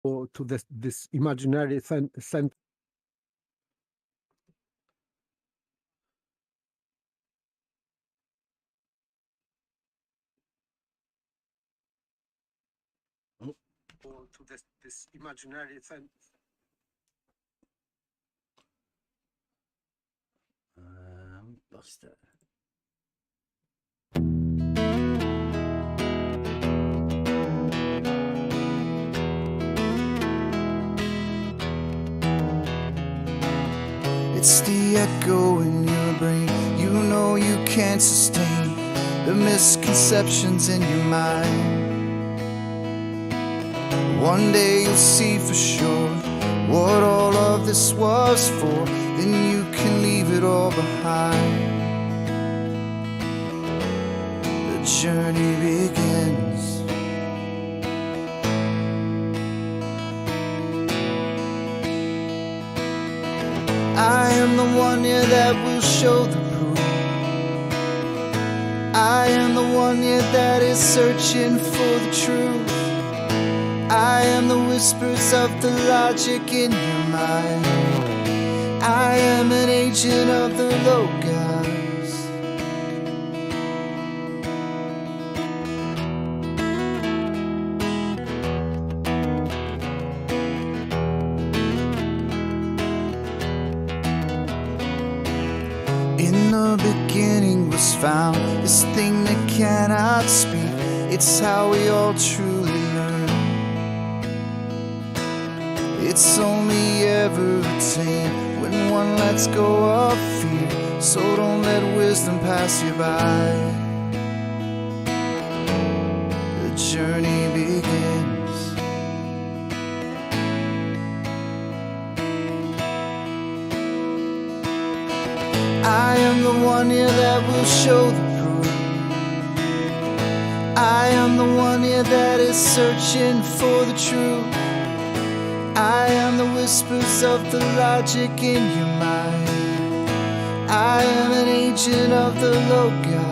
or to this imaginary center. Or to this imaginary center. Lost it. It's the echo in your brain. You know you can't sustain the misconceptions in your mind. One day you'll see for sure what all of this was for. Then you can leave it all behind. The journey begins. I am the one here that will show the proof. I am the one here that is searching for the truth. I am the whispers of the logic in your mind. I am an agent of the Logos. In the beginning was found this thing that cannot speak. It's how we all truly learn. It's only ever attained when one lets go of fear. So don't let wisdom pass you by. The journey begins. I am the one here that will show the proof. I am the one here that is searching for the truth. I am the whispers of the logic in your mind. I am an agent of the Logos.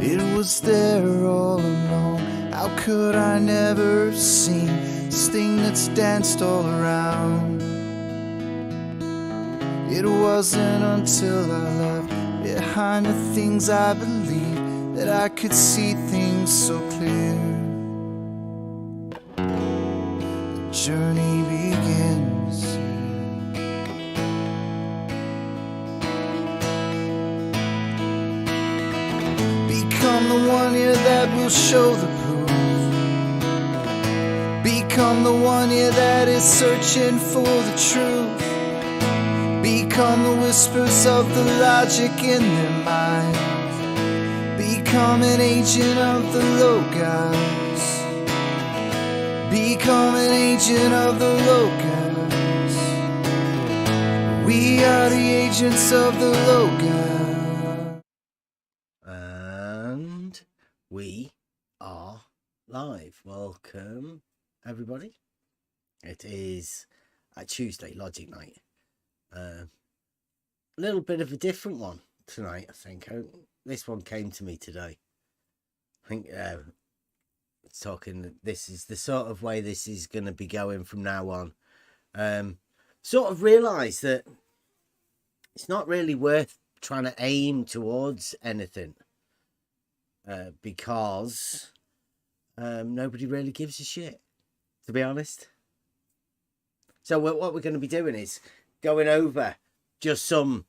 It was there all along. How could I never have seen this thing that's danced all around? It wasn't until I left behind the things I believed that I could see things so clear. The journey begins. Become the one here that will show the proof. Become the one here that is searching for the truth. Become the whispers of the logic in their minds. Become an agent of the Logos. Become an agent of the Logos. We are the agents of the Logos. And we are live. Welcome, everybody. It is a Tuesday Logic Night. A little bit of a different one tonight, I think. This one came to me today. I think this is the sort of way this is going to be going from now on. Sort of realise that it's not really worth trying to aim towards anything because nobody really gives a shit, to be honest. So what we're going to be doing is going over just some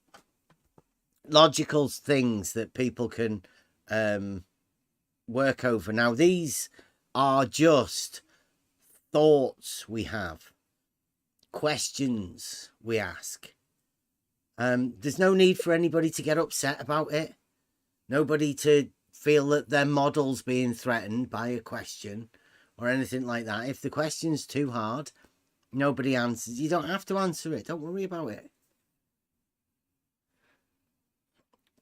logical things that people can work over. Now, these are just thoughts we have, questions we ask. There's no need for anybody to get upset about it. Nobody to feel that their model's being threatened by a question or anything like that. If the question's too hard, nobody answers. You don't have to answer it. Don't worry about it.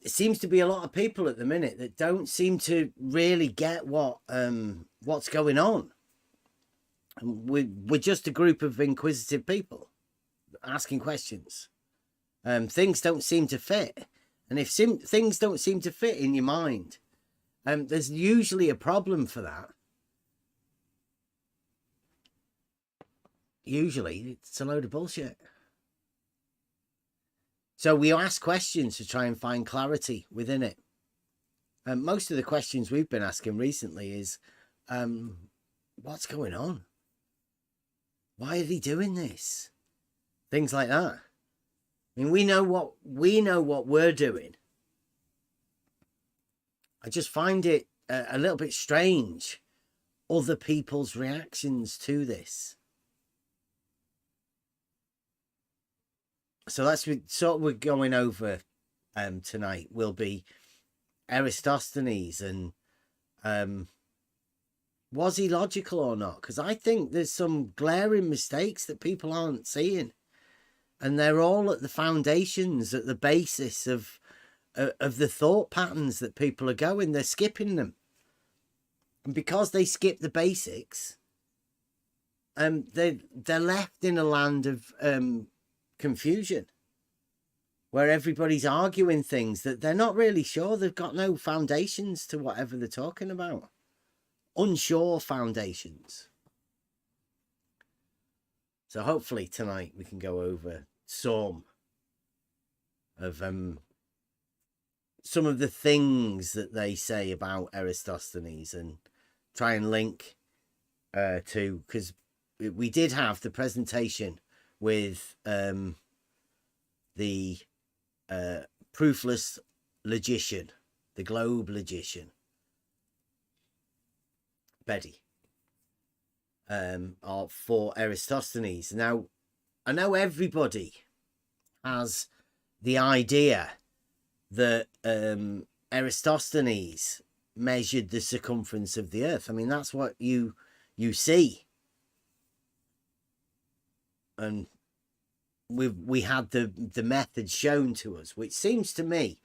seems to be a lot of people at the minute that don't seem to really get what's going on. And we're just a group of inquisitive people asking questions. Things don't seem to fit, and if things don't seem to fit in your mind, there's usually a problem for that. Usually it's a load of bullshit. So we ask questions to try and find clarity within it. And most of the questions we've been asking recently is, what's going on? Why are they doing this? Things like that. I mean, we know what we're doing. I just find it a little bit strange, other people's reactions to this. So that's sort of we're going over tonight will be Eratosthenes and was he logical or not? Because I think there's some glaring mistakes that people aren't seeing, and they're all at the foundations, at the basis of the thought patterns that people are going. They're skipping them, and because they skip the basics, they're left in a land of confusion, where everybody's arguing things that they're not really sure. They've got no foundations to whatever they're talking about. Unsure foundations. So hopefully tonight we can go over some of some of the things that they say about Eratosthenes and try and link to, because we did have the presentation with the proofless logician, the globe logician, Betty, for Eratosthenes. Now, I know everybody has the idea that Eratosthenes measured the circumference of the earth. I mean, that's what you see. And we had the method shown to us, which seems to me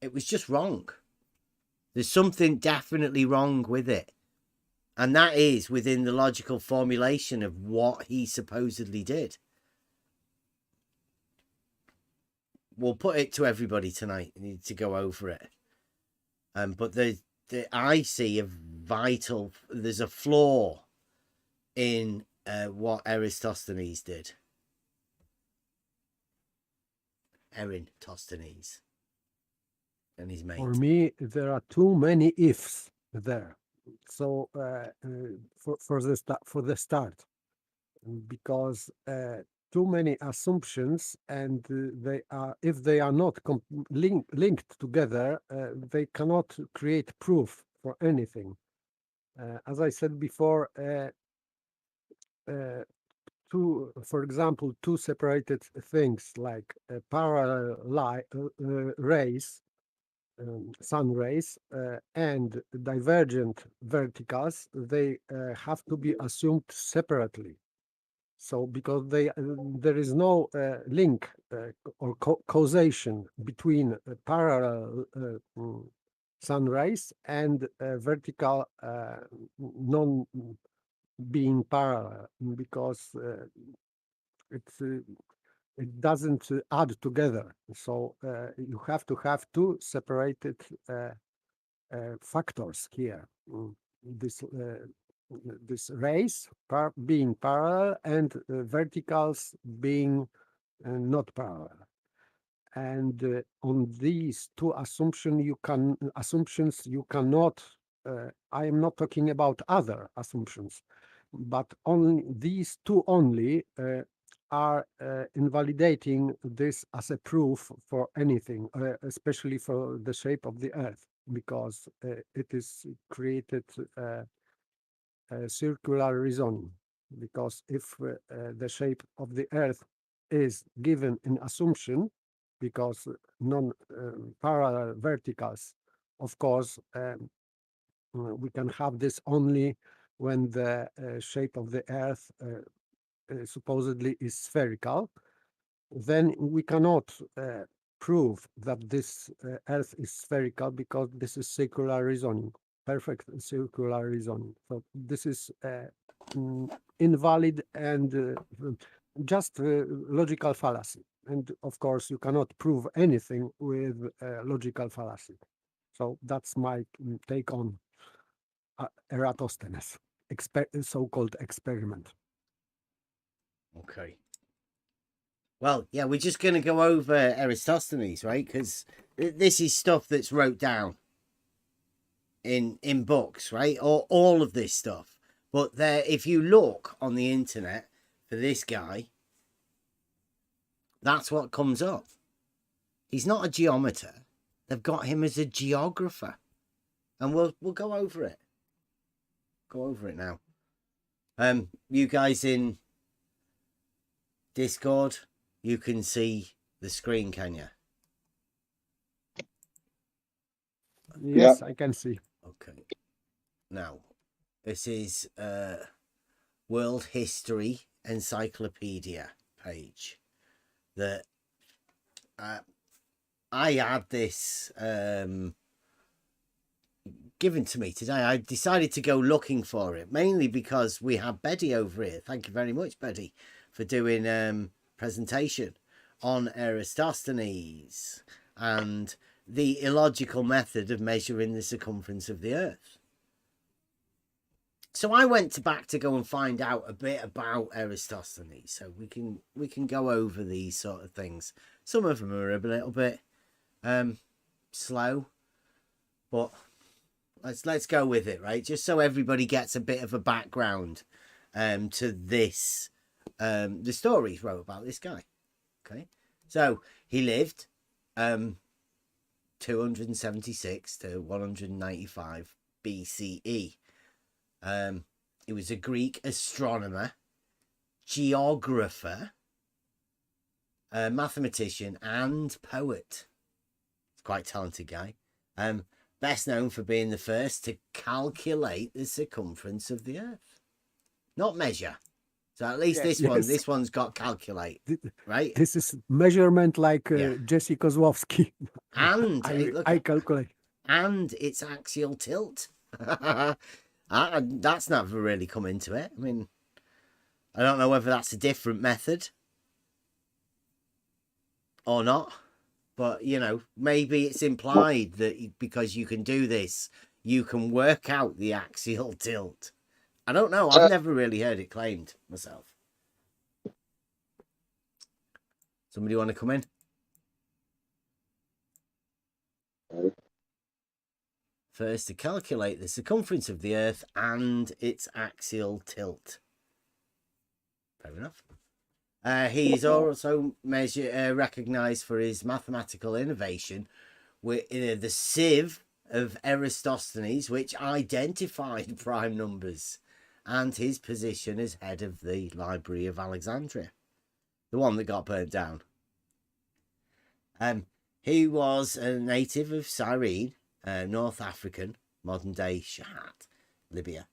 it was just wrong. There's something definitely wrong with it, and that is within the logical formulation of what he supposedly did. We'll put it to everybody tonight. We need to go over it. But I see there's a flaw in what Eratosthenes did. Eratosthenes and his mate. For me, there are too many ifs there. So for the start, because too many assumptions, and they are, if they are not linked together, they cannot create proof for anything. As I said before, for example, two separated things like parallel rays, sun rays, and divergent verticals, they have to be assumed separately. So because there is no link or causation between parallel sun rays and vertical non being parallel, because it doesn't add together. So you have to have two separated factors here. This rays being parallel and verticals being not parallel. And on these two assumptions, you cannot. I am not talking about other assumptions, but only these two only are invalidating this as a proof for anything, especially for the shape of the Earth, because it is created circular reasoning. Because if the shape of the Earth is given in assumption, because non-parallel verticals, of course, we can have this only when the shape of the Earth supposedly is spherical. Then we cannot prove that this Earth is spherical because this is circular reasoning, perfect circular reasoning. So this is invalid and just logical fallacy. And of course, you cannot prove anything with logical fallacy. So that's my take on Eratosthenes, so-called experiment. Okay. Well, yeah, we're just going to go over Eratosthenes, right? Because this is stuff that's wrote down in books, right? Or all of this stuff. But there, if you look on the internet for this guy, that's what comes up. He's not a geometer. They've got him as a geographer. And we'll go over it. Go over it now. You guys in Discord, you can see the screen, can you? Yes, I can see. Okay. Now, this is World History Encyclopedia page that I had this given to me today. I decided to go looking for it, mainly because we have Betty over here. Thank you very much, Betty, for doing presentation on Eratosthenes and the illogical method of measuring the circumference of the Earth. So I went back to go and find out a bit about Eratosthenes, so we can go over these sort of things. Some of them are a little bit slow, but let's go with it, right? Just so everybody gets a bit of a background to this, the story he wrote about this guy. Okay, so he lived 276 to 195 BCE. He was a Greek astronomer, geographer, mathematician, and poet. He's quite a talented guy. Best known for being the first to calculate the circumference of the Earth, not measure. So at least this one's got calculate, right? This is measurement like Jesse Kozłowski. And I calculate. And its axial tilt. That's never really come into it. I mean, I don't know whether that's a different method or not, but you know, maybe it's implied that because you can do this, you can work out the axial tilt. I don't know. I've never really heard it claimed myself. Somebody want to come in? First, to calculate the circumference of the Earth and its axial tilt. Fair enough. He is also recognised for his mathematical innovation with the sieve of Eratosthenes, which identified prime numbers, and his position as head of the Library of Alexandria, the one that got burnt down. He was a native of Cyrene, North African, modern-day Shahat, Libya.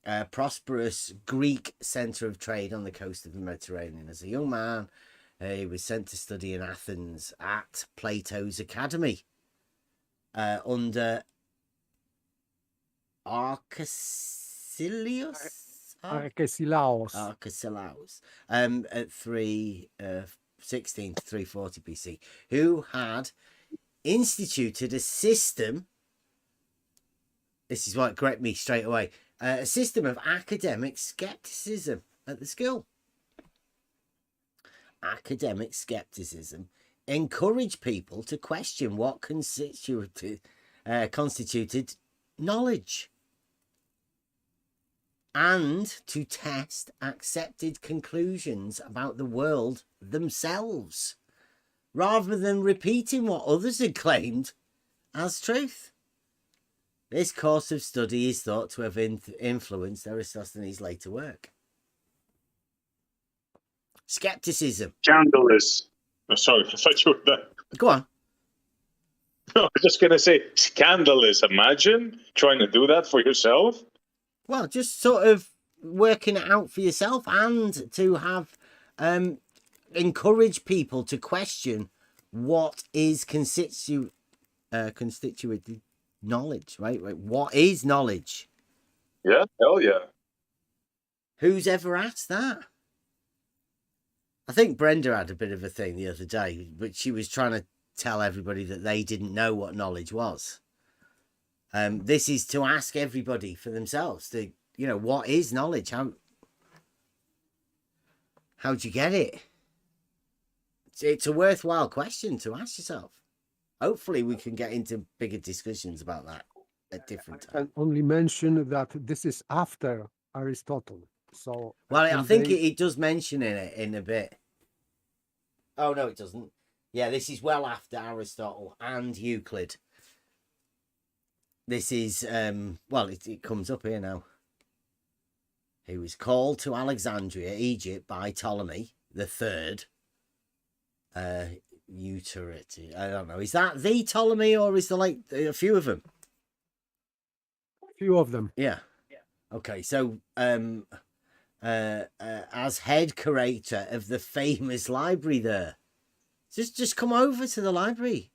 A prosperous Greek centre of trade on the coast of the Mediterranean. As a young man, he was sent to study in Athens at Plato's Academy under Arcesilaus at 316 to 340 BC, who had instituted a system. This is what grabbed me straight away. A system of academic skepticism at the school. Academic skepticism encouraged people to question what constituted knowledge and to test accepted conclusions about the world themselves, rather than repeating what others had claimed as truth. This course of study is thought to have influenced Eratosthenes' later work. Skepticism. Scandalous. Oh, sorry, I thought you were there. Go on. No, I was just going to say, scandalous. Imagine trying to do that for yourself. Well, just sort of working it out for yourself and to have encourage people to question what is constituted knowledge, right? What is knowledge? Yeah, hell yeah. Who's ever asked that? I think Brenda had a bit of a thing the other day, but she was trying to tell everybody that they didn't know what knowledge was. This is to ask everybody for themselves to, what is knowledge? How'd you get it? It's a worthwhile question to ask yourself. Hopefully we can get into bigger discussions about that at different I times. can only mention that this is after Aristotle. So, Well, I and think they- it does mention in it in a bit. Oh, no, it doesn't. Yeah, this is well after Aristotle and Euclid. This is, it comes up here now. He was called to Alexandria, Egypt, by Ptolemy the Third. Euclid. I don't know. Is that the Ptolemy or is there like a few of them? few of them. Yeah. Okay. So, as head curator of the famous library there, just come over to the library.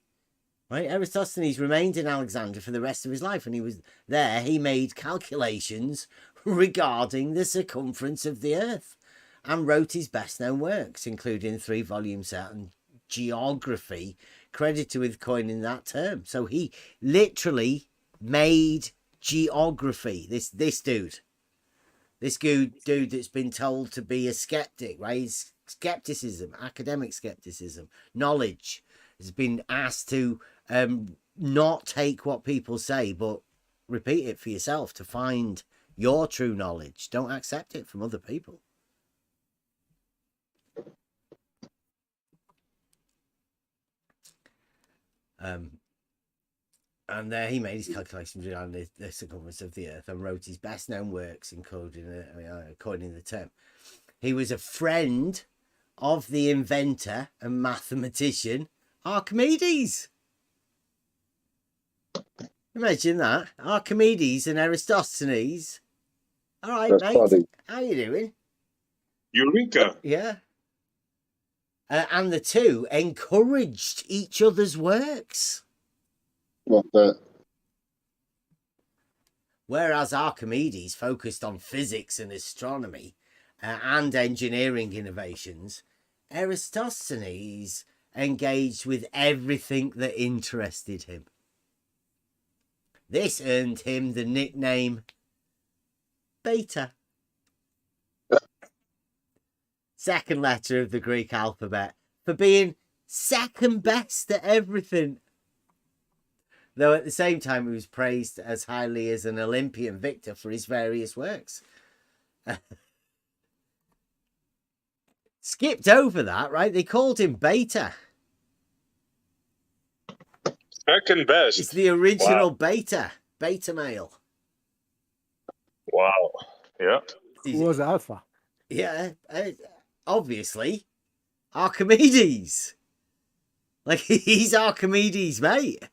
Right, Eratosthenes remained in Alexandria for the rest of his life, and he was there. He made calculations regarding the circumference of the Earth, and wrote his best-known works, including 3-volume set on geography, credited with coining that term. So he literally made geography. This dude that's been told to be a skeptic, right? He's skepticism, academic skepticism, knowledge has been asked to not take what people say, but repeat it for yourself to find your true knowledge. Don't accept it from other people. And there he made his calculations regarding the circumference of the Earth and wrote his best-known works, according to the term. He was a friend of the inventor and mathematician Archimedes. Imagine that. Archimedes and Eratosthenes. All right, That's mate. funny. How you doing? Eureka. Yeah. And the two encouraged each other's works. What the? Whereas Archimedes focused on physics and astronomy and engineering innovations, Eratosthenes engaged with everything that interested him. This earned him the nickname Beta. Second letter of the Greek alphabet, for being second best at everything. Though at the same time he was praised as highly as an Olympian victor for his various works. Skipped over that, right? They called him Beta. Second best. It's the original Wow. beta male. Wow. Yeah. Who was Alpha? Yeah, obviously Archimedes. Like, he's Archimedes' mate.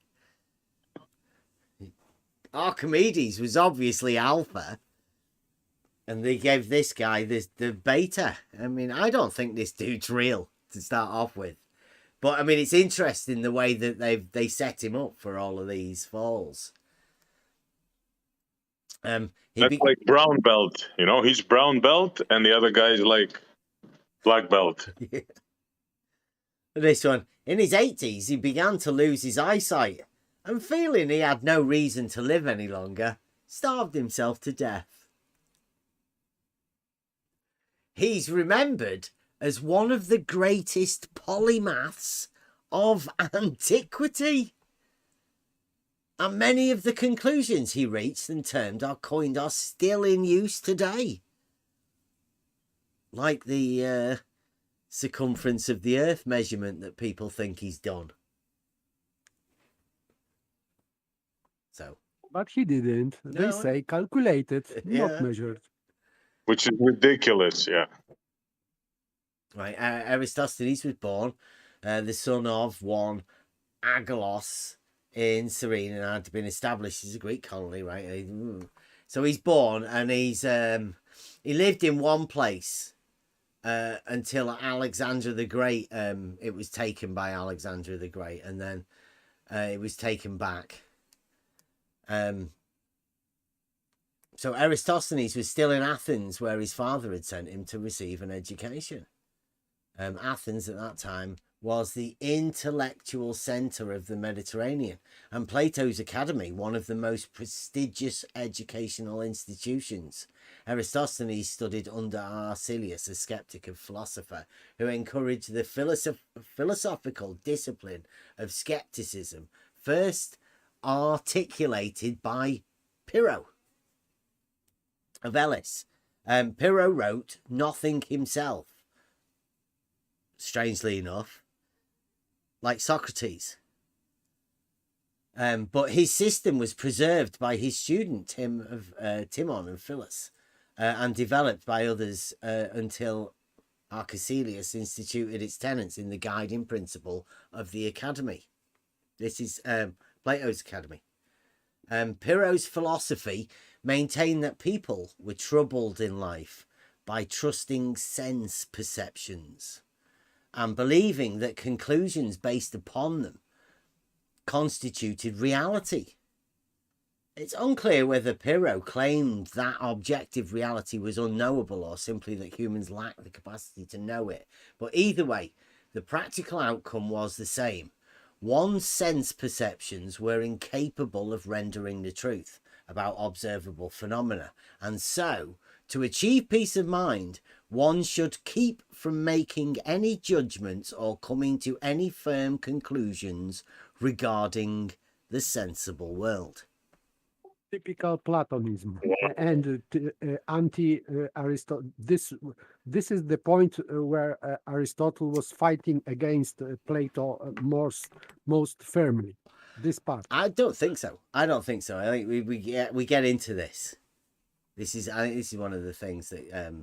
Archimedes was obviously Alpha, and they gave this guy the Beta. I mean, I don't think this dude's real to start off with, but I mean, it's interesting the way that they set him up for all of these falls. That's like brown belt. He's brown belt, and the other guy's like black belt. Yeah. This one, in his 80s, he began to lose his eyesight, and feeling he had no reason to live any longer, starved himself to death. He's remembered as one of the greatest polymaths of antiquity. And many of the conclusions he reached and coined are still in use today. Like the circumference of the Earth measurement that people think he's done. So, But he didn't. They No. say calculated, Yeah. not measured. Which is ridiculous, yeah. right, Eratosthenes was born the son of one Agalos in Cyrene, and had been established as a Greek colony, right? So he's born, and he lived in one place until Alexander the Great. It was taken by Alexander the Great, and then it was taken back. So Eratosthenes was still in Athens, where his father had sent him to receive an education. Athens at that time was the intellectual centre of the Mediterranean, and Plato's Academy, one of the most prestigious educational institutions. Eratosthenes studied under Arcelius, a skeptic and philosopher who encouraged the philosophical discipline of skepticism, first articulated by Pyrrho of Elis. Pyrrho wrote nothing himself, strangely enough, like Socrates. But his system was preserved by his student Timon and Philus, and developed by others until Arcelius instituted its tenets in the guiding principle of the Academy. This is Plato's Academy. Pyrrho's philosophy maintained that people were troubled in life by trusting sense perceptions and believing that conclusions based upon them constituted reality. It's unclear whether Pyrrho claimed that objective reality was unknowable or simply that humans lack the capacity to know it. But either way, the practical outcome was the same. One's sense perceptions were incapable of rendering the truth about observable phenomena, and so, to achieve peace of mind, one should keep from making any judgments or coming to any firm conclusions regarding the sensible world. Typical Platonism and anti-Aristotle. This is the point where Aristotle was fighting against Plato most firmly. This part. I don't think so. I think we get into this. I think this is one of the things that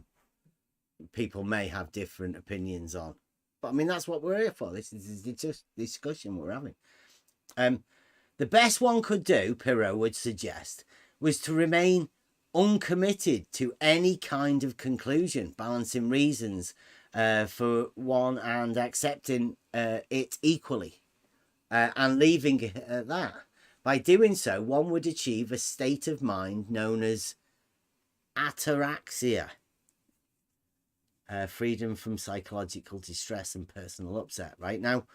people may have different opinions on. But I mean, that's what we're here for. This is just discussion we're having. The best one could do, Pyrrho would suggest, was to remain uncommitted to any kind of conclusion, balancing reasons for one and accepting it equally, and leaving it at that. By doing so, one would achieve a state of mind known as ataraxia, freedom from psychological distress and personal upset. Right now,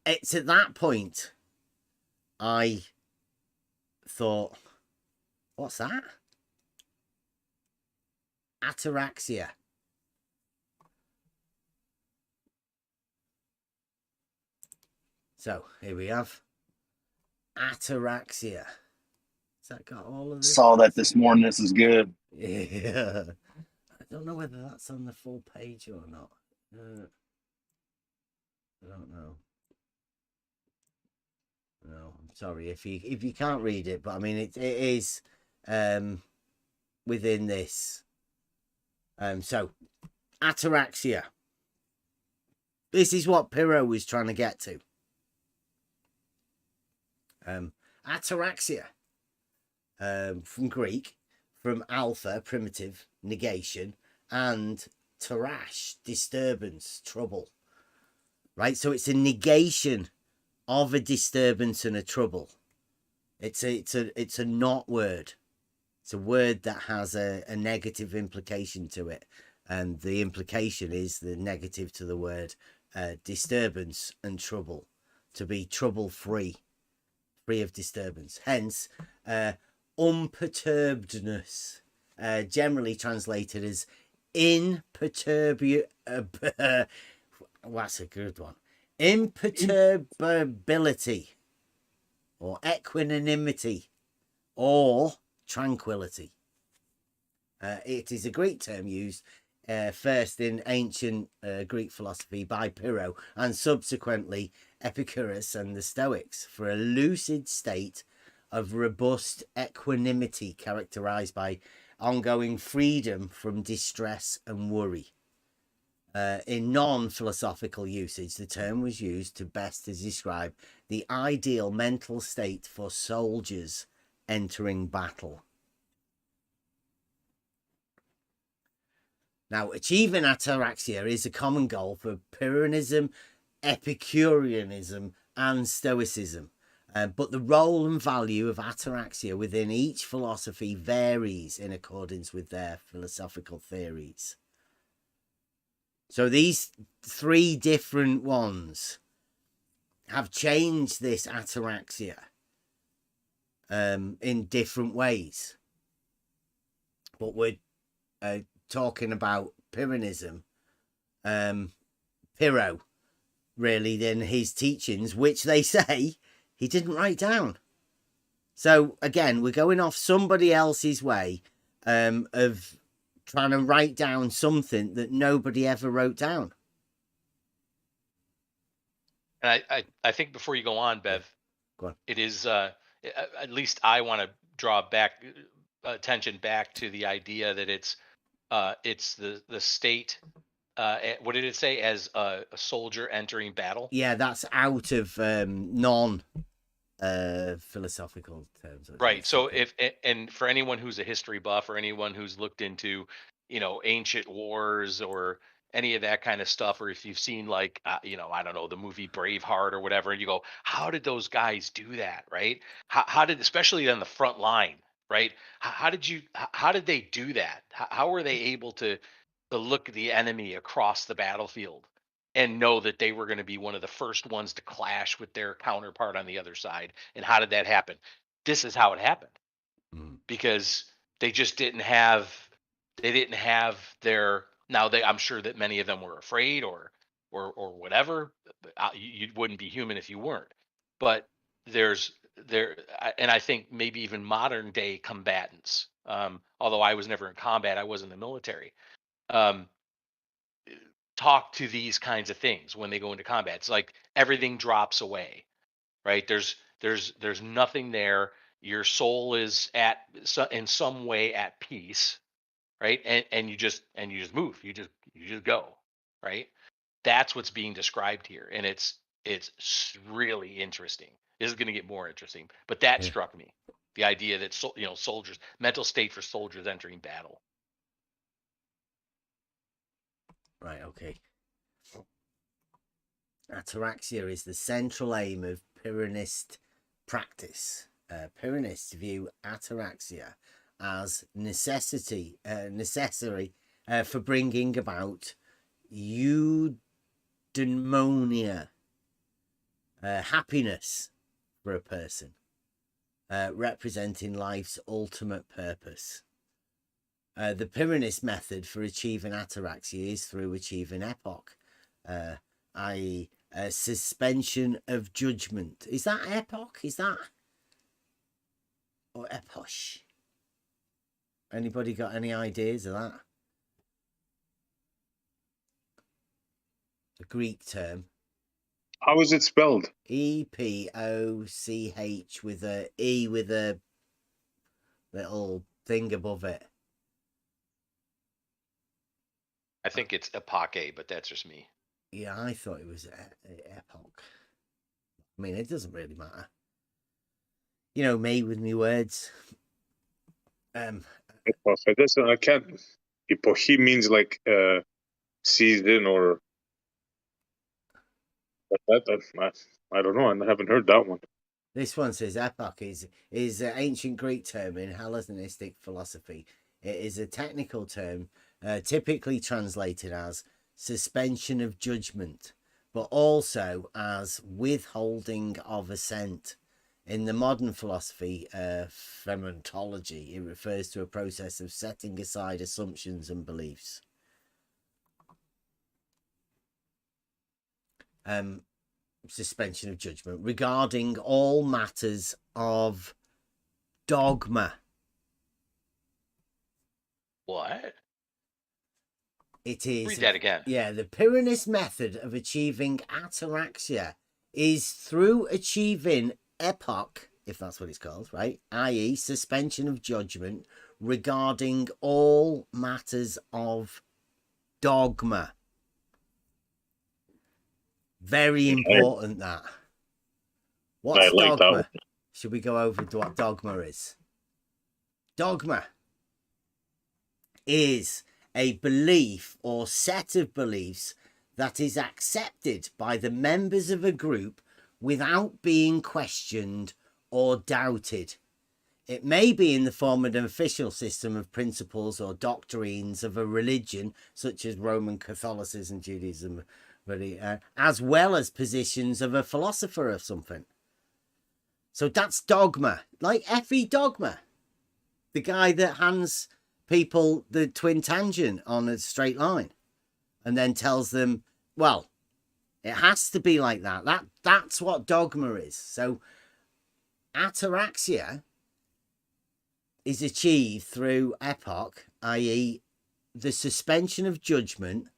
it's at that point I thought, what's that? Ataraxia. So here we have ataraxia. Has that got all of this? Saw that this morning. This is good. Yeah. I don't know whether that's on the full page or not. I don't know. No, I'm sorry if you can't read it, but I mean it is within this. So ataraxia. This is what Pyrrho was trying to get to. Ataraxia, from Greek, from alpha, primitive, negation, and tarash, disturbance, trouble. Right, so it's a negation of a disturbance and a trouble. It's a not word. It's a word that has a negative implication to it, and the implication is the negative to the word disturbance and trouble. To be trouble free, free of disturbance. Hence, unperturbedness, generally translated as that's a good one. Imperturbability, or equanimity, or tranquility. It is a Greek term used first in ancient Greek philosophy by Pyrrho and subsequently Epicurus and the Stoics for a lucid state of robust equanimity characterized by ongoing freedom from distress and worry. In non-philosophical usage, the term was used to best describe the ideal mental state for soldiers entering battle. Now, achieving ataraxia is a common goal for Pyrrhonism, Epicureanism, and Stoicism. But the role and value of ataraxia within each philosophy varies in accordance with their philosophical theories. So these three different ones have changed this ataraxia in different ways. But we're talking about Pyrrhonism, Pyrrho, really, than his teachings, which they say he didn't write down. So again, we're going off somebody else's way of trying to write down something that nobody ever wrote down. And I think before you go on, Bev, Go on. it is at least I want to draw back attention back to the idea that it's the state. What did it say? As a soldier entering battle. Yeah, that's out of non philosophical terms. Right. So and for anyone who's a history buff or anyone who's looked into, ancient wars or any of that kind of stuff, or if you've seen like, I don't know, the movie Braveheart or whatever, and you go, how did those guys do that? Right. How did, especially on the front line, right? How did they do that? How were they able to look at the enemy across the battlefield and know that they were going to be one of the first ones to clash with their counterpart on the other side? And how did that happen? This is how it happened, because they just didn't have their, now they, I'm sure that many of them were afraid or whatever. You wouldn't be human if you weren't. But and I think maybe even modern day combatants, although I was never in combat, I was in the military, talk to these kinds of things when they go into combat. It's like everything drops away, right? There's nothing there. Your soul is in some way at peace, right? And you just move. You just go, right? That's what's being described here, and it's really interesting. This is going to get more interesting, but that struck me. The idea that soldiers, mental state for soldiers entering battle. Right, okay. Ataraxia is the central aim of Pyrrhonist practice. Pyrrhonists view ataraxia as necessary for bringing about eudaimonia, happiness for a person, representing life's ultimate purpose. The Pyrrhonist method for achieving ataraxia is through achieving epoch, i.e. a suspension of judgment. Is that epoch? Is that? Or epoch? Anybody got any ideas of that? A Greek term. How is it spelled? E-P-O-C-H with a E with a little thing above it. I think it's epoche, but that's just me. Yeah, I thought it was epoch. I mean, it doesn't really matter. You know me with my words. I can't. Epoche means like season or. I don't know. I haven't heard that one. This one says epoch is an ancient Greek term in Hellenistic philosophy. It is a technical term, typically translated as suspension of judgment, but also as withholding of assent. In the modern philosophy, phenomenology, it refers to a process of setting aside assumptions and beliefs. Suspension of judgment regarding all matters of dogma. What? It is. Read that again. Yeah, the Pyrrhonist method of achieving ataraxia is through achieving epoch, if that's what it's called, right? I.e., suspension of judgment regarding all matters of dogma. Very important, that. What's dogma? Should we go over to what dogma is? Dogma is a belief or set of beliefs that is accepted by the members of a group without being questioned or doubted. It may be in the form of an official system of principles or doctrines of a religion, such as Roman Catholicism, Judaism, really, as well as positions of a philosopher of something. So that's dogma, like F.E. Dogma, the guy that hands people the twin tangent on a straight line and then tells them, well, it has to be like that. That's what dogma is. So ataraxia is achieved through epoch, i.e. the suspension of judgment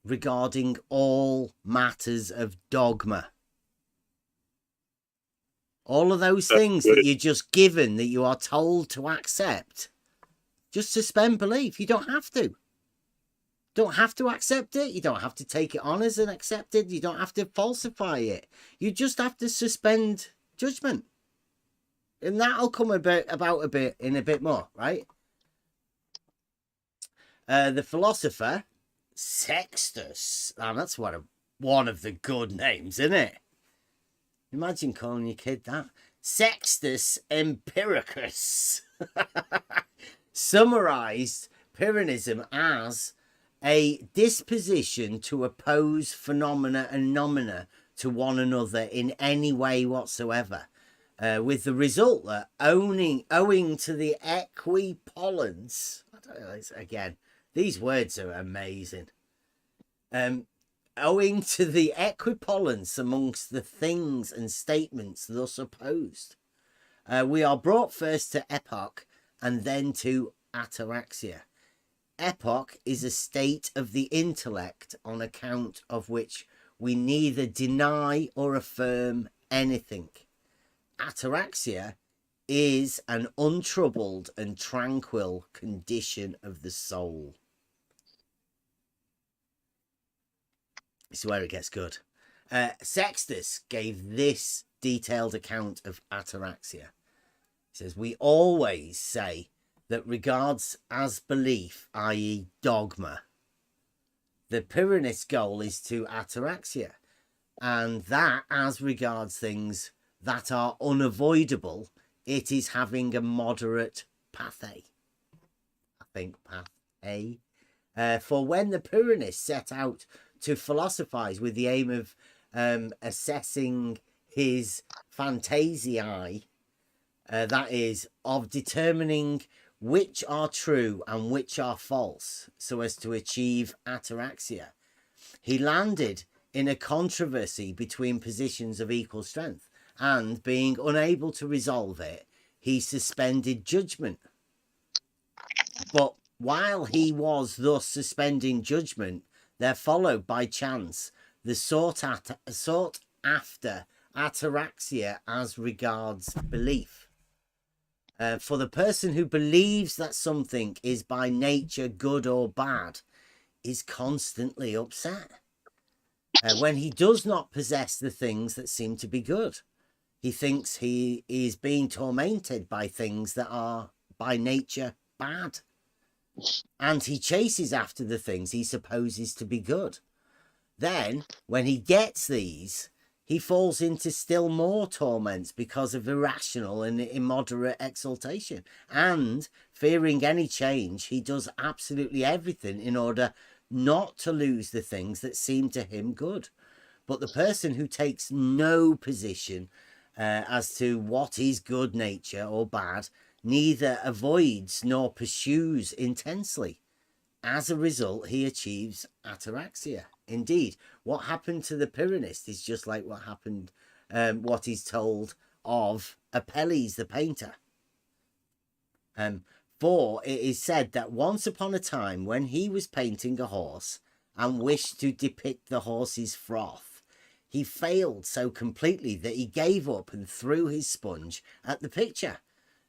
regarding all matters of dogma. All of those things that you're just given, that you are told to accept, just suspend belief. You don't have to. Don't have to accept it. You don't have to take it on as an accepted. You don't have to falsify it. You just have to suspend judgment. And that'll come about a bit in a bit more, right? The philosopher Sextus. And that's one of the good names, isn't it? Imagine calling your kid that. Sextus Empiricus summarized Pyrrhonism as a disposition to oppose phenomena and noumena to one another in any way whatsoever, with the result that owing to the equipollence, I don't know, again, these words are amazing. Owing to the equipollence amongst the things and statements thus opposed, we are brought first to epoch and then to ataraxia. Epoch is a state of the intellect on account of which we neither deny or affirm anything. Ataraxia is an untroubled and tranquil condition of the soul. This is where it gets good. Sextus gave this detailed account of ataraxia. He says, we always say that regards as belief, i.e. dogma, the Pyrrhonist goal is to ataraxia, and that as regards things that are unavoidable, it is having a moderate pathe. I think pathe. For when the Pyrrhonists set out to philosophize with the aim of assessing his fantasiae, that is, of determining which are true and which are false, so as to achieve ataraxia, he landed in a controversy between positions of equal strength, and being unable to resolve it, he suspended judgment. But while he was thus suspending judgment, there followed by chance the sought after ataraxia as regards belief. For the person who believes that something is by nature good or bad is constantly upset when he does not possess the things that seem to be good. He thinks he is being tormented by things that are by nature bad, and he chases after the things he supposes to be good. Then, when he gets these, he falls into still more torments because of irrational and immoderate exaltation. And, fearing any change, he does absolutely everything in order not to lose the things that seem to him good. But the person who takes no position as to what is good nature or bad neither avoids nor pursues intensely. As a result, he achieves ataraxia. Indeed, what happened to the Pyrrhonist is just like what happened, what is told of Apelles the painter. For it is said that once upon a time, when he was painting a horse and wished to depict the horse's froth, he failed so completely that he gave up and threw his sponge at the picture,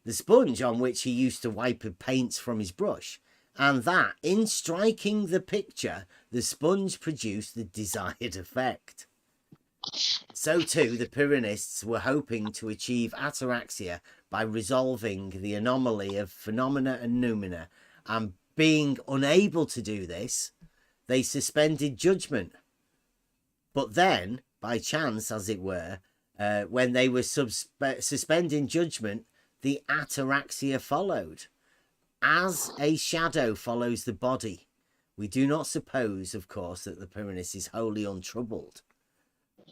the sponge on which he used to wipe the paints from his brush, and that, in striking the picture, the sponge produced the desired effect. So too, the Pyrrhonists were hoping to achieve ataraxia by resolving the anomaly of phenomena and noumena, and being unable to do this, they suspended judgment. But then, by chance, as it were, when they were suspending judgment, the ataraxia followed. As a shadow follows the body, we do not suppose, of course, that the Pyranis is wholly untroubled.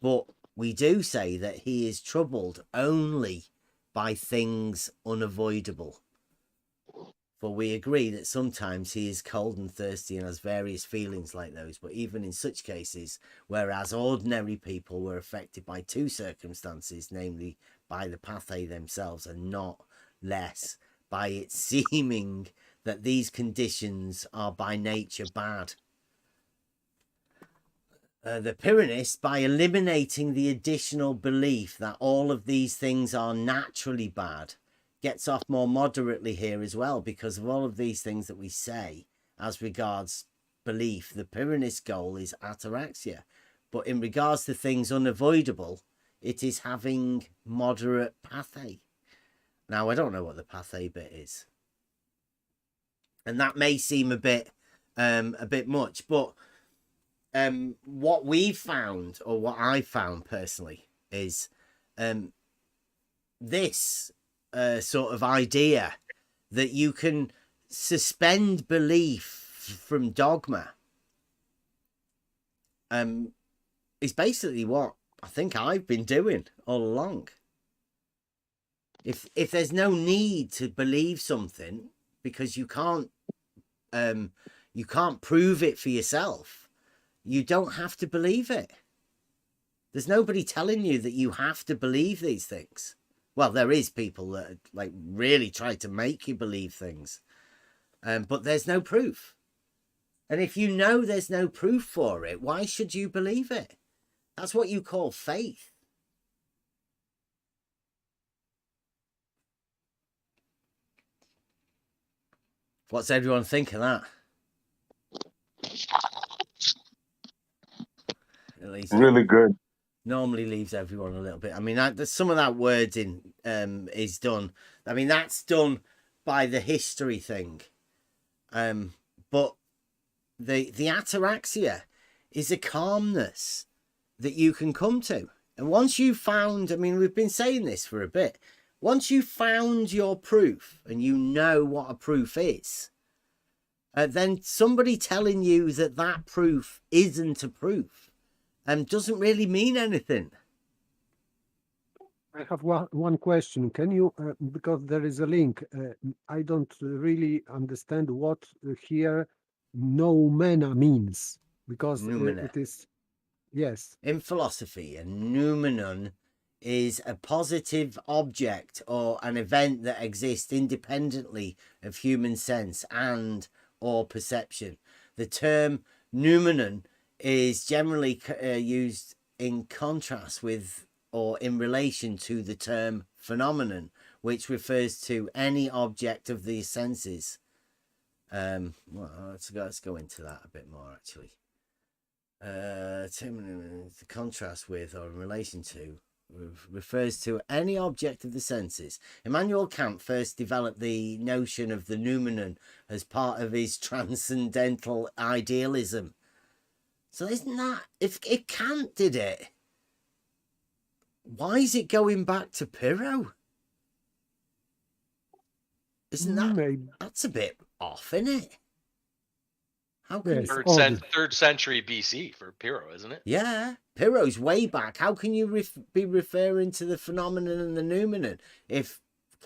But we do say that he is troubled only by things unavoidable. For we agree that sometimes he is cold and thirsty and has various feelings like those, but even in such cases, whereas ordinary people were affected by two circumstances, namely by the pathe themselves, and not less by it seeming that these conditions are by nature bad. The Pyranist, by eliminating the additional belief that all of these things are naturally bad, gets off more moderately here as well, because of all of these things that we say as regards belief. The Pyranist goal is ataraxia, but in regards to things unavoidable, it is having moderate pathe. Now, I don't know what the pathe bit is, and that may seem a bit much, but what we've found, or what I found personally, is this sort of idea that you can suspend belief from dogma is basically what I think I've been doing all along. If there's no need to believe something because you can't prove it for yourself, you don't have to believe it. There's nobody telling you that you have to believe these things. Well, there is people that like really try to make you believe things, but there's no proof. And if you know there's no proof for it, why should you believe it? That's what you call faith. What's everyone think of that? At least Really good. normally leaves everyone a little bit. I mean, some of that wording is done. I mean, that's done by the history thing. But the ataraxia is a calmness that you can come to. And once you've found, I mean, we've been saying this for a bit. Once you've found your proof and you know what a proof is, then somebody telling you that that proof isn't a proof doesn't really mean anything. I have one question. Can you, because there is a link, I don't really understand what here noumena means, because Noumena. it is, yes. In philosophy, a noumenon is a positive object or an event that exists independently of human sense and or perception. The term noumenon is generally used in contrast with or in relation to the term phenomenon, which refers to any object of the senses. Well, let's go into that a bit more, actually. The contrast with or in relation to refers to any object of the senses. Immanuel Kant first developed the notion of the noumenon as part of his transcendental idealism. So isn't that, if Kant did it, why is it going back to Pyrrho? Isn't that, Maybe. that's a bit off, isn't it? How can Yes, you... odd. Third century BC for Pyrrho, isn't it? Yeah, Pyrrho's way back. How can you be referring to the phenomenon and the noumenon if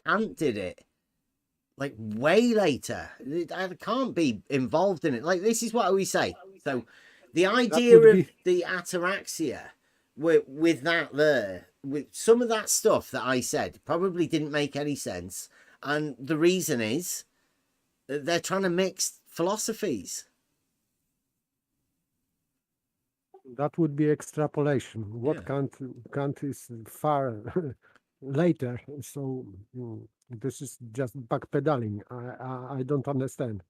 Kant did it like way later? I can't be involved in it. Like, this is what we say. So the idea of the ataraxia with that there, with some of that stuff that I said probably didn't make any sense. And the reason is that they're trying to mix philosophies. That would be extrapolation. What Yeah. Kant is far later, so this is just backpedaling. I don't understand.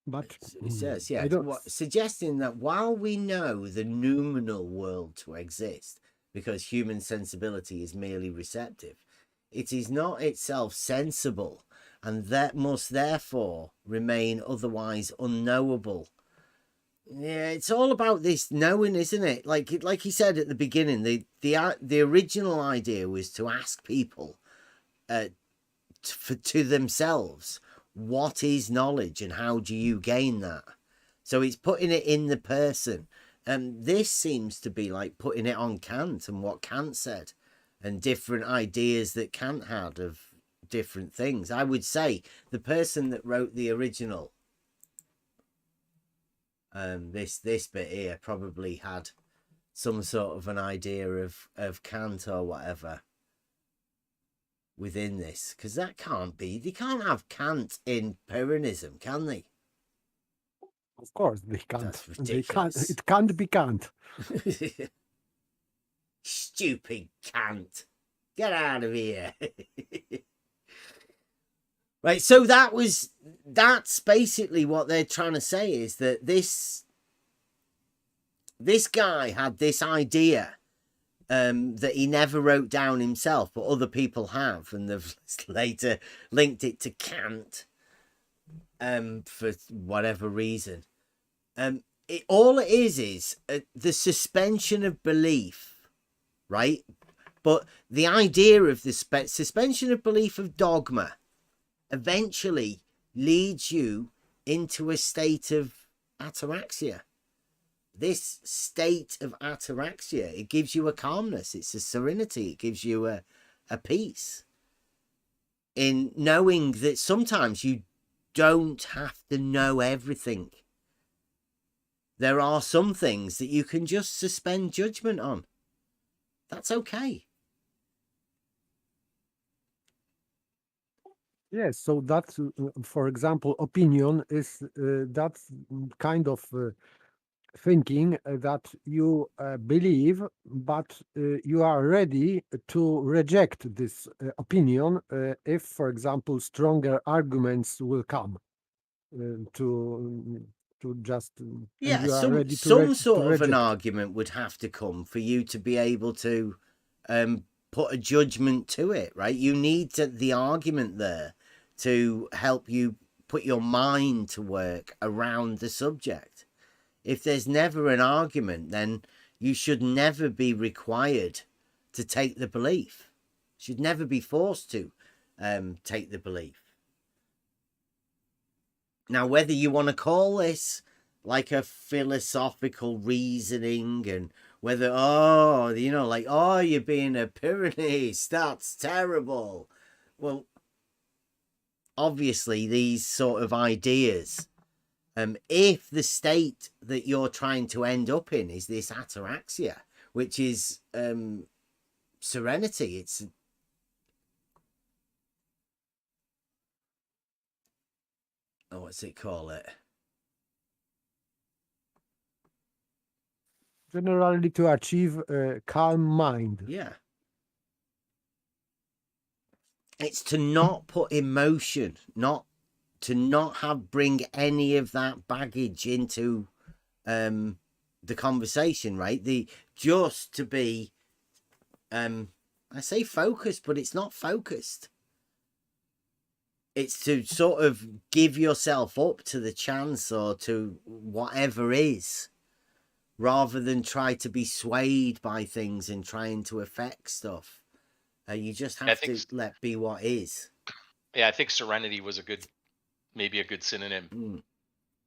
But It says, yeah, I don't. suggesting that while we know the noumenal world to exist, because human sensibility is merely receptive, it is not itself sensible, and that must therefore remain otherwise unknowable. Yeah, it's all about this knowing, isn't it? Like he said at the beginning, the original idea was to ask people to themselves, what is knowledge and how do you gain that? So it's putting it in the person. And this seems to be like putting it on Kant and what Kant said and different ideas that Kant had of different things. I would say the person that wrote the original, this bit here, probably had some sort of an idea of Kant or whatever within this, because that can't be, they can't have Kant in Pyrrhonism, can they? Of course, they can't. That's They can't. ridiculous. It can't be Kant. Stupid Kant, get out of here. Right, so that's basically what they're trying to say, is that this guy had this idea that he never wrote down himself, but other people have, and they've later linked it to Kant for whatever reason. All it is the suspension of belief, right? But the idea of the suspension of belief of dogma eventually leads you into a state of ataraxia. This state of ataraxia, it gives you a calmness, it's a serenity, it gives you a peace in knowing that sometimes you don't have to know everything. There are some things that you can just suspend judgment on. That's okay. Yes, so that's, for example, opinion is that kind of thinking that you believe, but you are ready to reject this opinion if, for example, stronger arguments will come to just, and Yeah, you are ready some to sort of an reject. argument would have to come for you to be able to put a judgment to it, right? You need the argument there to help you put your mind to work around the subject. If there's never an argument, then you should never be required to take the belief. Should never be forced to take the belief. Now, whether you want to call this like a philosophical reasoning, and whether, you're being a Pyrrhonist, that's terrible. Well, obviously, these sort of ideas, if the state that you're trying to end up in is this ataraxia, which is serenity, it's what's it call it? Generally, to achieve a calm mind. Yeah. It's to not put emotion, to not bring any of that baggage into the conversation, right? Just to be, I say focused, but it's not focused. It's to sort of give yourself up to the chance or to whatever is, rather than try to be swayed by things and trying to affect stuff. You just have to let be what is. Yeah, I think serenity was maybe a good synonym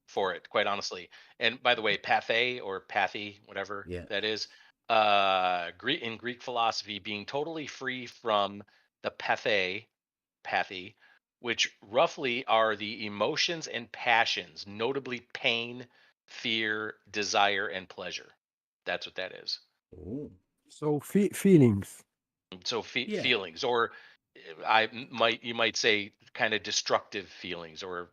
for it, quite honestly. And by the way, pathe or pathy, whatever that is, in Greek philosophy, being totally free from the pathy, which roughly are the emotions and passions, notably pain, fear, desire, and pleasure. That's what that is. Ooh. So feelings. So feelings, or you might say kind of destructive feelings, or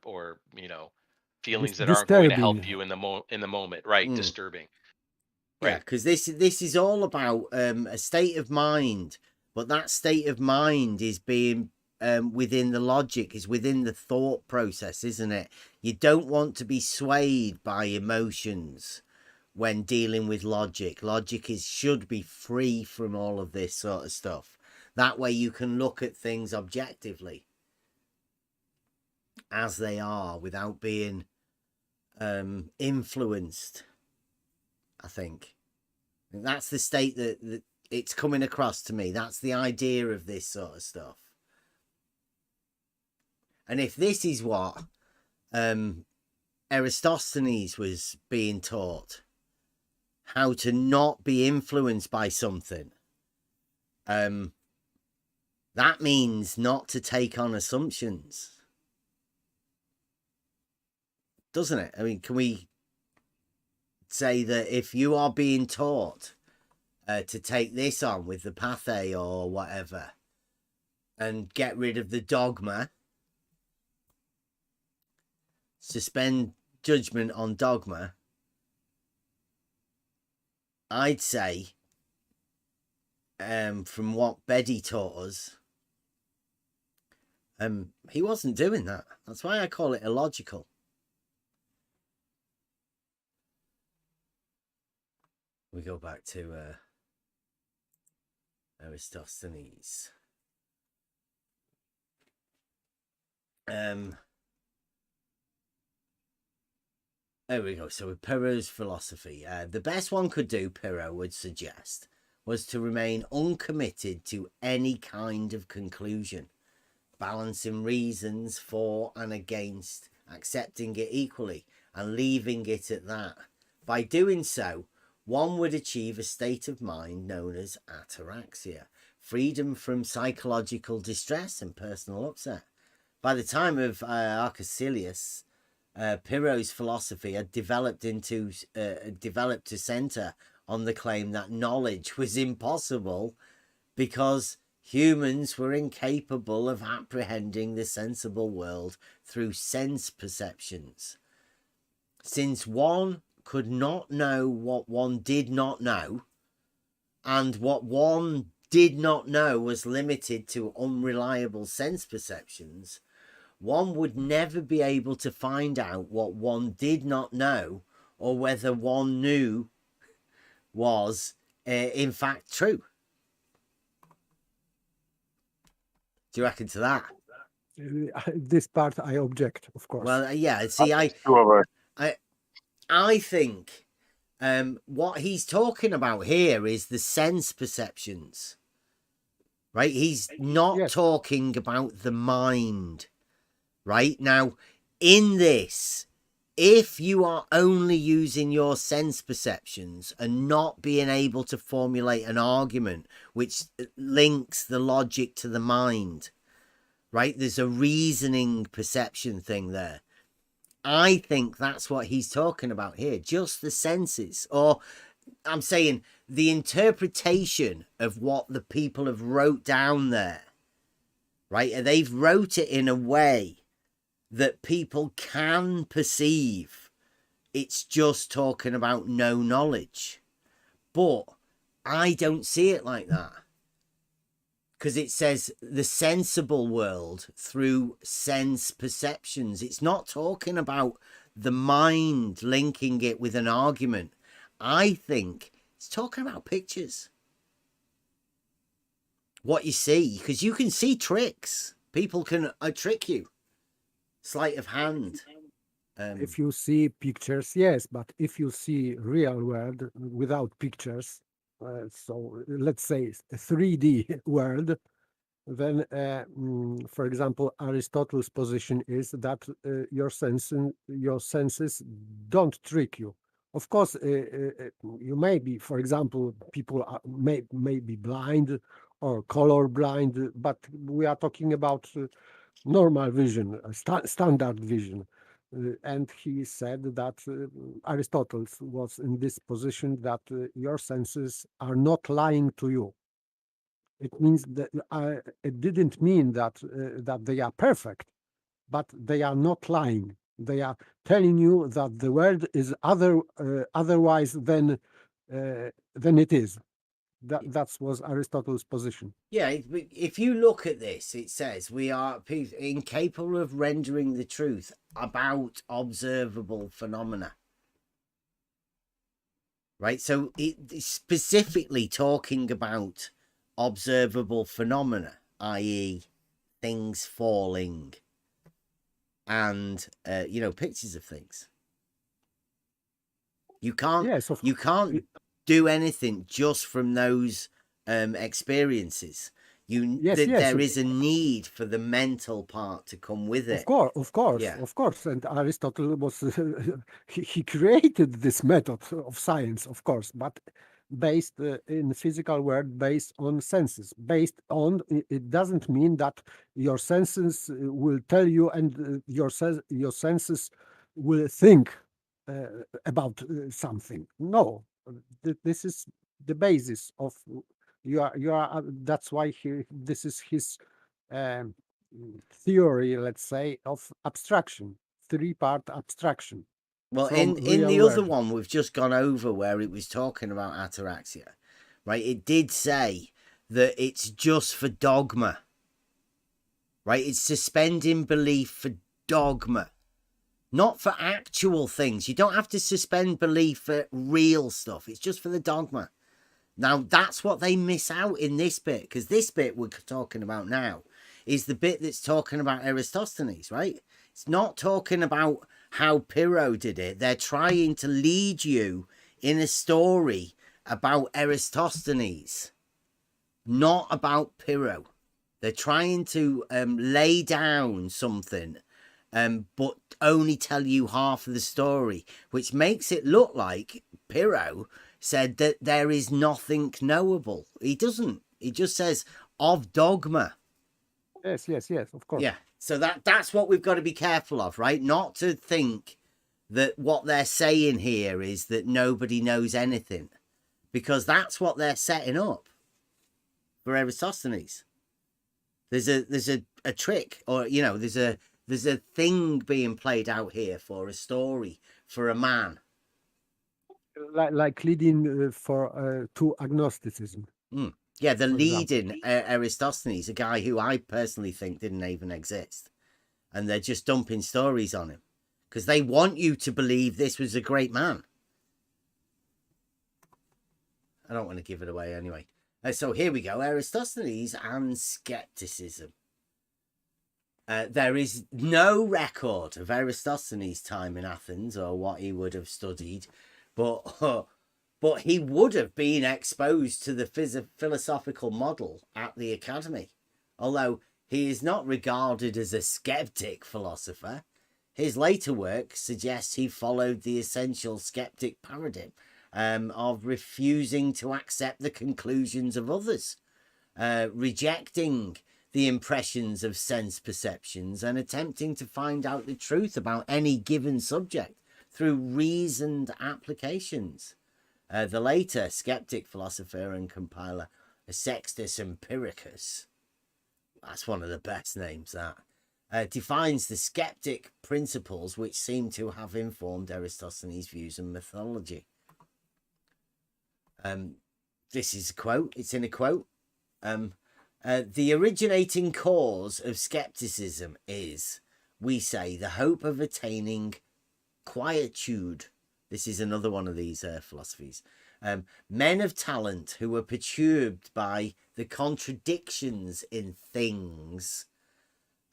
feelings that aren't going to help you in the moment, right? Disturbing. Yeah, because this is all about a state of mind, but that state of mind is being within the logic, is within the thought process, isn't it? You don't want to be swayed by emotions when dealing with logic. Logic should be free from all of this sort of stuff. That way you can look at things objectively. as they are without being influenced. I think that's the state that it's coming across to me. That's the idea of this sort of stuff. And if this is what Eratosthenes was being taught, how to not be influenced by something, that means not to take on assumptions, doesn't it? I mean, can we say that if you are being taught to take this on with the pathe or whatever and get rid of the dogma, suspend judgment on dogma, I'd say from what Beddy taught us, he wasn't doing that. That's why I call it illogical. We go back to Eratosthenes. There we go. So with Pyrrho's philosophy, the best one could do, Pyrrho would suggest, was to remain uncommitted to any kind of conclusion, balancing reasons for and against, accepting it equally, and leaving it at that. By doing so, one would achieve a state of mind known as ataraxia, freedom from psychological distress and personal upset. By the time of Arcesilaus, Pyrrho's philosophy had developed to centre on the claim that knowledge was impossible because humans were incapable of apprehending the sensible world through sense perceptions. Since one could not know what one did not know, and what one did not know was limited to unreliable sense perceptions, one would never be able to find out what one did not know or whether one knew was in fact true. Do you reckon to that? This part I object, of course. Well, yeah, see, I think what he's talking about here is the sense perceptions, right? He's not talking about the mind, right? Now, in this, if you are only using your sense perceptions and not being able to formulate an argument which links the logic to the mind, right? There's a reasoning perception thing there. I think that's what he's talking about here, just the senses, or I'm saying the interpretation of what the people have wrote down there, right? And they've wrote it in a way that people can perceive. It's just talking about no knowledge. But I don't see it like that. Because it says the sensible world through sense perceptions. It's not talking about the mind linking it with an argument. I think it's talking about pictures. What you see, because you can see tricks. People can trick you. Sleight of hand. If you see pictures, yes, but if you see real world without pictures, so let's say a 3D world, then, for example, Aristotle's position is that your senses don't trick you. Of course, you may be, for example, people may be blind or color blind, but we are talking about normal vision, standard vision. And he said that Aristotle was in this position that your senses are not lying to you. It means that it didn't mean that that they are perfect, but they are not lying. They are telling you that the world is otherwise than it is. That was Aristotle's position. Yeah, if you look at this, it says we are incapable of rendering the truth about observable phenomena. Right? So it's specifically talking about observable phenomena, i.e. things falling. and pictures of things. You can't Yes, do anything just from those experiences. yes. There is a need for the mental part to come with it. Of course. And Aristotle was he created this method of science, of course, but based in physical world, based on senses. Based on it doesn't mean that your senses will tell you, and your senses will think about something. No, this is the basis of you are. That's why this is his um, theory, let's say, of abstraction, three-part abstraction Well, from in the real other world. one we've just gone over where it was talking about ataraxia, right? It did say that it's just for dogma, right? It's suspending belief for dogma, not for actual things. You don't have to suspend belief for real stuff. It's just for the dogma. Now, that's what they miss out in this bit, because this bit we're talking about now is the bit that's talking about Eratosthenes, right? It's not talking about how Pyrrho did it. They're trying to lead you in a story about Eratosthenes, not about Pyrrho. They're trying to lay down something, but only tell you half of the story, which makes it look like Pyrrho said that there is nothing knowable. He doesn't. He just says of dogma. Yes, of course. Yeah. So that's what we've got to be careful of, right? Not to think that what they're saying here is that nobody knows anything, because that's what they're setting up for Eratosthenes. There's a trick, or there's a thing being played out here for a story, for a man. Like leading for to agnosticism. Yeah, the for leading Eratosthenes, a guy who I personally think didn't even exist. And they're just dumping stories on him because they want you to believe this was a great man. I don't want to give it away anyway. So here we go, Eratosthenes and skepticism. There is no record of Eratosthenes' time in Athens or what he would have studied, but he would have been exposed to the philosophical model at the academy. Although he is not regarded as a skeptic philosopher, his later work suggests he followed the essential skeptic paradigm of refusing to accept the conclusions of others, rejecting the impressions of sense perceptions, and attempting to find out the truth about any given subject through reasoned applications. The later skeptic philosopher and compiler, Sextus Empiricus, that's one of the best names, that defines the skeptic principles which seem to have informed Eratosthenes' views and methodology. This is a quote. It's in a quote. The originating cause of skepticism is, we say, the hope of attaining quietude. This is another one of these philosophies. Men of talent who are perturbed by the contradictions in things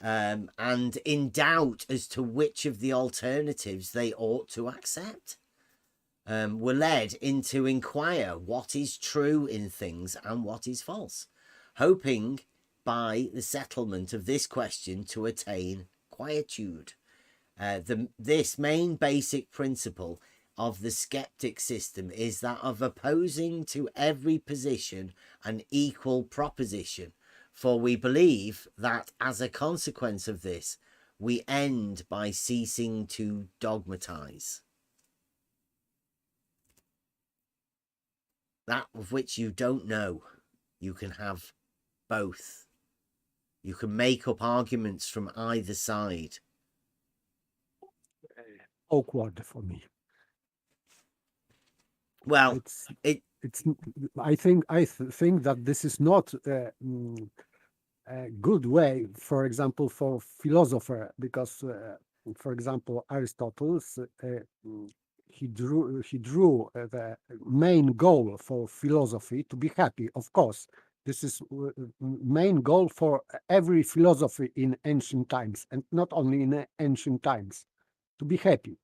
and in doubt as to which of the alternatives they ought to accept, were led into inquire what is true in things and what is false, hoping by the settlement of this question to attain quietude. This main basic principle of the skeptic system is that of opposing to every position an equal proposition, for we believe that as a consequence of this we end by ceasing to dogmatize. That of which you don't know, you can have both. You can make up arguments from either side. Awkward for me. Well, it's. I think that this is not a good way, for example, for philosopher, because, for example, Aristotle, he drew the main goal for philosophy to be happy, of course, This is main goal for every philosophy in ancient times, and not only in ancient times, to be happy.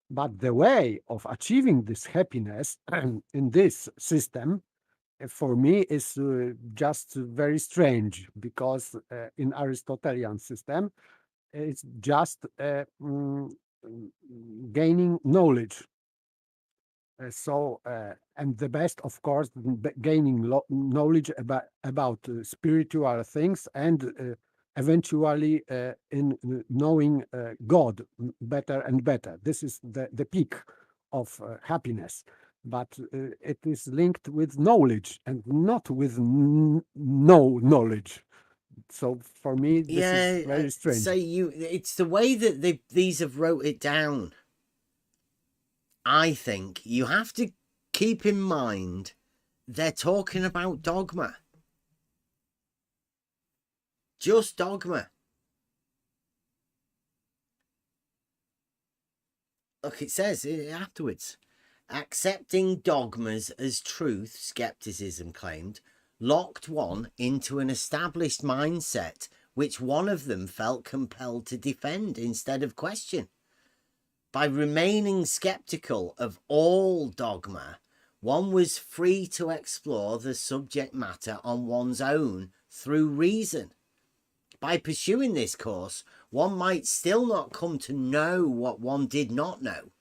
But the way of achieving this happiness in this system, for me, is just very strange, because in Aristotelian system, it's just gaining knowledge. And the best, of course, gaining knowledge about spiritual things, and eventually in knowing God better and better. This is the peak of happiness. But it is linked with knowledge and not with no knowledge. So for me, this is very strange. So it's the way that these have wrote it down. I think you have to keep in mind they're talking about dogma. Just dogma. Look, it says afterwards, accepting dogmas as truth, skepticism claimed, locked one into an established mindset which one of them felt compelled to defend instead of question. By remaining skeptical of all dogma, one was free to explore the subject matter on one's own through reason. By pursuing this course, one might still not come to know what one did not know,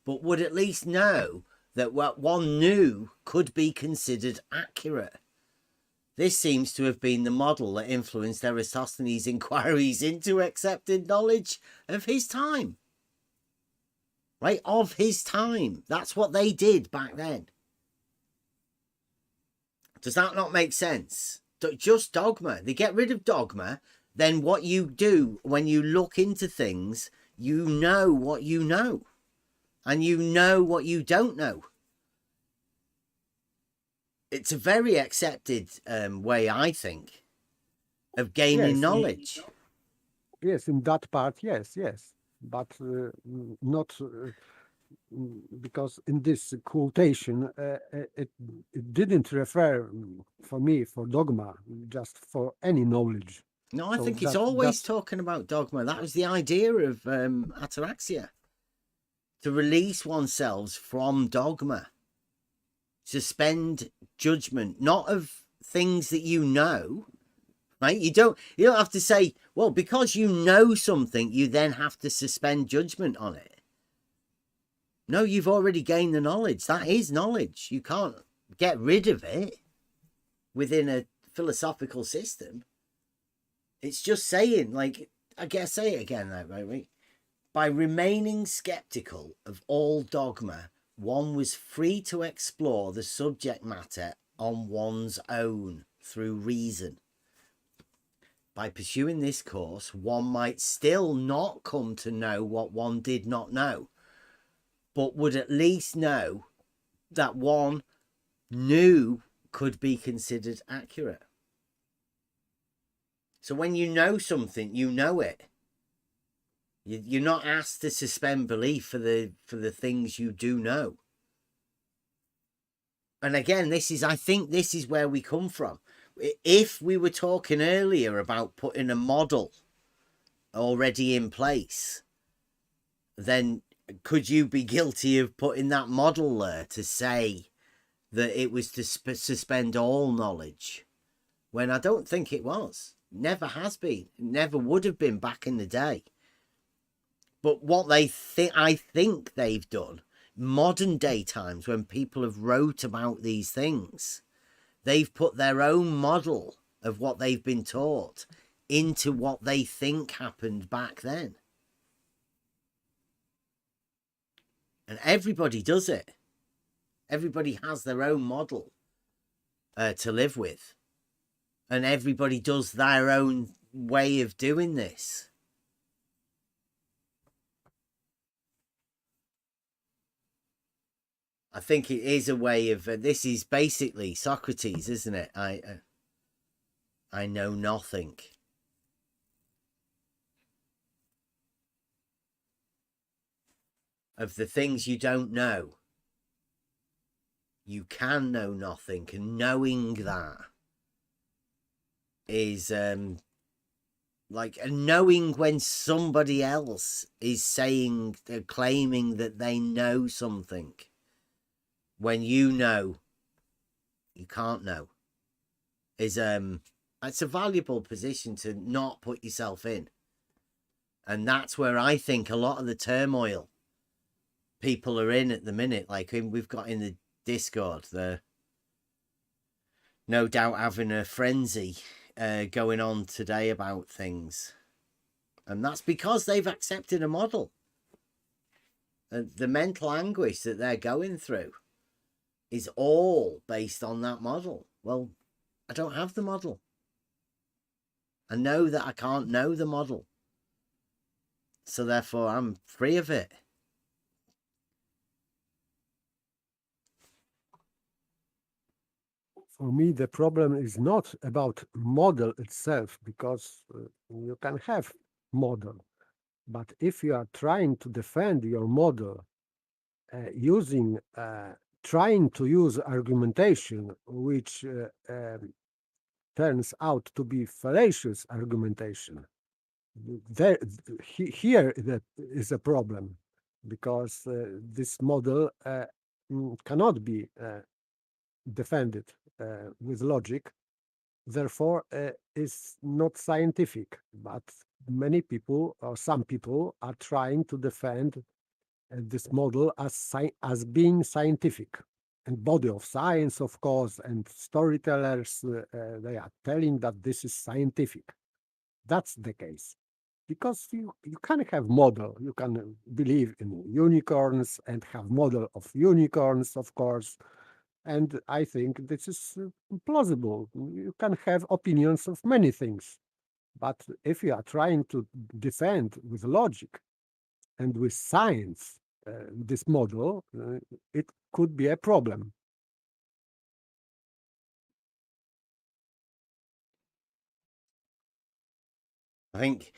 but would at least know that what one knew could be considered accurate. This seems to have been the model that influenced Eratosthenes' inquiries into accepted knowledge of his time. Right? Of his time. That's what they did back then. Does that not make sense? Just dogma. They get rid of dogma. Then what you do when you look into things, you know what you know. And you know what you don't know. It's a very accepted way, I think, of gaining knowledge. Yes, in that part, yes. But not because in this quotation, it didn't refer for me for dogma, just for any knowledge. No, I think it's always talking about dogma. That was the idea of ataraxia. To release oneself from dogma. Suspend judgment, not of things that you know, right? You don't have to say, well, because you know something, you then have to suspend judgment on it. No, you've already gained the knowledge. That is knowledge. You can't get rid of it within a philosophical system. It's just saying, like, I guess say it again, right? By remaining skeptical of all dogma, one was free to explore the subject matter on one's own through reason. By pursuing this course, one might still not come to know what one did not know, but would at least know that one knew could be considered accurate. So when you know something, you know it. You're not asked to suspend belief for the things you do know. And again, I think this is where we come from. If we were talking earlier about putting a model already in place, then could you be guilty of putting that model there to say that it was to suspend all knowledge? When I don't think it was. Never has been. Never would have been back in the day. But what I think they've done, modern day times when people have wrote about these things, they've put their own model of what they've been taught into what they think happened back then. And everybody does it. Everybody has their own model to live with. And everybody does their own way of doing this. I think it is a way of, this is basically Socrates, isn't it? I know nothing. Of the things you don't know, you can know nothing, and knowing that is like knowing when somebody else is saying, claiming that they know something, when you know you can't know, is it's a valuable position to not put yourself in. And that's where I think a lot of the turmoil people are in at the minute. Like we've got in the Discord, they're no doubt having a frenzy going on today about things. And that's because they've accepted a model. The mental anguish that they're going through is all based on that model. Well, I don't have the model. I know that I can't know the model. So therefore, I'm free of it. For me, the problem is not about model itself, because you can have model. But if you are trying to defend your model trying to use argumentation, which turns out to be fallacious argumentation, here that is a problem, because this model cannot be defended with logic, therefore is not scientific. But many people, or some people, are trying to defend this model as being scientific, and body of science, of course, and storytellers, they are telling that this is scientific. That's the case, because you can have model, you can believe in unicorns and have model of unicorns, of course, and I think this is plausible. You can have opinions of many things, but if you are trying to defend with logic and with science this model, it could be a problem. I think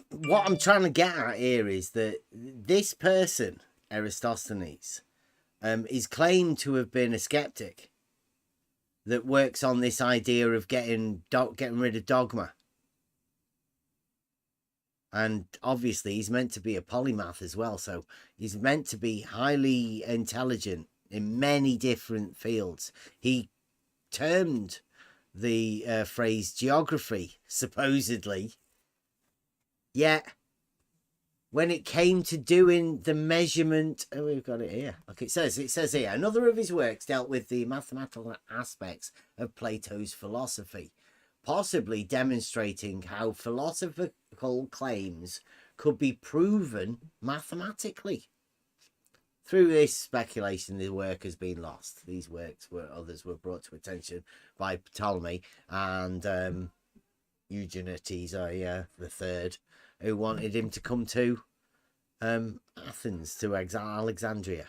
what I'm trying to get at here is that this person, Eratosthenes, is claimed to have been a skeptic that works on this idea of getting rid of dogma. And obviously he's meant to be a polymath as well, so he's meant to be highly intelligent in many different fields. He termed the phrase geography, supposedly. Yet, when it came to doing the measurement, oh, we've got it here. Look, it says here, another of his works dealt with the mathematical aspects of Plato's philosophy, possibly demonstrating how philosophical claims could be proven mathematically. Through this speculation, the work has been lost. These works others were brought to attention by Ptolemy and Eugenides the third, who wanted him to come to Athens, to Alexandria.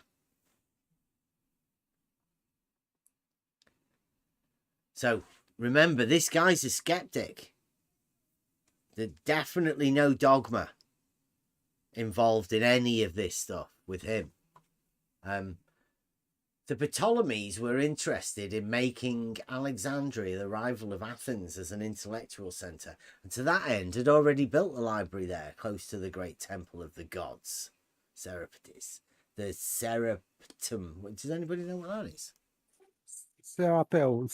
So remember, this guy's a skeptic. There's definitely no dogma involved in any of this stuff with him. The Ptolemies were interested in making Alexandria the rival of Athens as an intellectual centre, and to that end had already built a library there close to the great temple of the gods, Serapis. The Seraptum. Does anybody know what that is? Serapeum.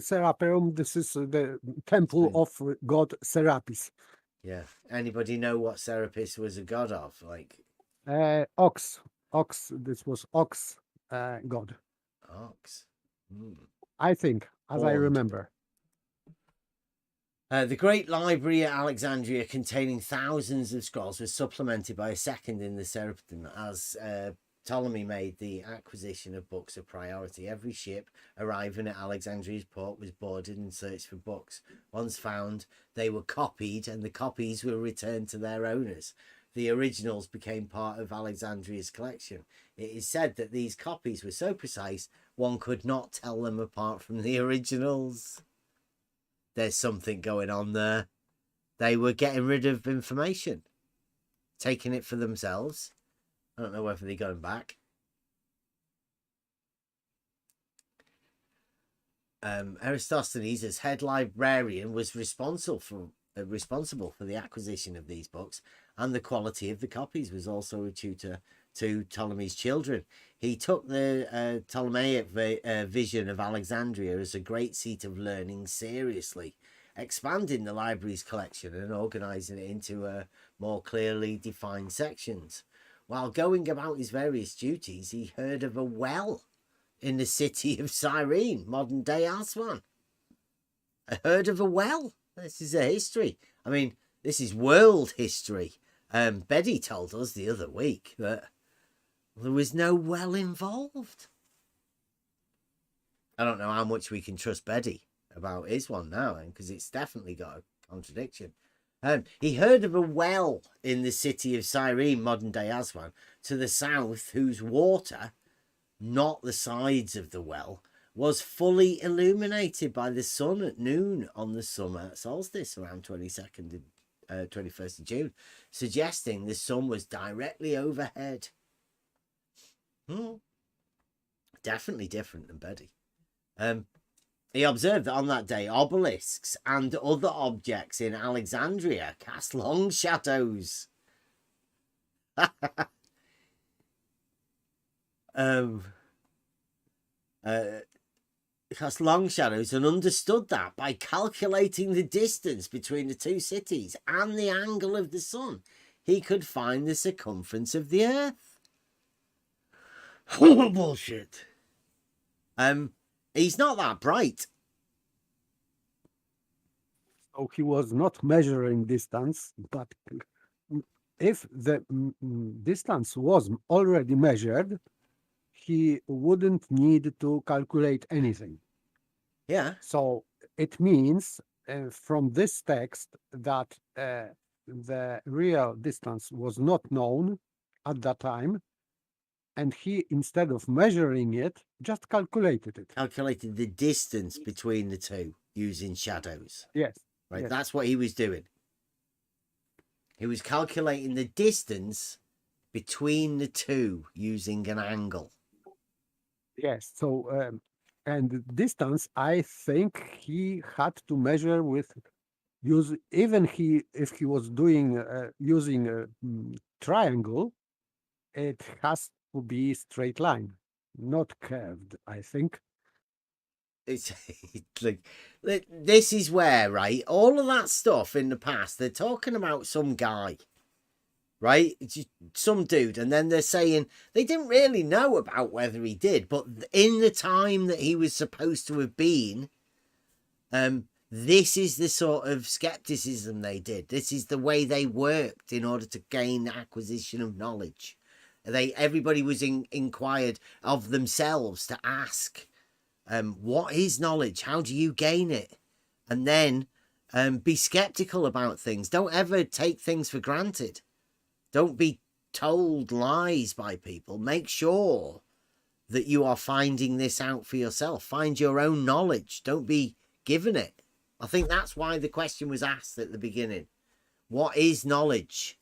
Serapeum, this is the temple of god Serapis. Yeah. Anybody know what Serapis was a god of? Like Ox. This was ox god. Ox. I think, as I remember. The great library at Alexandria, containing thousands of scrolls, was supplemented by a second in the Seraptum as Ptolemy made the acquisition of books a priority. Every ship arriving at Alexandria's port was boarded and searched for books. Once found, they were copied, and the copies were returned to their owners. The originals became part of Alexandria's collection. It is said that these copies were so precise, one could not tell them apart from the originals. There's something going on there. They were getting rid of information, taking it for themselves. I don't know whether they got them back. Eratosthenes, as head librarian, was responsible for the acquisition of these books, and the quality of the copies was also a tutor to Ptolemy's children. He took the Ptolemaic vision of Alexandria as a great seat of learning seriously, expanding the library's collection and organising it into more clearly defined sections. While going about his various duties, he heard of a well in the city of Cyrene, modern day Aswan. I heard of a well. This is a history. I mean, this is world history. Betty told us the other week that there was no well involved. I don't know how much we can trust Betty about his one now, because it's definitely got a contradiction. He heard of a well in the city of Cyrene, modern day Aswan, to the south, whose water, not the sides of the well, was fully illuminated by the sun at noon on the summer solstice around 21st of June, suggesting the sun was directly overhead. Definitely different than Betty. He observed that on that day, obelisks and other objects in Alexandria cast long shadows. Cast long shadows, and understood that by calculating the distance between the two cities and the angle of the sun, he could find the circumference of the earth. Bullshit. He's not that bright. So he was not measuring distance, but if the distance was already measured, he wouldn't need to calculate anything. Yeah. So it means from this text that the real distance was not known at that time, and he, instead of measuring it, just calculated it. Calculated the distance between the two using shadows. Yes. Right, yes. That's what he was doing. He was calculating the distance between the two using an angle. Yes. So, and distance, I think he had to measure with if he was doing using a triangle, it has to be straight line, not curved, I think. It's like, this is where, right, all of that stuff in the past, they're talking about some guy, right? It's just some dude, and then they're saying they didn't really know about whether he did, but in the time that he was supposed to have been, this is the sort of skepticism they did. This is the way they worked in order to gain acquisition of knowledge. Everybody was inquired of themselves to ask, what is knowledge? How do you gain it? And then be skeptical about things. Don't ever take things for granted. Don't be told lies by people. Make sure that you are finding this out for yourself. Find your own knowledge. Don't be given it. I think that's why the question was asked at the beginning. What is knowledge?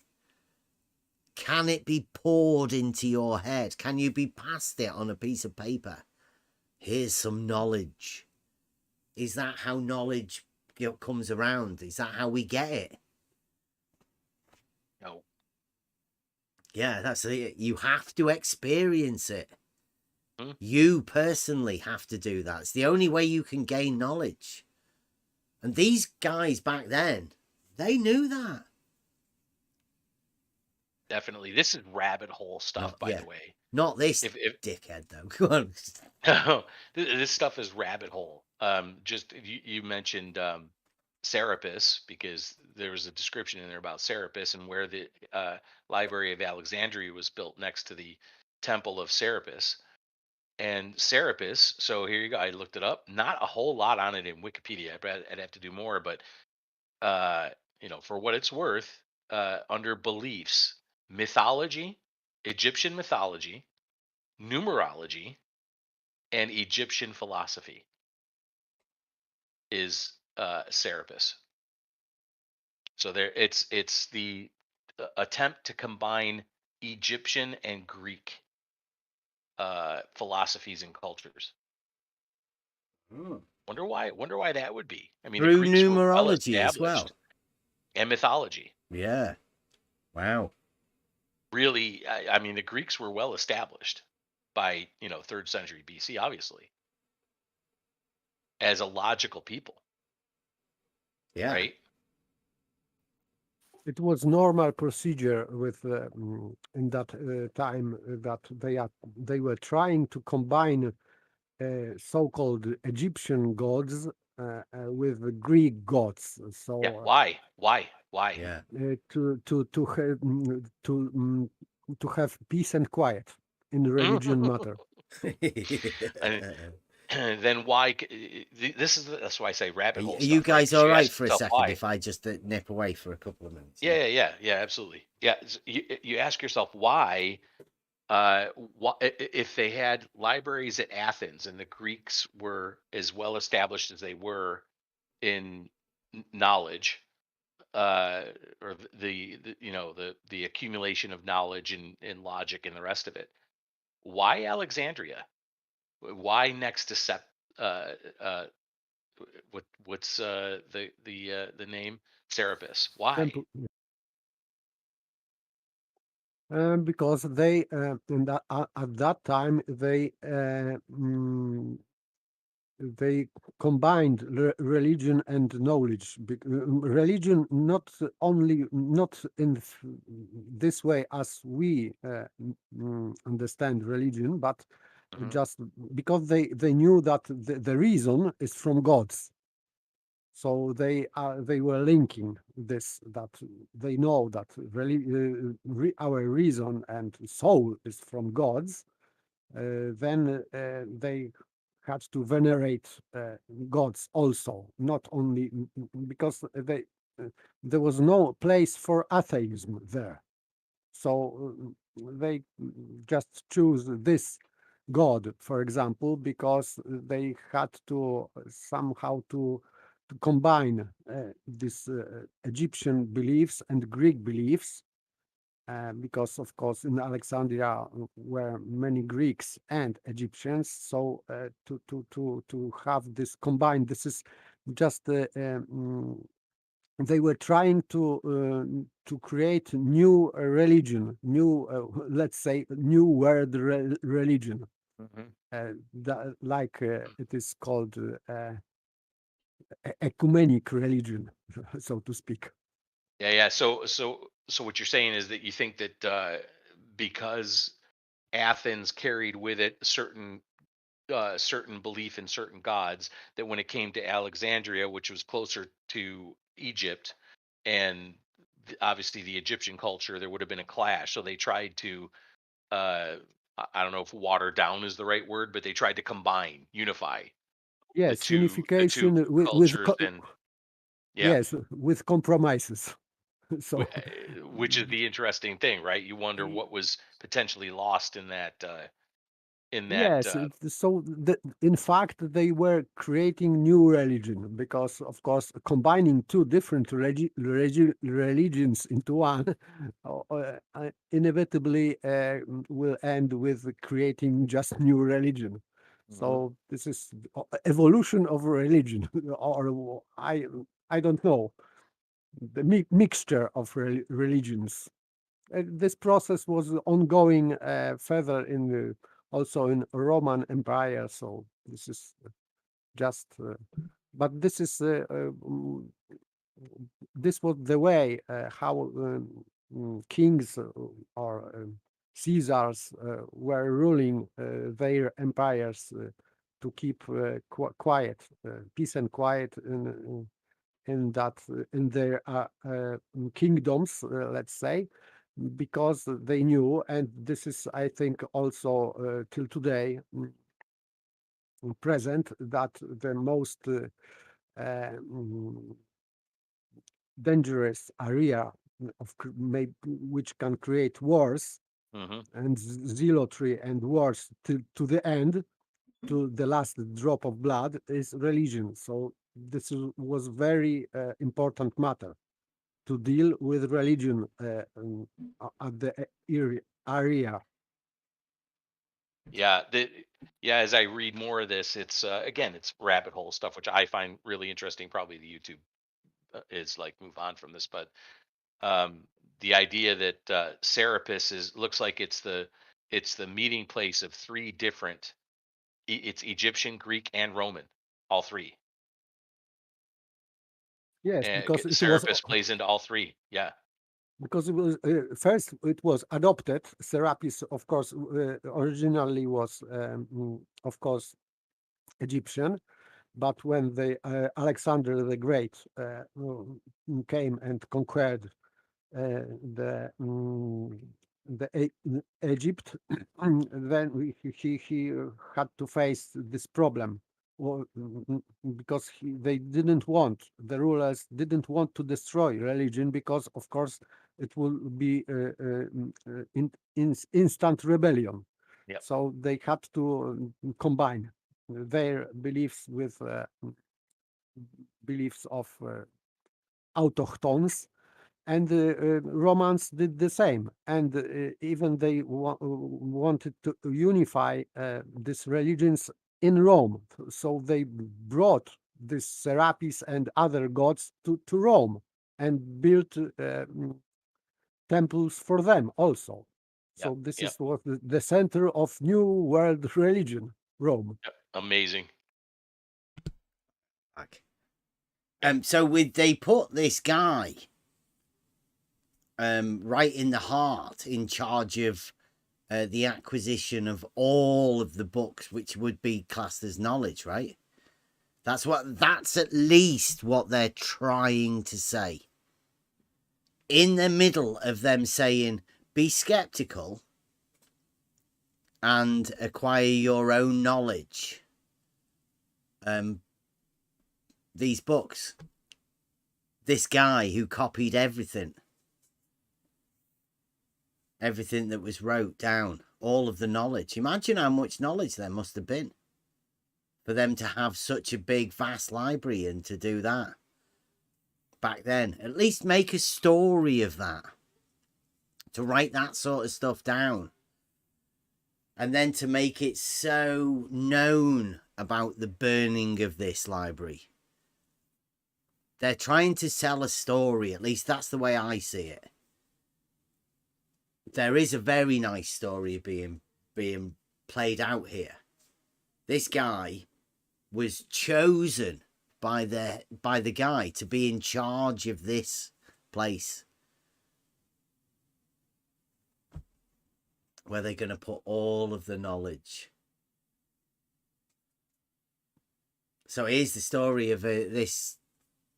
Can it be poured into your head? Can you be passed it on a piece of paper? Here's some knowledge. Is that how knowledge comes around? Is that how we get it? No. Yeah, that's it. You have to experience it. Hmm. You personally have to do that. It's the only way you can gain knowledge. And these guys back then, they knew that. Definitely. This is rabbit hole stuff, by the way. Not this dickhead, though. Go on. No, this stuff is rabbit hole. Just you mentioned Serapis, because there was a description in there about Serapis and where the Library of Alexandria was built next to the Temple of Serapis. And Serapis, so here you go. I looked it up. Not a whole lot on it in Wikipedia. I'd have to do more, but for what it's worth, under beliefs, mythology, Egyptian mythology, numerology, and Egyptian philosophy is Serapis. So it's the attempt to combine Egyptian and Greek philosophies and cultures. Wonder why that would be. I mean, the Through Greeks were well numerology as well. established, and mythology. Yeah. Wow. Really, I mean, the Greeks were well established by 3rd century BC, obviously, as a logical people, Yeah. right? It was normal procedure with in that time that they were trying to combine so-called Egyptian gods with the Greek gods. So Yeah. Why? Yeah. to have peace and quiet in religion matter. And then why? That's why I say rabbit hole. Are you stuff, right? guys 'Cause all you right ask for a yourself second why. if I just nip away for a couple of minutes? Yeah, absolutely. Yeah, you ask yourself why. If they had libraries at Athens and the Greeks were as well established as they were in knowledge, or the accumulation of knowledge and logic and the rest of it, why Alexandria? Why next to uh, uh, what's the name Serapis? Why? Temple, because they at that time they combined religion and knowledge. Religion not only not in this way as we understand religion, but Mhm. just because they knew that the reason is from gods. So they were linking this, that they know that really our reason and soul is from gods. Then they had to venerate gods also, not only because there was no place for atheism there. So they just choose this god, for example, because they had to somehow to combine these Egyptian beliefs and Greek beliefs, because of course in Alexandria were many Greeks and Egyptians. So to have this combined, this is just they were trying to create new religion, new let's say new world religion, Mhm. like it is called ecumenic religion, so to speak. Yeah. So what you're saying is that you think that because Athens carried with it certain belief in certain gods, that when it came to Alexandria, which was closer to Egypt and obviously the Egyptian culture, there would have been a clash. So they tried to, I don't know if water down is the right word, but they tried to unify the Yes, two unification cultures. And yeah, yes, with compromises. So which is the interesting thing, right? You wonder what was potentially lost in that. yes, so in fact they were creating new religion, because of course combining two different religions into one inevitably will end with creating just new religion. Mhm. So this is evolution of religion, or I don't know, the mixture of religions. This process was ongoing further in also in Roman Empire. So this is just, but this was the way how kings or Caesars were ruling their empires to keep quiet, peace and quiet in that in their kingdoms, let's say, because they knew, and this is, I think, also till today present, that the most mm, dangerous area of which can create wars Mhm. and zealotry and wars to the end, to the last drop of blood, is religion. So this was very important matter to deal with religion at the area. Yeah, Yeah, as I read more of this, it's again, it's rabbit hole stuff, which I find really interesting. Probably the YouTube is like move on from this, but um, the idea that Serapis is looks like it's the meeting place of three different. It's Egyptian, Greek, and Roman, all three. Yes, And because it was Serapis plays into all three. Yeah, first it was adopted. Serapis, of course, originally was, of course, Egyptian, but when Alexander the Great came and conquered uh, the mm, Egypt, then he had to face this problem. Because they didn't want, the rulers didn't want to destroy religion, because of course it will be instant rebellion. yep, So they had to combine their beliefs with beliefs of autochthones, and Romans did the same, and even they wanted to unify these religions in Rome. So they brought these Serapis and other gods to Rome and built temples for them also. yep, So this yep, is what the center of new world religion, Rome. yep. Amazing. Like, so they put this guy right in the heart, in charge of the acquisition of all of the books, which would be classed as knowledge, right? That's at least what they're trying to say. In the middle of them saying, be skeptical and acquire your own knowledge. These books, this guy who copied everything that was wrote down, all of the knowledge. Imagine how much knowledge there must have been for them to have such a big, vast library and to do that back then. At least make a story of that, to write that sort of stuff down, and then to make it so known about the burning of this library. They're trying to sell a story. At least that's the way I see it. There is a very nice story being played out here. This guy was chosen by the guy to be in charge of this place, where they're going to put all of the knowledge. So here's the story of this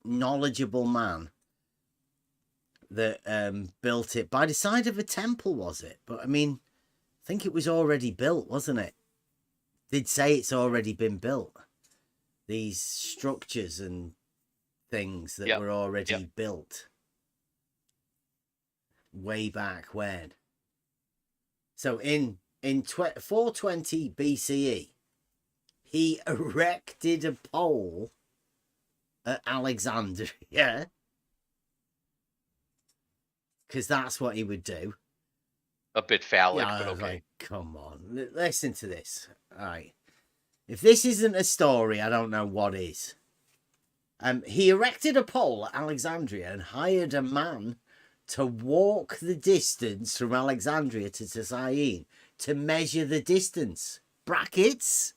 knowledgeable man that built it by the side of a temple, was it? But I mean, I think it was already built, wasn't it? Did say it's already been built. These structures and things that were already built way back when. So in 420 BCE, he erected a pole at Alexandria, because that's what he would do. A bit phallic, Yeah, but okay. like, come on, listen to this. All right, if this isn't a story, I don't know what is. He erected a pole at Alexandria and hired a man to walk the distance from Alexandria to Syene to measure the distance. Brackets.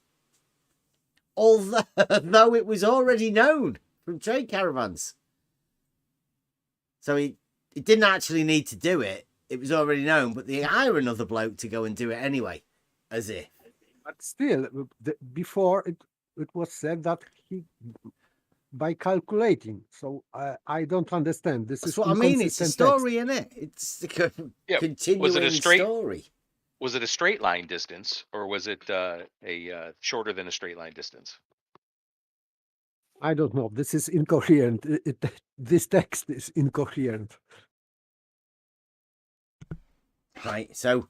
Although it was already known from trade caravans. So he didn't actually need to do it. It was already known, but they hire another bloke to go and do it anyway, as if. But still, before it was said that he, by calculating. So I don't understand. This That's is what I mean. It's a inconsistent story, isn't it? It's a continuing story. Was it a straight line distance, or was it a shorter than a straight line distance? I don't know. This is incoherent. This text is incoherent. Right. So,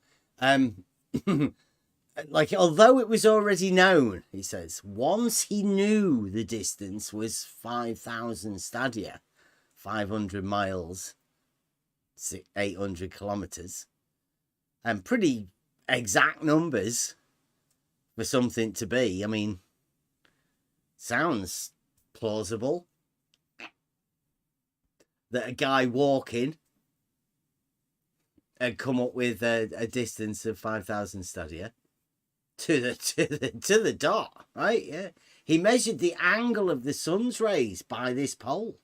like, although it was already known, he says, once he knew the distance was 5,000 stadia, 500 miles, 800 kilometers, and pretty exact numbers for something to be. I mean, sounds plausible that a guy walking and come up with a distance of 5,000 stadia to the dot, right? Yeah, he measured the angle of the sun's rays by this pole.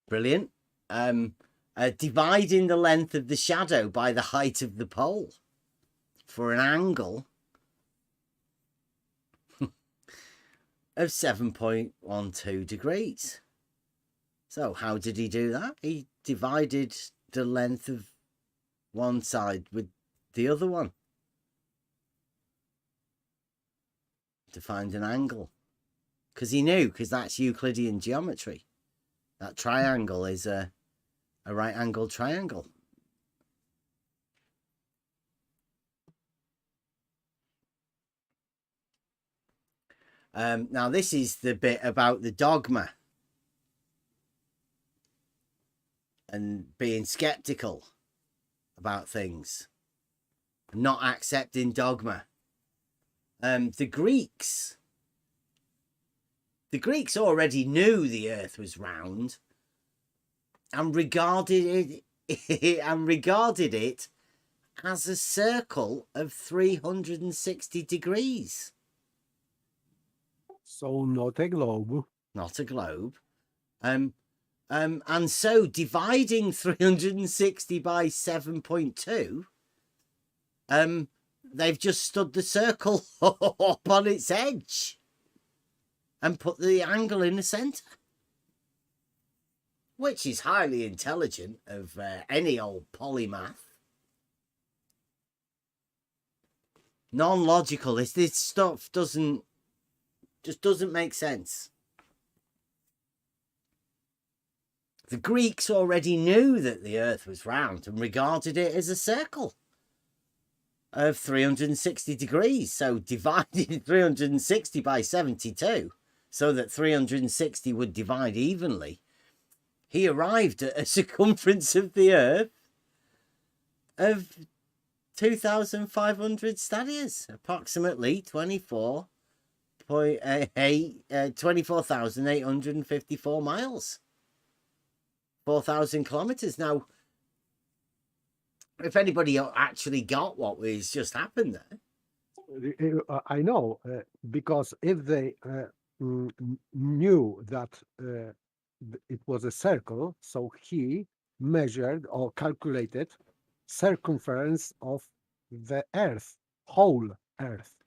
Brilliant. Dividing the length of the shadow by the height of the pole for an angle of 7.12 degrees. So how did he do that? He divided the length of one side with the other one to find an angle. Because he knew, because that's Euclidean geometry. That triangle is a right-angled triangle. Now, this is the bit about the dogma and being skeptical about things, not accepting dogma. The Greeks already knew the Earth was round and regarded it as a circle of 360 degrees. So not a globe. Not a globe. And so dividing 360 by 7.2, they've just stood the circle up on its edge and put the angle in the centre, which is highly intelligent of any old polymath. Non-logical. This stuff doesn't make sense. The Greeks already knew that the Earth was round and regarded it as a circle of 360 degrees. So divided 360 by 72 so that 360 would divide evenly, he arrived at a circumference of the Earth of 2,500 stadias, approximately 24,854 miles. 4,000 kilometers. Now, if anybody actually got what was just happened there, I know, because if they knew that it was a circle, so he measured or calculated circumference of the Earth, whole Earth,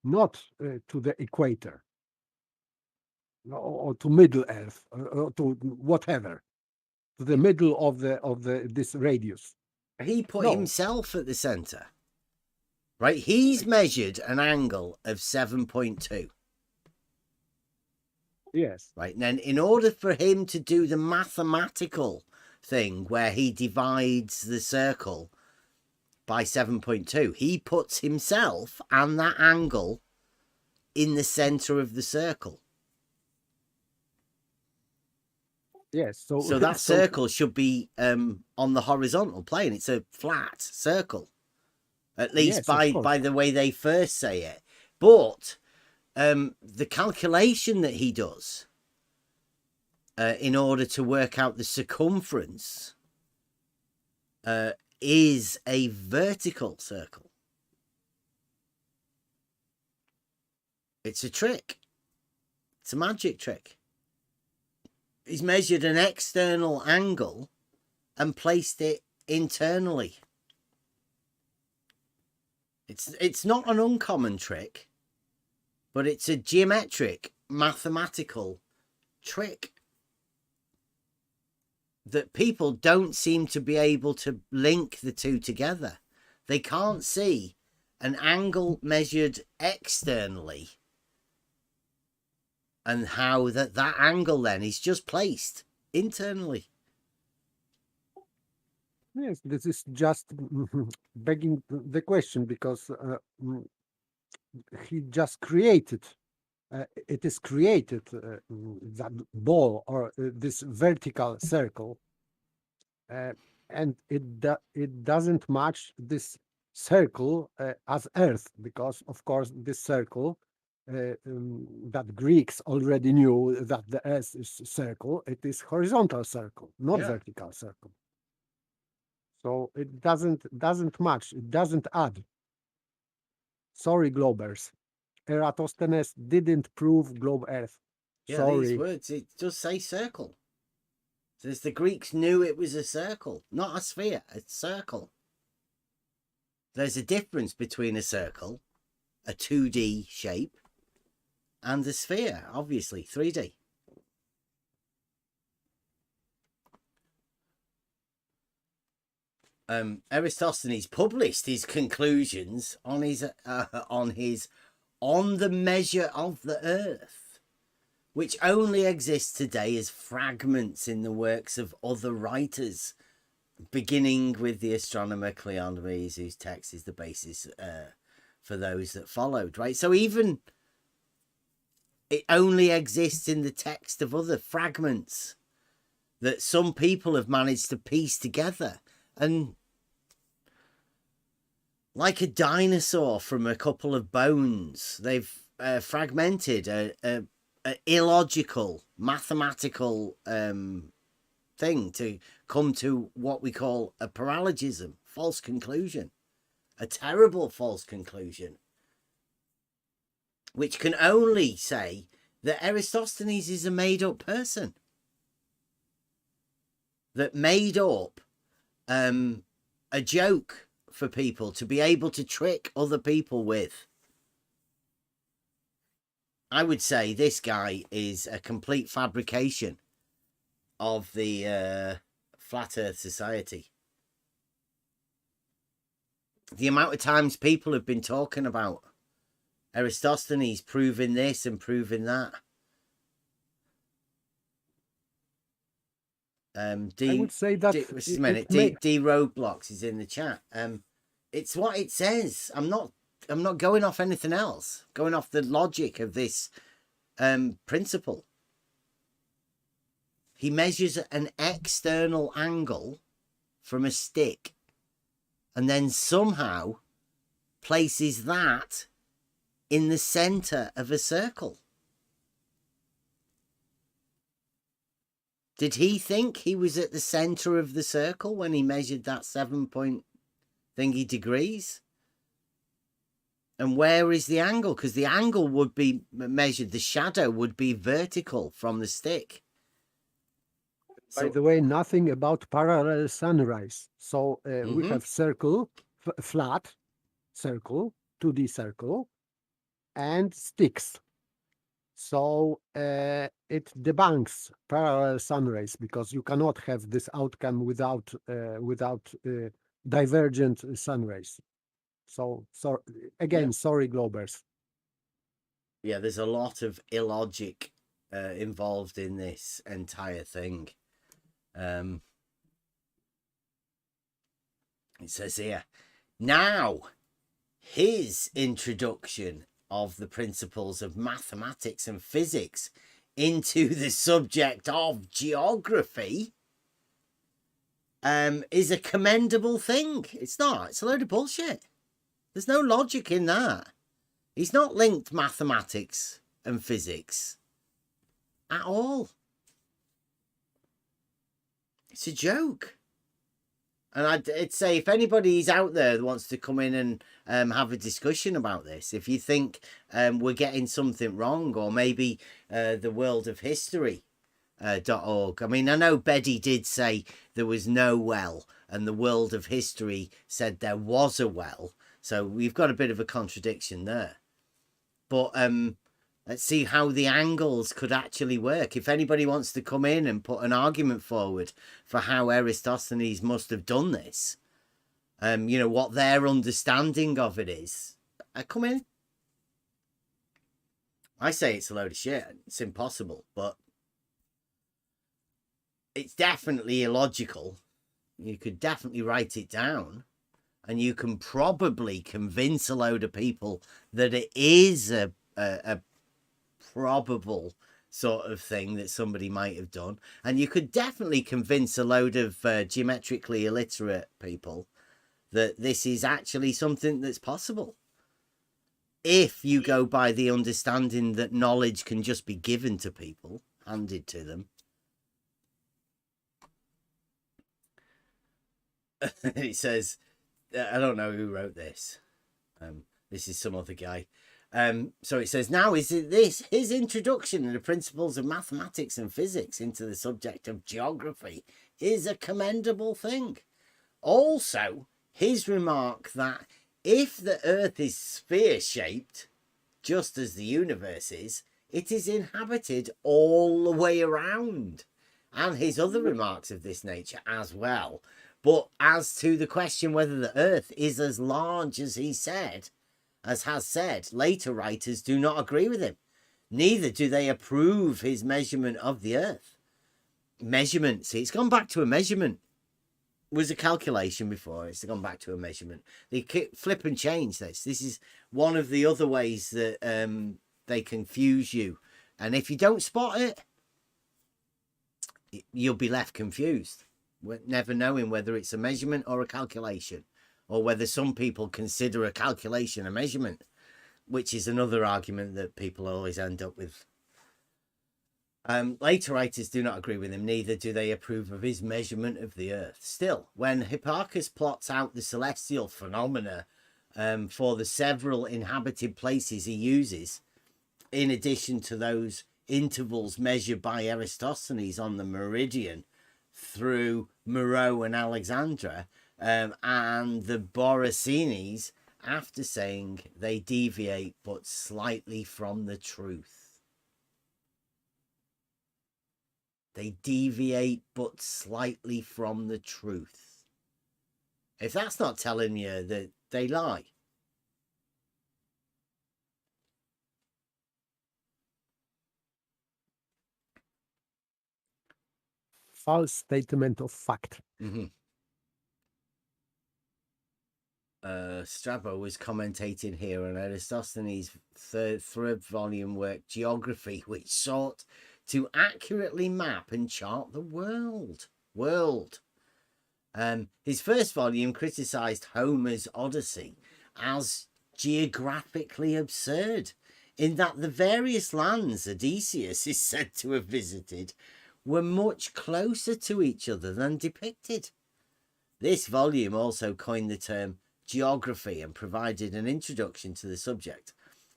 not to the equator or to Middle Earth or to whatever, to the middle of this radius. he put himself at the center, right? He's measured an angle of 7.2. Yes. Right. And then in order for him to do the mathematical thing where he divides the circle by 7.2, he puts himself and that angle in the center of the circle. Yes. So that circle should be on the horizontal plane. It's a flat circle, at least yes, by the way they first say it. But the calculation that he does in order to work out the circumference is a vertical circle. It's a trick. It's a magic trick. He's measured an external angle and placed it internally. It's not an uncommon trick, but it's a geometric, mathematical trick that people don't seem to be able to link the two together. They can't see an angle measured externally and how that angle then is just placed internally. Yes, this is just begging the question, because he just created, it is created, that ball or this vertical circle and it doesn't match this circle as Earth, because of course this circle that Greeks already knew that the Earth is a circle. It is horizontal circle, not Yeah. vertical circle. So it doesn't match. It doesn't add. Sorry, Globers. Eratosthenes didn't prove globe Earth. Yeah, Sorry. these words, it does say circle. It says the Greeks knew it was a circle, not a sphere, a circle. There's a difference between a circle, a 2D shape, and a sphere, obviously, 3D. Eratosthenes published his conclusions on the measure of the Earth, which only exists today as fragments in the works of other writers, beginning with the astronomer Cleomenes, whose text is the basis for those that followed, right? So even it only exists in the text of other fragments that some people have managed to piece together. And like a dinosaur from a couple of bones, they've fragmented a illogical, mathematical thing to come to what we call a paralogism, false conclusion, a terrible false conclusion, which can only say that Eratosthenes is a made-up person, that made up a joke for people to be able to trick other people with. I would say this guy is a complete fabrication of the Flat Earth Society. The amount of times people have been talking about Eratosthenes proving this and proving that. I would say that Just a minute. D Roadblocks is in the chat. It's what it says. I'm not going off anything else. Going off the logic of this principle. He measures an external angle from a stick and then somehow places that in the center of a circle. Did he think he was at the center of the circle when he measured that 7-point thingy degrees? And where is the angle? Because the angle would be measured, the shadow would be vertical from the stick. By the way, nothing about parallel sunrise. So we have circle, flat circle, 2D circle, and sticks. So it debunks parallel sunrays, because you cannot have this outcome without divergent sunrays. So again, sorry, Globers. Yeah, there's a lot of illogic involved in this entire thing. It says here, now his introduction of the principles of mathematics and physics into the subject of geography is a commendable thing. It's not. It's a load of bullshit. There's no logic in that. He's not linked mathematics and physics at all. It's a joke. And I'd say if anybody's out there that wants to come in and have a discussion about this, if you think we're getting something wrong, or maybe the world of history.org. I mean, I know Betty did say there was no well, and the world of history said there was a well. So we've got a bit of a contradiction there. But let's see how the angles could actually work. If anybody wants to come in and put an argument forward for how Eratosthenes must have done this, you know, what their understanding of it is, come in. I say it's a load of shit. It's impossible, but it's definitely illogical. You could definitely write it down, and you can probably convince a load of people that it is a probable sort of thing that somebody might have done. And you could definitely convince a load of geometrically illiterate people that this is actually something that's possible. If you go by the understanding that knowledge can just be given to people, handed to them. It says, I don't know who wrote this. This is some other guy. So it says, now is it this his introduction in the principles of mathematics and physics into the subject of geography is a commendable thing. Also, his remark that if the earth is sphere-shaped, just as the universe is, it is inhabited all the way around. And his other remarks of this nature as well. But as to the question whether the earth is as large as he said, as has said, later writers do not agree with him. Neither do they approve his measurement of the earth. Measurement, see, it's gone back to a measurement. It was a calculation before, it's gone back to a measurement. They flip and change this. This is one of the other ways that they confuse you. And if you don't spot it, you'll be left confused, never knowing whether it's a measurement or a calculation, or whether some people consider a calculation a measurement, which is another argument that people always end up with. Later writers do not agree with him, neither do they approve of his measurement of the earth. Still, when Hipparchus plots out the celestial phenomena for the several inhabited places he uses, in addition to those intervals measured by Eratosthenes on the meridian through Meroe and Alexandria, and the Borysthenes, after saying they deviate but slightly from the truth. They deviate but slightly from the truth. If that's not telling you that they lie. False statement of fact. Strabo was commentating here on Eratosthenes' third volume work, Geography, which sought to accurately map and chart the world. His first volume criticized Homer's Odyssey as geographically absurd, in that the various lands Odysseus is said to have visited were much closer to each other than depicted. This volume also coined the term geography and provided an introduction to the subject.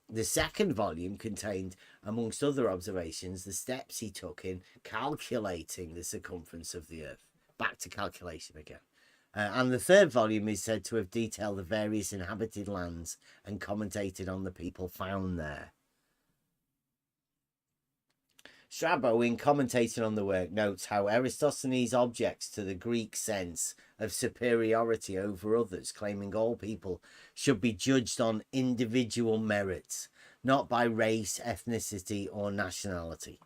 The second volume contained, amongst other observations, the steps he took in calculating the circumference of the earth. Back to calculation again. And the third volume is said to have detailed the various inhabited lands and commentated on the people found there. Strabo, in commentating on the work, notes how Eratosthenes objects to the Greek sense of superiority over others, claiming all people should be judged on individual merits, not by race, ethnicity, or nationality.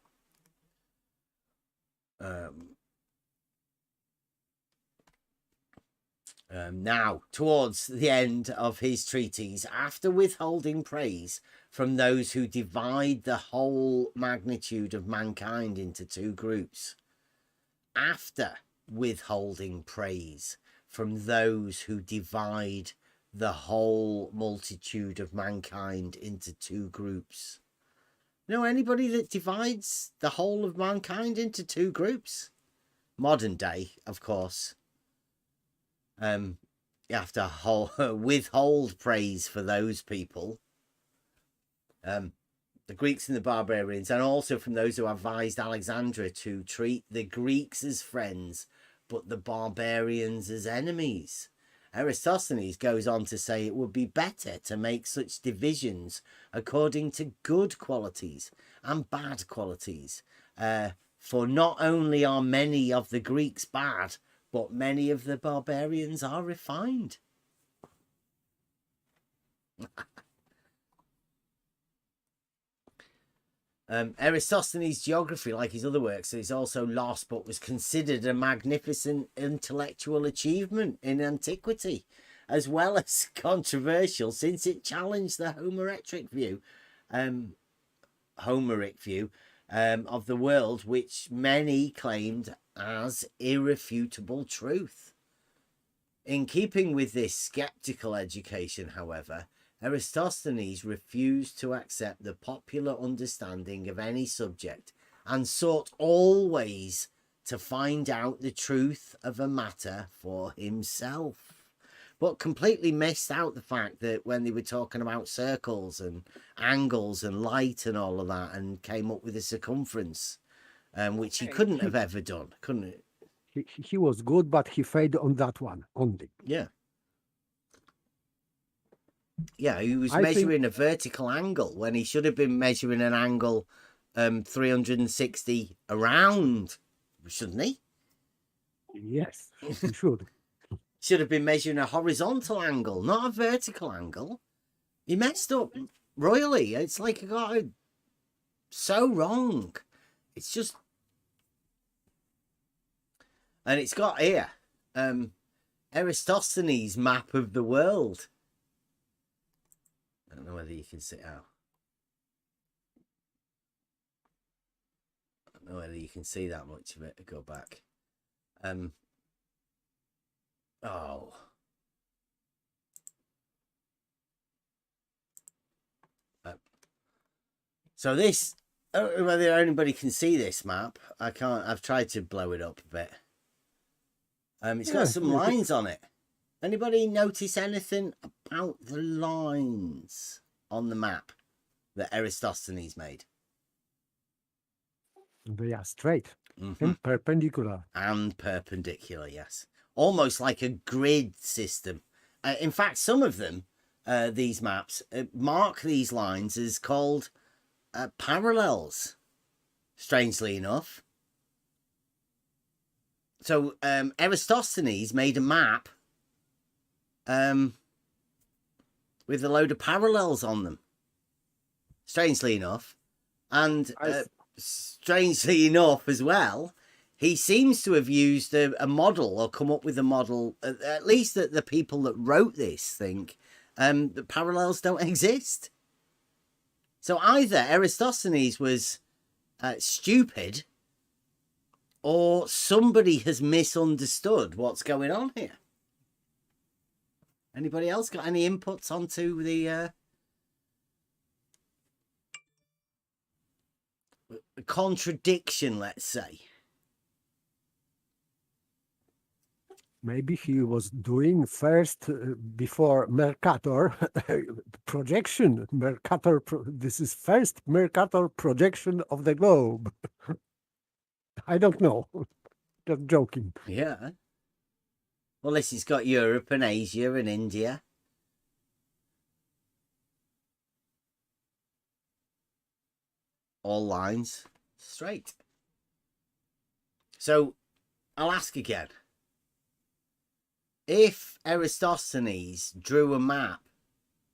Now, towards the end of his treatise, after withholding praise from those who divide the whole magnitude of mankind into two groups, after withholding praise from those who divide the whole multitude of mankind into two groups. You know anybody that divides the whole of mankind into two groups? Modern day, of course. You have to withhold praise for those people. The Greeks and the barbarians, and also from those who advised Alexandria to treat the Greeks as friends, but the barbarians as enemies. Eratosthenes goes on to say it would be better to make such divisions according to good qualities and bad qualities. For not only are many of the Greeks bad, but many of the barbarians are refined. Eratosthenes' geography, like his other works, is also lost, but was considered a magnificent intellectual achievement in antiquity, as well as controversial, since it challenged the Homeric view, of the world, which many claimed as irrefutable truth. In keeping with this skeptical education, however, Eratosthenes refused to accept the popular understanding of any subject and sought always to find out the truth of a matter for himself, but completely missed out the fact that when they were talking about circles and angles and light and all of that, and came up with a circumference, which he couldn't have ever done, couldn't it? He was good, but he failed on that one only. Yeah. Yeah, he was I think- measuring a vertical angle when he should have been measuring an angle 360 around, shouldn't he? Yes, he should. Should have been measuring a horizontal angle, not a vertical angle. He messed up royally. It's like it got so wrong. It's just, and it's got here Eratosthenes' map of the world. I don't know whether you can see how. I don't know whether you can see that much of it. Go back. Oh. So this, I don't know whether anybody can see this map. I can't. I've tried to blow it up a bit. It's got some lines on it. Anybody notice anything about the lines on the map that Eratosthenes made? They are straight and perpendicular. And perpendicular, yes. Almost like a grid system. In fact, some of them, these maps, mark these lines as called parallels, strangely enough. So Eratosthenes made a map with a load of parallels on them, strangely enough. And strangely enough as well, he seems to have used a model, or come up with a model, at least that the people that wrote this think that parallels don't exist. So either Eratosthenes was stupid, or somebody has misunderstood what's going on here. Anybody else got any inputs onto the contradiction, let's say? Maybe he was doing first before Mercator projection. Mercator. This is first Mercator projection of the globe. I don't know. Just joking. Yeah. Well, this has got Europe and Asia and India. All lines straight. So I'll ask again. If Eratosthenes drew a map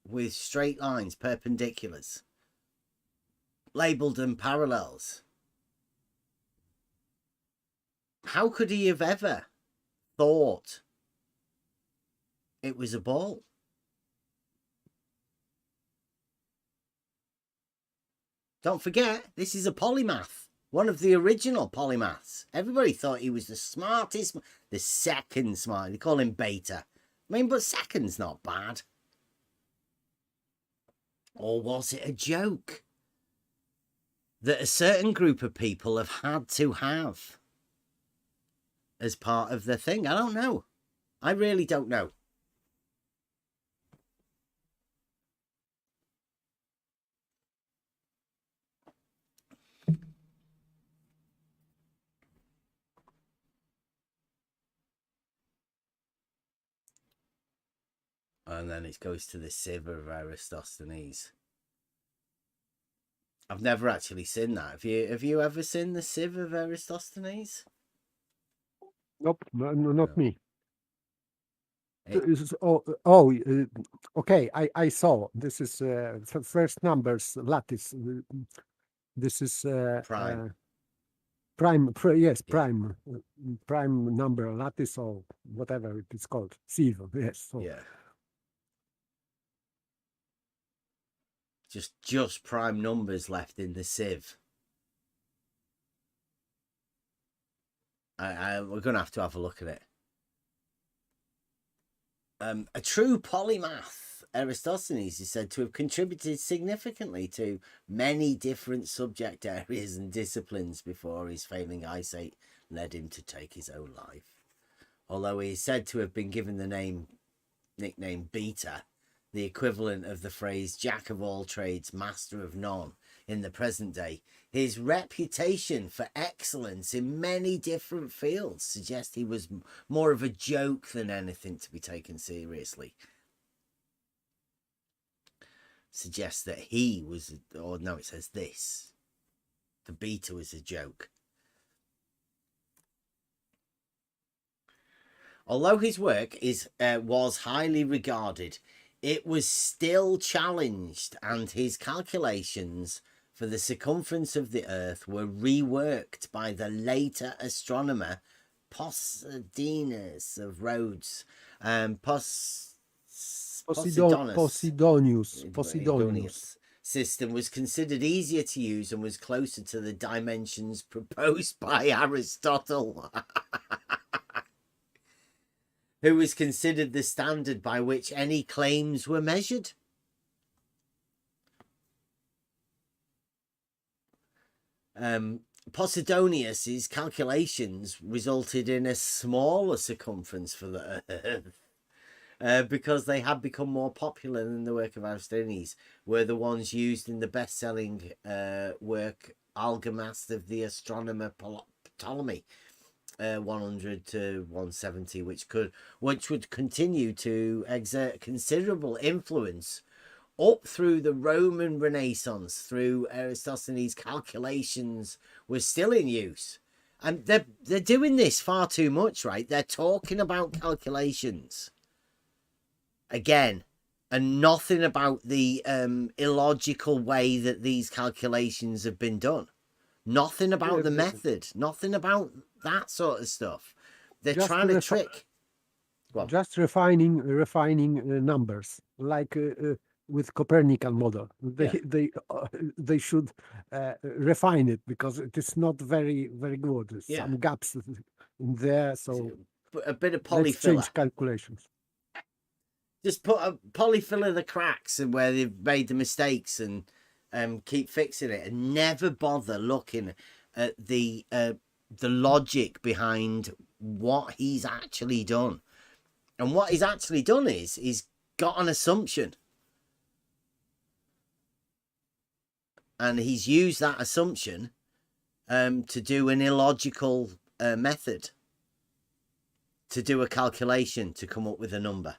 with straight lines, perpendiculars, labelled them parallels, how could he have ever thought it was a ball? Don't forget, this is a polymath. One of the original polymaths. Everybody thought he was the smartest, the second smart. They call him Beta. I mean, but second's not bad. Or was it a joke that a certain group of people have had to have as part of the thing? I don't know. I really don't know. And then it goes to the sieve of Eratosthenes. I've never actually seen that. Have you ever seen the sieve of Eratosthenes? Nope, not me. It- Okay. I saw. This is first numbers lattice. This is Prime. Yes, Yeah. prime number lattice, or whatever it is called. Sieve. Yes. So. Yeah. Just prime numbers left in the sieve. We're going to have a look at it. A true polymath, Eratosthenes is said to have contributed significantly to many different subject areas and disciplines before his failing eyesight led him to take his own life. Although he is said to have been given the nickname Beta, the equivalent of the phrase jack of all trades, master of none in the present day, his reputation for excellence in many different fields suggests he was more of a joke than anything to be taken seriously. Suggests that he was, or no, it says this. The Beta was a joke. Although his work was highly regarded, it was still challenged, and his calculations for the circumference of the Earth were reworked by the later astronomer Posidonius of Rhodes. Posidonius system was considered easier to use and was closer to the dimensions proposed by Aristotle, who was considered the standard by which any claims were measured. Posidonius's calculations resulted in a smaller circumference for the Earth because they had become more popular than the work of Eratosthenes, were the ones used in the best-selling work Almagest of the astronomer Ptolemy, 100 to 170, which would continue to exert considerable influence up through the Roman Renaissance. Through Eratosthenes' calculations were still in use, and they're doing this far too much, right? They're talking about calculations again, and nothing about the illogical way that these calculations have been done. Nothing about the method. Nothing about that sort of stuff. They're trying to trick. Just refining numbers, like with Copernican model. They should refine it because it is not very good. There's some gaps in there, so a bit of let's polyfiller. change calculations. Just put a polyfiller the cracks and where they've made the mistakes, and keep fixing it, and never bother looking at the logic behind what he's actually done. And what he's actually done is he's got an assumption, and he's used that assumption to do an illogical method, to do a calculation to come up with a number.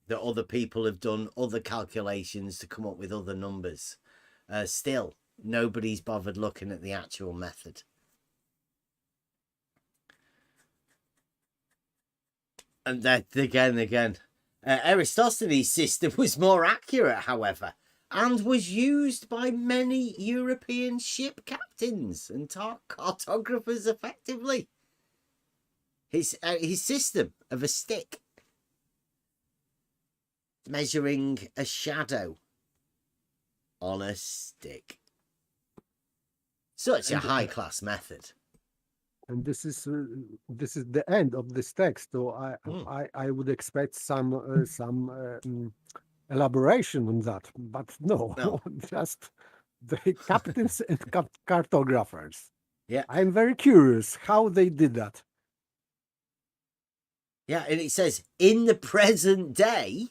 That other people have done other calculations to come up with other numbers. Still, nobody's bothered looking at the actual method. And that again. Eratosthenes' system was more accurate, however, and was used by many European ship captains and cartographers effectively. His system of a stick measuring a shadow on a stick. Such a high-class method. And this is the end of this text. So I would expect some elaboration on that, but no. Just the captains and cartographers. Yeah, I'm very curious how they did that. Yeah, and it says in the present day.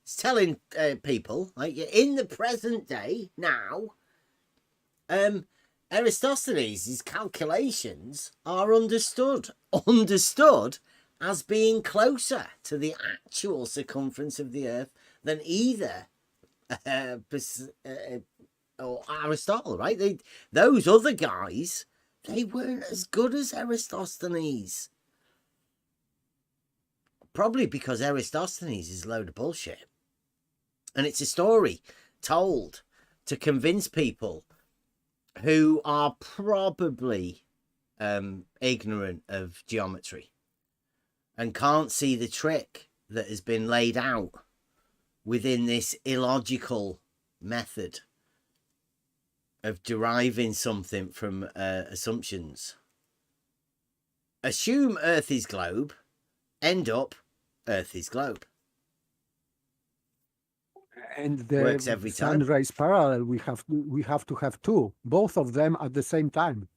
It's telling people, like, in the present day now, Eratosthenes' calculations are understood as being closer to the actual circumference of the Earth than either or Aristotle, right? Those other guys, they weren't as good as Eratosthenes. Probably because Eratosthenes is a load of bullshit. And it's a story told to convince people who are probably ignorant of geometry and can't see the trick that has been laid out within this illogical method of deriving something from assumptions. assume Earth is globe, end up Earth is globe. And the Works every sun time. rays parallel, we have to have two, both of them at the same time.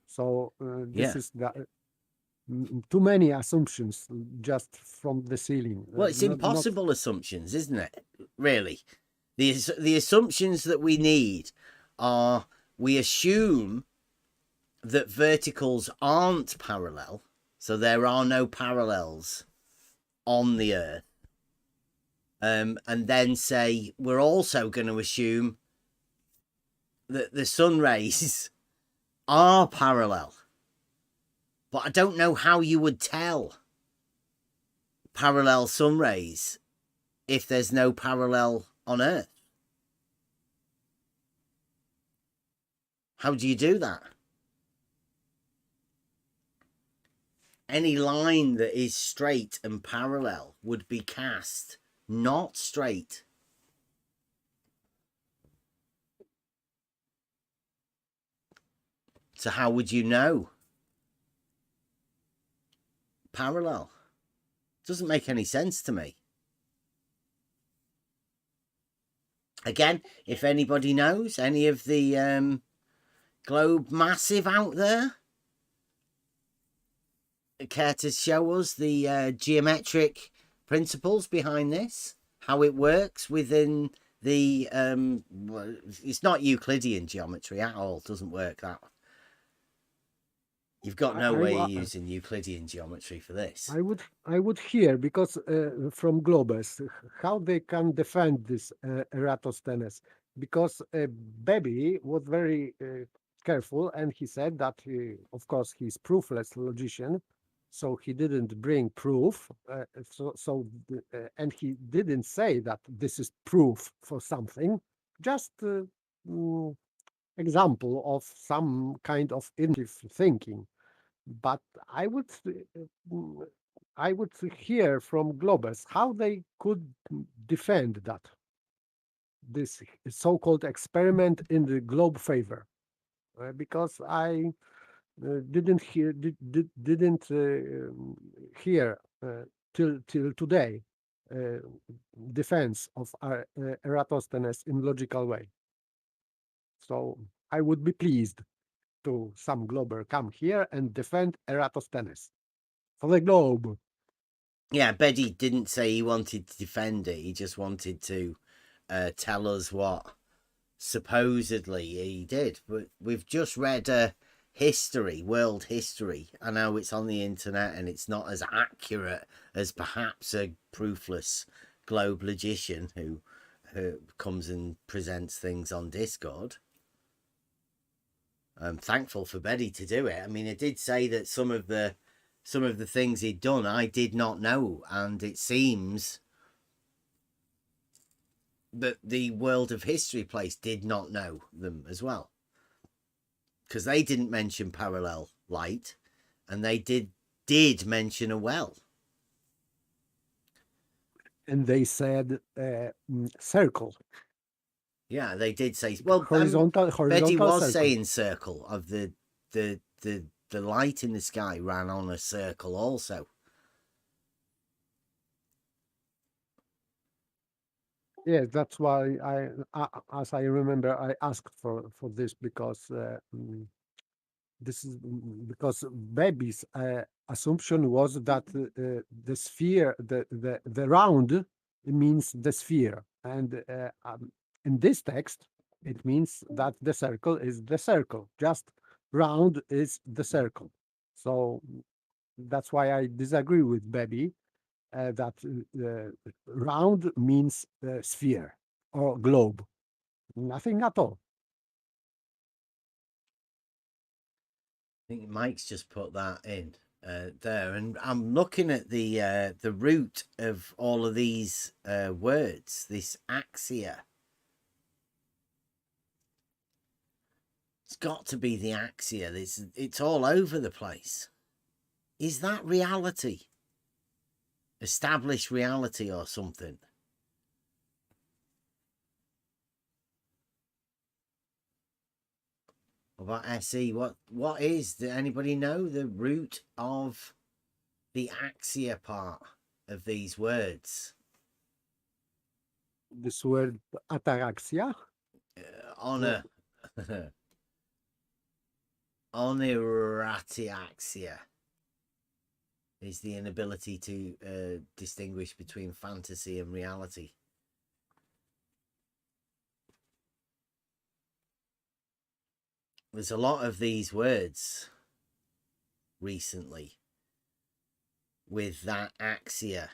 So this Yeah. is too many assumptions just from the ceiling. Well, it's Not- impossible assumptions, isn't it? Really. The assumptions that we need are, we assume that verticals aren't parallel, so there are no parallels on the Earth. And then say we're also going to assume that the sun rays are parallel. But I don't know how you would tell parallel sun rays if there's no parallel on Earth. How do you do that? Any line that is straight and parallel would be cast not straight. So how would you know? Parallel. Doesn't make any sense to me. Again, if anybody knows, any of the globe massive out there, care to show us the geometric principles behind this, how it works within the it's not Euclidean geometry at all, doesn't work that. You've got no way of using Euclidean geometry for this. I would hear, because from Globus, how they can defend this Eratosthenes, because Bebe was very careful, and he said that of course he's proofless logician, so he didn't bring proof, and he didn't say that this is proof for something, just example of some kind of inductive thinking. But I would hear from Globus how they could defend that, this so-called experiment in the globe favor, because I didn't hear till today defense of Eratosthenes in logical way. So I would be pleased to some glober come here and defend Eratosthenes for the globe. Yeah, Beddy didn't say he wanted to defend it. He just wanted to tell us what supposedly he did. But we've just read history, world history. I know it's on the internet and it's not as accurate as perhaps a proofless globe logician who comes and presents things on Discord. I'm thankful for Beddy to do it. I mean, it did say that some of the things he'd done I did not know, and it seems that the World of History place did not know them as well, because they didn't mention parallel light, and they did mention a well. And they said circle. Yeah, they did say, well, horizontal Betty was circle. saying circle of the light in the sky ran on a circle also. Yes, that's why as I remember, I asked for this, because this is because Baby's assumption was that the sphere, the round means the sphere, and in this text it means that the circle is the circle, just round is the circle. So that's why I disagree with Baby, that round means sphere or globe. Nothing at all. I think Mike's just put that in there, and I'm looking at the root of all of these words, this axia. It's got to be the axia. It's all over the place. Is that reality? Established reality or something? What about SE? What is, does anybody know the root of the axia part of these words? This word ataraxia. Honor. Oneratiaxia is the inability to distinguish between fantasy and reality. There's a lot of these words recently with that axia,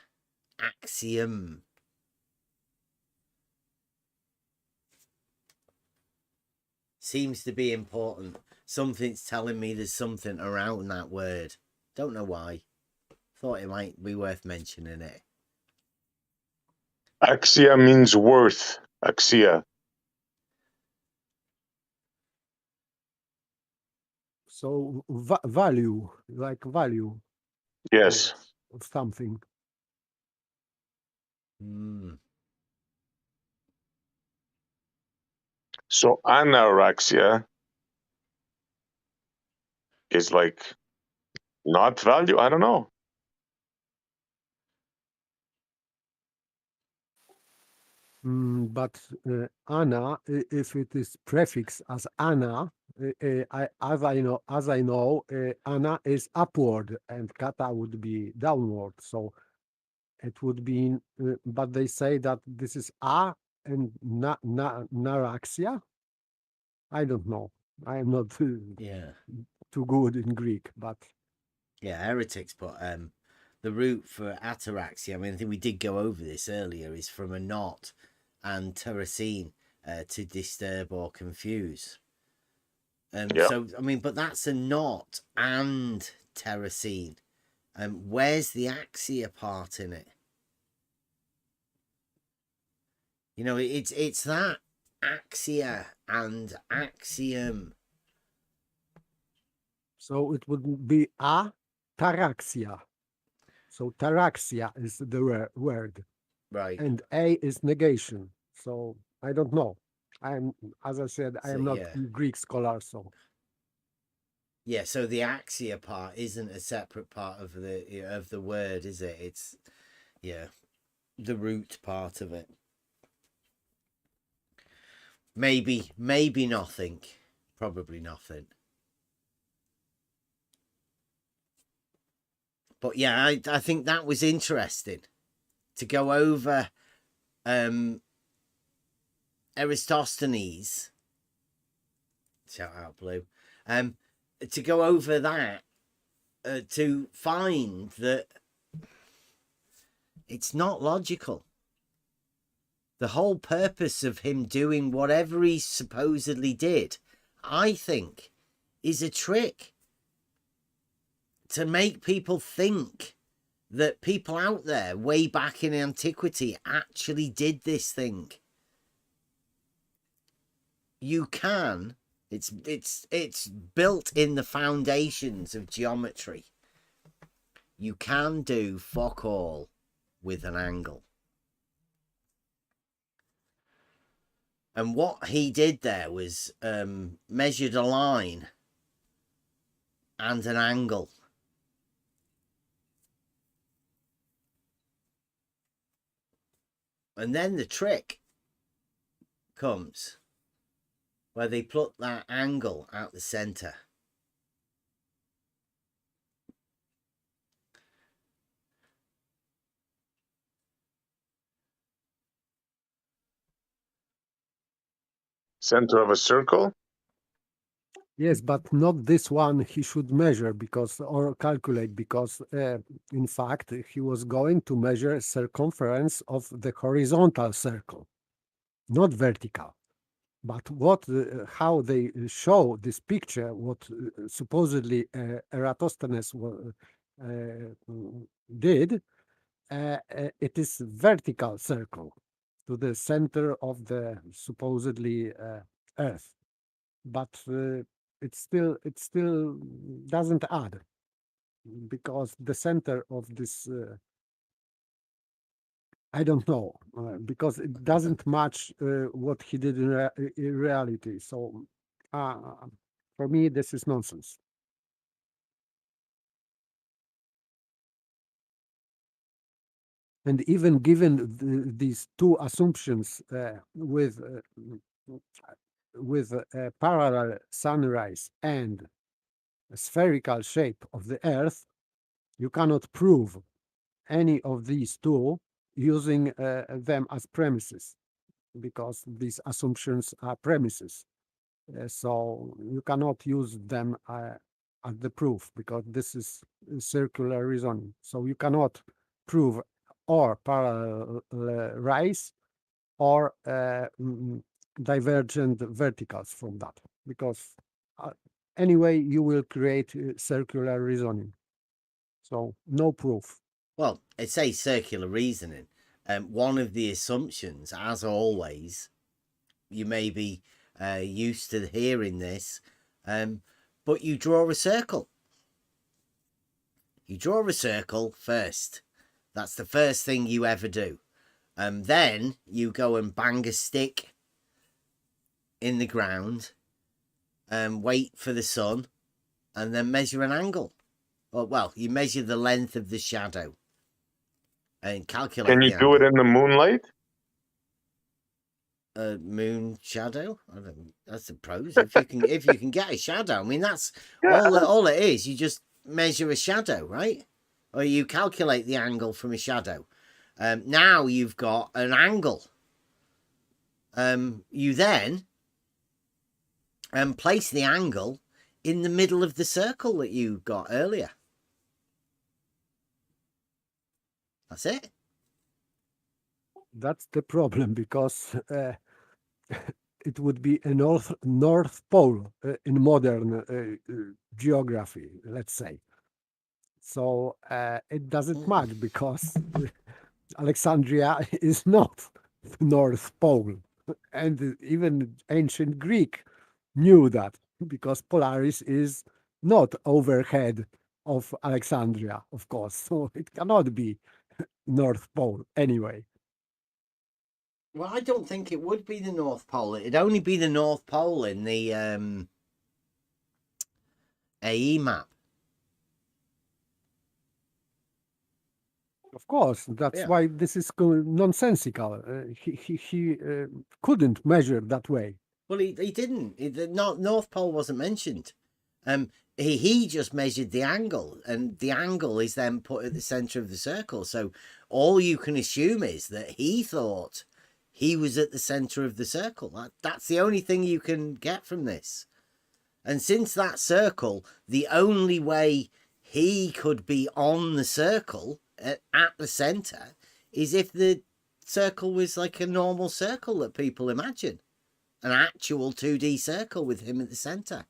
axiom. Seems to be important. Something's telling me there's something around that word. Don't know why. Thought it might be worth mentioning it. Axia means worth. Axia. So value, like value Yes. of something. So anorexia is like not value. I don't know. But ana, if it is prefix as ana, as I know, ana is upward and kata would be downward. So it would be, but they say that this is a and naraxia. I don't know. I am not too good in Greek, but yeah, heretics put the root for ataraxia. I mean, I think we did go over this earlier. Is from a knot and terracine, to disturb or confuse. So I mean, but that's a knot and terracine. Where's the axia part in it? You know, it's that axia and axiom. So it would be ataraxia. So taraxia is the word, Right? and a is negation. So I don't know. As I said, I am not a Greek scholar, so. Yeah, so the axia part isn't a separate part of the word, is it? It's the root part of it. Maybe nothing. Probably nothing. But yeah, I think that was interesting to go over Eratosthenes. Shout out, Blue. To go over that, to find that it's not logical. The whole purpose of him doing whatever he supposedly did, I think, is a trick to make people think that people out there way back in antiquity actually did this thing. You can, it's built in the foundations of geometry. You can do fuck all with an angle. And what he did there was measured a line and an angle. And then the trick comes where they put that angle out the center. Center of a circle? Yes, but not this one he should measure or calculate because in fact he was going to measure circumference of the horizontal circle, not vertical. But how they show this picture, what supposedly Eratosthenes did, it is vertical circle to the center of the supposedly Earth, but it still doesn't add because the center of this I don't know because it doesn't match what he did in reality. So For me, this is nonsense. And even given these two assumptions with a parallel sunrise and a spherical shape of the Earth, you cannot prove any of these two using them as premises, because these assumptions are premises. So you cannot use them as the proof, because this is circular reasoning. So you cannot prove or parallel rise or divergent verticals from that, because anyway you will create circular reasoning. So no proof. Well, it says circular reasoning. One of the assumptions, as always, you may be used to hearing this, but you draw a circle. You draw a circle first. That's the first thing you ever do. Then you go and bang a stick in the ground and wait for the sun, and then measure an angle. Well, you measure the length of the shadow and calculate. Can you do it in the moonlight? Moon shadow. That's the pros. If you can get a shadow, I mean, that's all it is. You just measure a shadow, right? Or you calculate the angle from a shadow. Now you've got an angle. You then place the angle in the middle of the circle that you got earlier. That's it. That's the problem, because it would be a north pole in modern geography, let's say. So it doesn't match, because Alexandria is not the North Pole, and even ancient Greek knew that, because Polaris is not overhead of Alexandria, of course. So it cannot be North Pole anyway. Well, I don't think it would be the North Pole. It'd only be the North Pole in the AE map. Of course, that's why this is nonsensical. He couldn't measure that way. Well, he didn't. The North Pole wasn't mentioned. He just measured the angle, and the angle is then put at the center of the circle. So all you can assume is that he thought he was at the center of the circle. That's the only thing you can get from this. And since that circle, the only way he could be on the circle at the center is if the circle was like a normal circle that people imagine. An actual 2D circle with him at the center.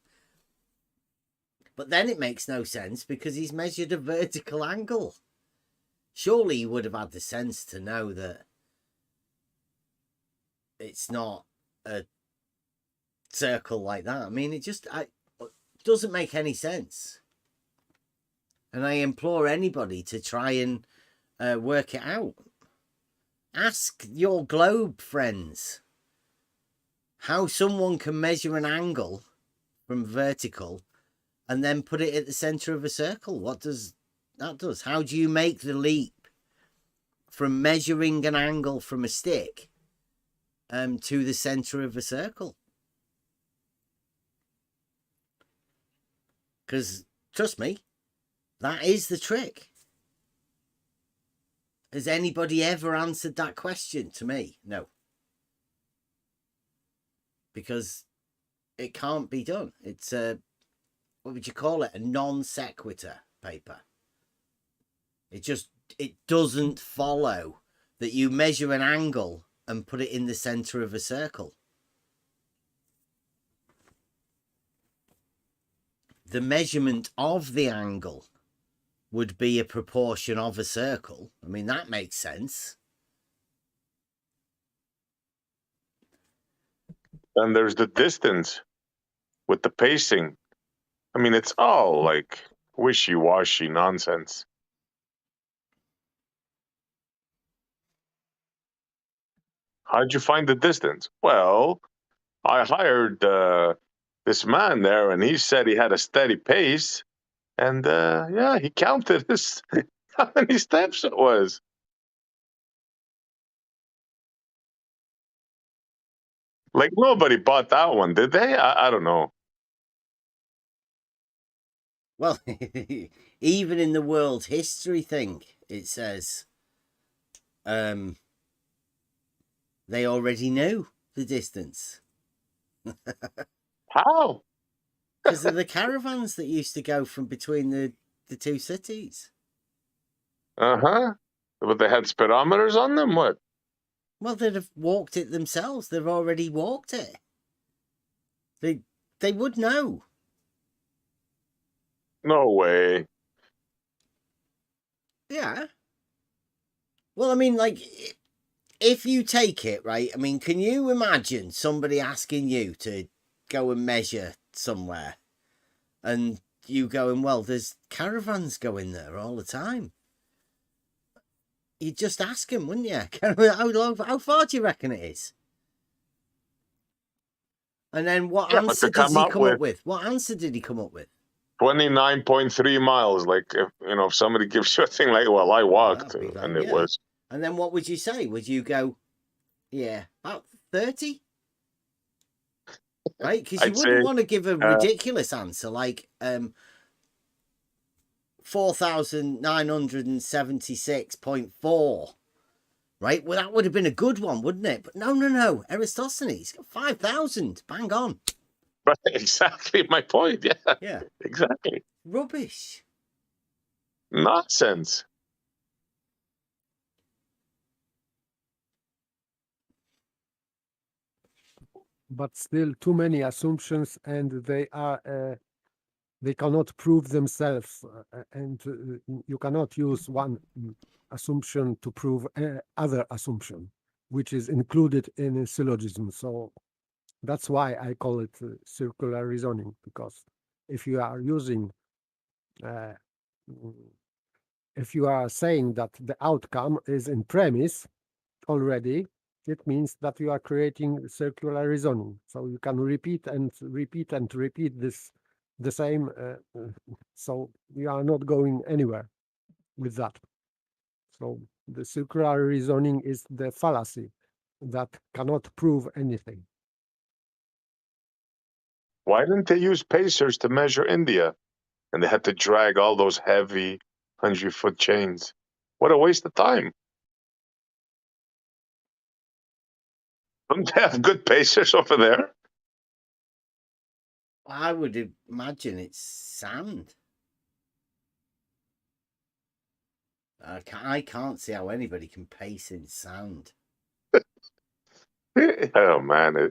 But then it makes no sense, because he's measured a vertical angle. Surely he would have had the sense to know that it's not a circle like that. I mean, it just doesn't make any sense. And I implore anybody to try and work it out. Ask your globe friends how someone can measure an angle from vertical and then put it at the center of a circle. What does that do? How do you make the leap from measuring an angle from a stick to the center of a circle? Because trust me, that is the trick. Has anybody ever answered that question to me? No. Because it can't be done. It's a, what would you call it? A non sequitur paper. It doesn't follow that you measure an angle and put it in the center of a circle. The measurement of the angle would be a proportion of a circle. I mean, that makes sense. And there's the distance with the pacing. I mean, it's all like wishy-washy nonsense. How'd you find the distance? Well, I hired this man there, and he said he had a steady pace, and yeah, he counted his how many steps it was. Like nobody bought that one, did they? I don't know. Well, even in the world history thing, it says they already knew the distance. How? Because of the caravans that used to go from between the two cities. Uh-huh. But they had speedometers on them? What? Well, they'd have walked it themselves. They've already walked it. They would know. No way. Yeah. Well, I mean, like, if you take it, right, I mean, can you imagine somebody asking you to go and measure somewhere and you going, well, there's caravans going there all the time? You'd just ask him, wouldn't you? How far do you reckon it is? And then what answer did he come up with? What answer did he come up with? 29.3 miles. Like, if somebody gives you a thing like, well, I walked, and it was. And then what would you say? Would you go, yeah, about 30? Right? Because you wouldn't want to give a ridiculous answer like 4,976.4. Right? Well, that would have been a good one, wouldn't it? But no. Eratosthenes, 5,000. Bang on. Right, exactly my point. Yeah. Yeah. Exactly. Rubbish. Nonsense. But still too many assumptions, and they cannot prove themselves, and you cannot use one assumption to prove other assumption, which is included in a syllogism. So that's why I call it circular reasoning, because if you are using, if you are saying that the outcome is in premise already, it means that you are creating circular reasoning. So you can repeat and repeat and repeat this the same. So you are not going anywhere with that. So the circular reasoning is the fallacy that cannot prove anything. Why didn't they use pacers to measure India? And they had to drag all those heavy 100-foot chains. What a waste of time. Don't they have good pacers over there? I would imagine it's sand. I can't see how anybody can pace in sand. Oh man,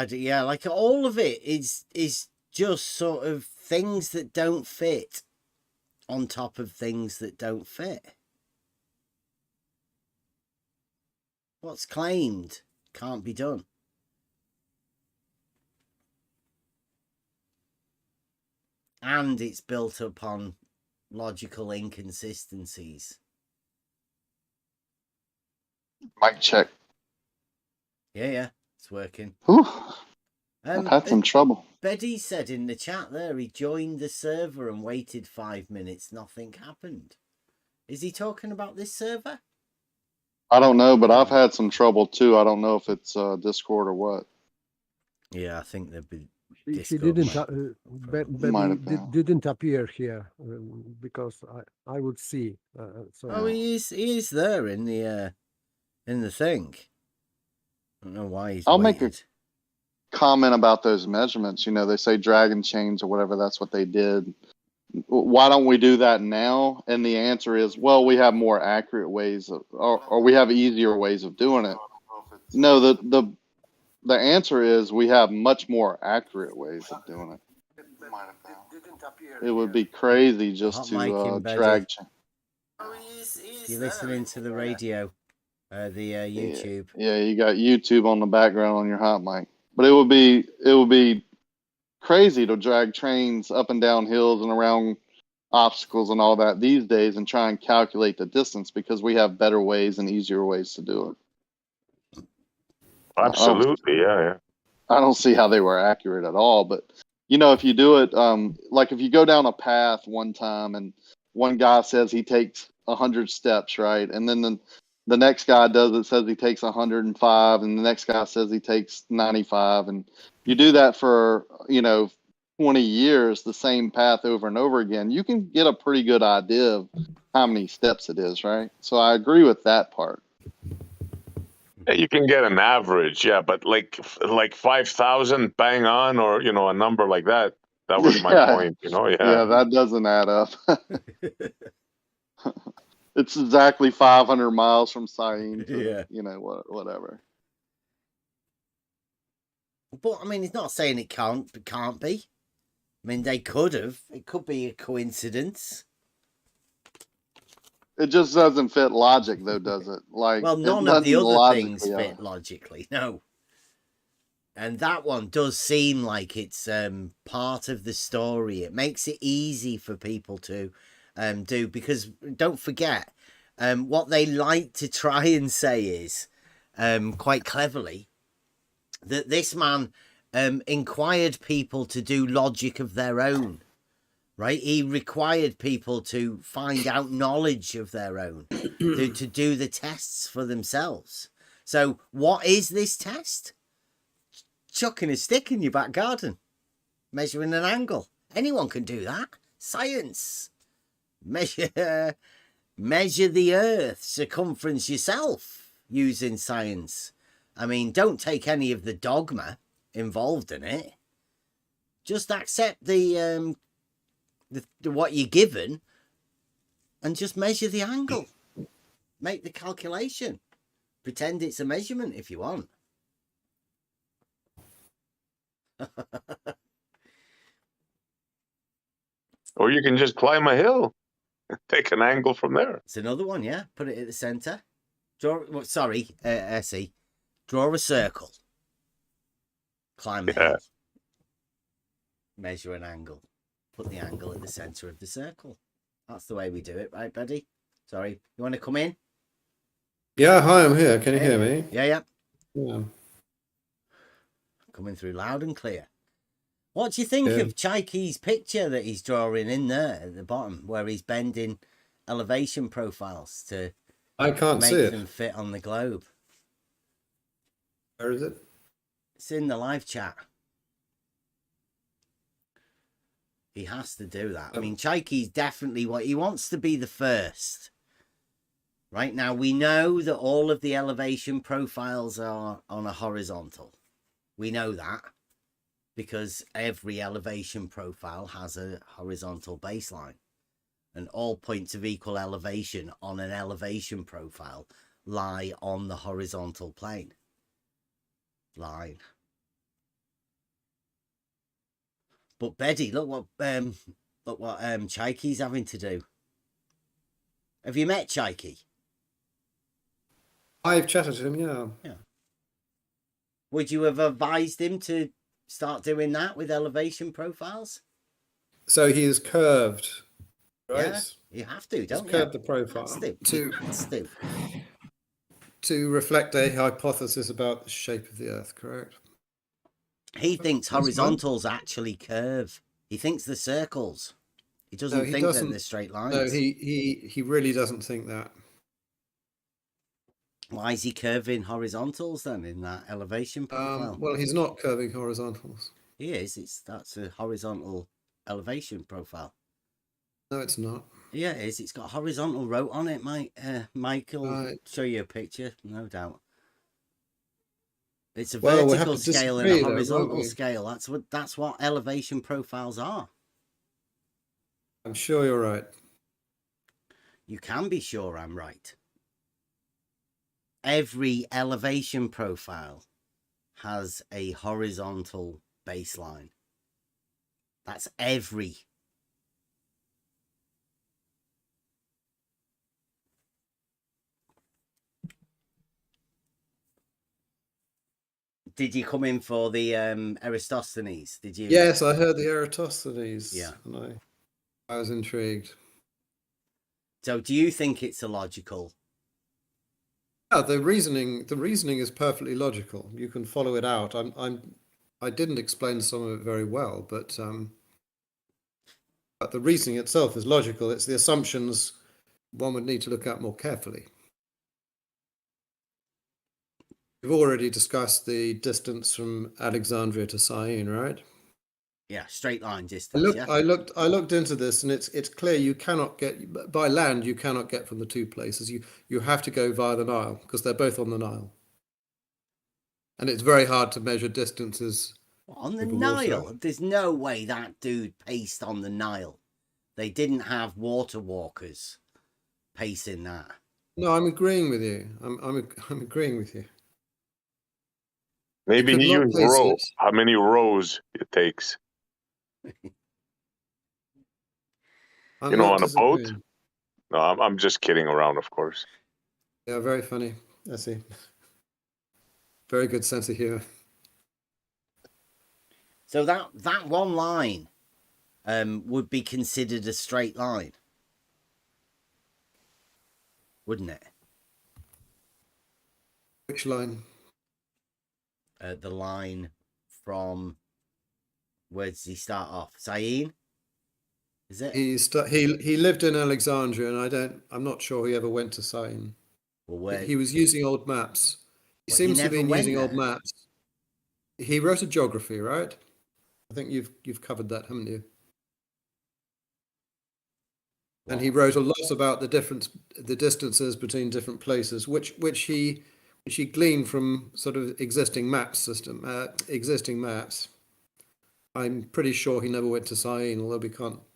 Yeah, like all of it is just sort of things that don't fit on top of things that don't fit. What's claimed can't be done. And it's built upon logical inconsistencies. Mic check. Yeah, it's working. Whew. I've had some trouble. Betty said in the chat there he joined the server and waited 5 minutes. Nothing happened. Is he talking about this server? I don't know, but I've had some trouble too. I don't know if it's Discord or what. Yeah, I think there'd be. She didn't didn't appear here because I would see. So oh, he is there in the thing. I don't know why he's. I'll make a comment about those measurements. You know, they say dragon chains or whatever. That's what they did. Why don't we do that now? And the answer is, well, we have more accurate ways or we have easier ways of doing it. No, the answer is we have much more accurate ways of doing it. It would be crazy just to drag. You're listening to the radio, the YouTube. Yeah, you got YouTube on the background on your hot mic. But it would be crazy to drag trains up and down hills and around obstacles and all that these days and try and calculate the distance because we have better ways and easier ways to do it. Absolutely, yeah. I don't see how they were accurate at all. But you know, if you do it, like if you go down a path one time and one guy says he takes 100 steps, right, and then the next guy does it, says he takes 105, and the next guy says he takes 95, and you do that for 20 years, the same path over and over again, you can get a pretty good idea of how many steps it is, right? So I agree with that part. Yeah, you can get an average, yeah, but like 5,000 bang on, or a number like that. That was my point, Yeah, that doesn't add up. It's exactly 500 miles from Syene to, whatever. But I mean, it's not saying it can't be. I mean, they could have. It could be a coincidence. It just doesn't fit logic, though, does it? Like, well, none of the other things fit logically, no. And that one does seem like it's part of the story. It makes it easy for people to do, because don't forget, what they like to try and say is, quite cleverly, that this man inquired people to do logic of their own. Right, he required people to find out knowledge of their own, to do the tests for themselves. So what is this test? Chucking a stick in your back garden, measuring an angle. Anyone can do that. Science. Measure the Earth's circumference yourself using science. I mean, don't take any of the dogma involved in it. Just accept the what you're given and just measure the angle. Make the calculation. Pretend it's a measurement if you want. Or you can just climb a hill, take an angle from there. It's another one, yeah. Put it at the center. Essie. Draw a circle. Climb a hill. Measure an angle. Put the angle at the center of the circle. That's the way we do it, right, buddy? Sorry, you want to come in? Yeah, hi, I'm here. Can you hear me? Yeah. Yeah. Coming through loud and clear. What do you think of Chaiki's picture that he's drawing in there at the bottom, where he's bending elevation profiles to make them fit on the globe? Where is it? It's in the live chat. He has to do that. I mean, Chaiki's definitely what he wants to be the first. Right now, we know that all of the elevation profiles are on a horizontal. We know that because every elevation profile has a horizontal baseline, and all points of equal elevation on an elevation profile lie on the horizontal plane line. But Betty, look what Chaiki's having to do. Have you met Chaiki? I've chatted to him, yeah. Would you have advised him to start doing that with elevation profiles? So he is curved, right? Yeah, you have to, don't you? Curve the profile to reflect a hypothesis about the shape of the Earth, correct? He thinks horizontals actually curve. He thinks they're circles. He doesn't think that they're straight lines. No, he really doesn't think that. Why is he curving horizontals then in that elevation profile? Well, he's not curving horizontals. He is. That's a horizontal elevation profile. No, it's not. Yeah, it is. It's got horizontal rote on it, Mike. Michael, show you a picture, no doubt. It's a vertical scale and a horizontal scale. That's what elevation profiles are. I'm sure you're right. You can be sure I'm right. Every elevation profile has a horizontal baseline. That's every. Did you come in for the Eratosthenes? Did you? Yes, I heard the Eratosthenes. Yeah. And I was intrigued. So do you think it's illogical Yeah, the reasoning is perfectly logical. You can follow it out. I didn't explain some of it very well, but the reasoning itself is logical. It's the assumptions one would need to look at more carefully. We've already discussed the distance from Alexandria to Syene, right? Yeah, straight line distance. Yeah. I looked into this, and it's clear you cannot get by land. You cannot get from the two places. You have to go via the Nile because they're both on the Nile, and it's very hard to measure distances On the over water. Nile, there's no way that dude paced on the Nile. They didn't have water walkers pacing that. No, I'm agreeing with you. I'm agreeing with you. Maybe could he not used place row. it. How many rows it takes? I'm You know, not on a boat? disagreeing. No, I'm just kidding around, of course. Yeah, very funny. I see. Very good sense of humor. So that one line would be considered a straight line, wouldn't it? Which line? The line from, where does he start off? Syene? Is it? He lived in Alexandria, and I'm not sure he ever went to Syene. Well, where He was using old maps. He Well, he seems to have never been went using old there. maps. He wrote a geography, right? I think you've covered that, haven't you? And he wrote a lot about the distances between different places, which he gleaned from sort of existing maps. I'm pretty sure he never went to Syene, although we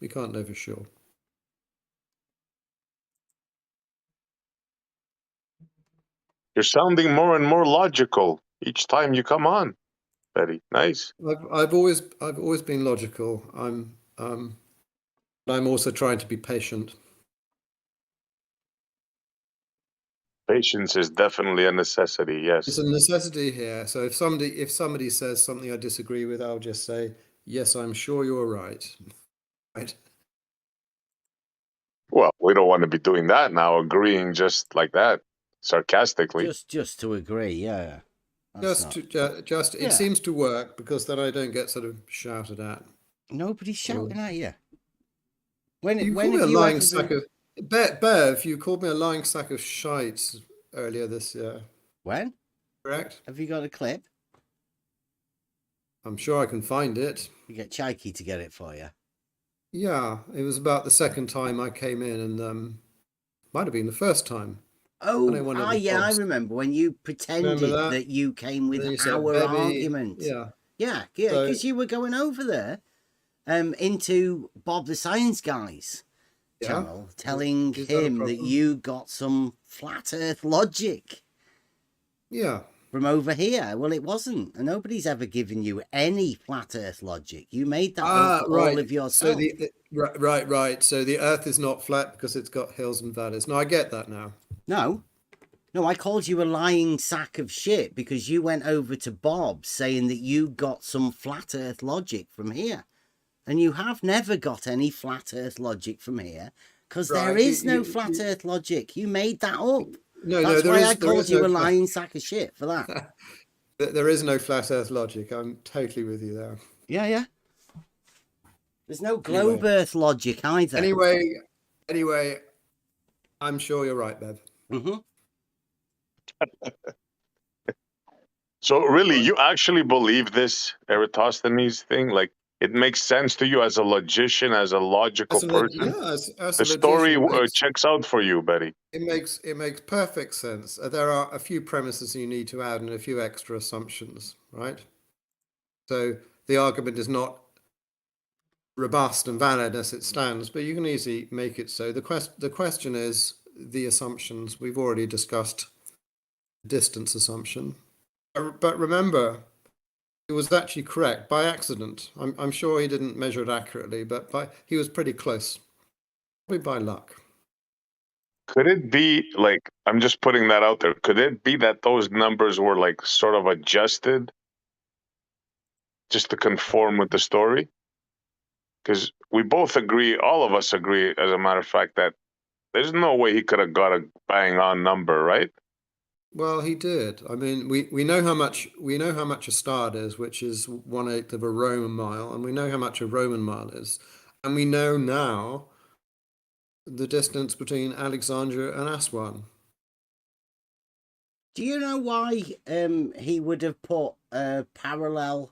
can't know for sure. You're sounding more and more logical each time you come on, Betty. Nice. I've always been logical. I'm also trying to be patient. Patience is definitely a necessity, yes. It's a necessity here. So if somebody says something I disagree with, I'll just say, yes, I'm sure you're right. Right. Well, we don't want to be doing that now, agreeing just like that, sarcastically. just to agree, yeah. It seems to work because then I don't get sort of shouted at. Nobody's shouting at you. When You called me a lying sack of Bev, you called me a lying sack of shite earlier this year. When? Correct? Have you got a clip? I'm sure I can find it. You get Chikey to get it for you. Yeah, it was about the second time I came in, and might have been the first time. Oh, yeah, I remember when you pretended that you came with our argument. Yeah. Yeah, because you were going over there into Bob the Science Guy's channel, telling him that you got some flat earth logic. Yeah. From over here. Well, it wasn't. And nobody's ever given you any flat earth logic. You made that up all of yourself. So right. So the earth is not flat because it's got hills and valleys. No, I get that now. No, I called you a lying sack of shit because you went over to Bob saying that you got some flat earth logic from here. And you have never got any flat earth logic from here because there is no flat earth logic. You made that up. That's why I called you a lying sack of shit for that. There is no flat earth logic. I'm totally with you there. Yeah. There's no globe earth logic either. Anyway, I'm sure you're right, Bev. Mm-hmm. So really, you actually believe this Eratosthenes thing? Like, it makes sense to you as a logician, as a logical person? Yeah, as the story checks out for you, Betty. It makes perfect sense. There are a few premises you need to add and a few extra assumptions, right? So the argument is not robust and valid as it stands, but you can easily make it so. The question is the assumptions. We've already discussed distance assumption, but remember, it was actually correct by accident. I'm sure he didn't measure it accurately, but he was pretty close, probably by luck. Could it be, like, I'm just putting that out there, could it be that those numbers were like sort of adjusted just to conform with the story? Because we both agree, all of us agree, as a matter of fact, that there's no way he could have got a bang on number, right? Well, he did. I mean, we know how much a stad is, which is 1/8 of a Roman mile, and we know how much a Roman mile is, and we know now the distance between Alexandria and Aswan. Do you know why he would have put a parallel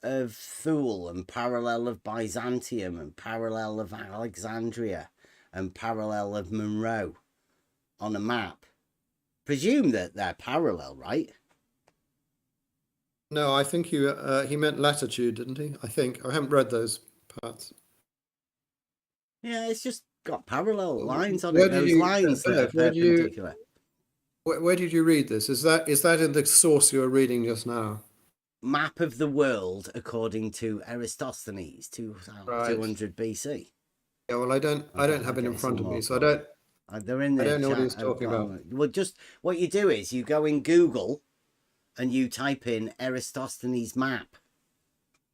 of Thule and parallel of Byzantium and parallel of Alexandria and parallel of Monroe on a map? Presume that they're parallel, right? No, I think he meant latitude, didn't he? I think I haven't read those parts. Yeah, it's just got parallel lines on Where it. did Those you- lines that are Bev, where did you- perpendicular. Where did you read this? Is that in the source you were reading just now? Map of the world according to Eratosthenes, 200 BC. Yeah, well, I don't have it in front of me, so I don't. They're in the I don't know what chat he's talking about. Well, just what you do is you go in Google and you type in Eratosthenes map,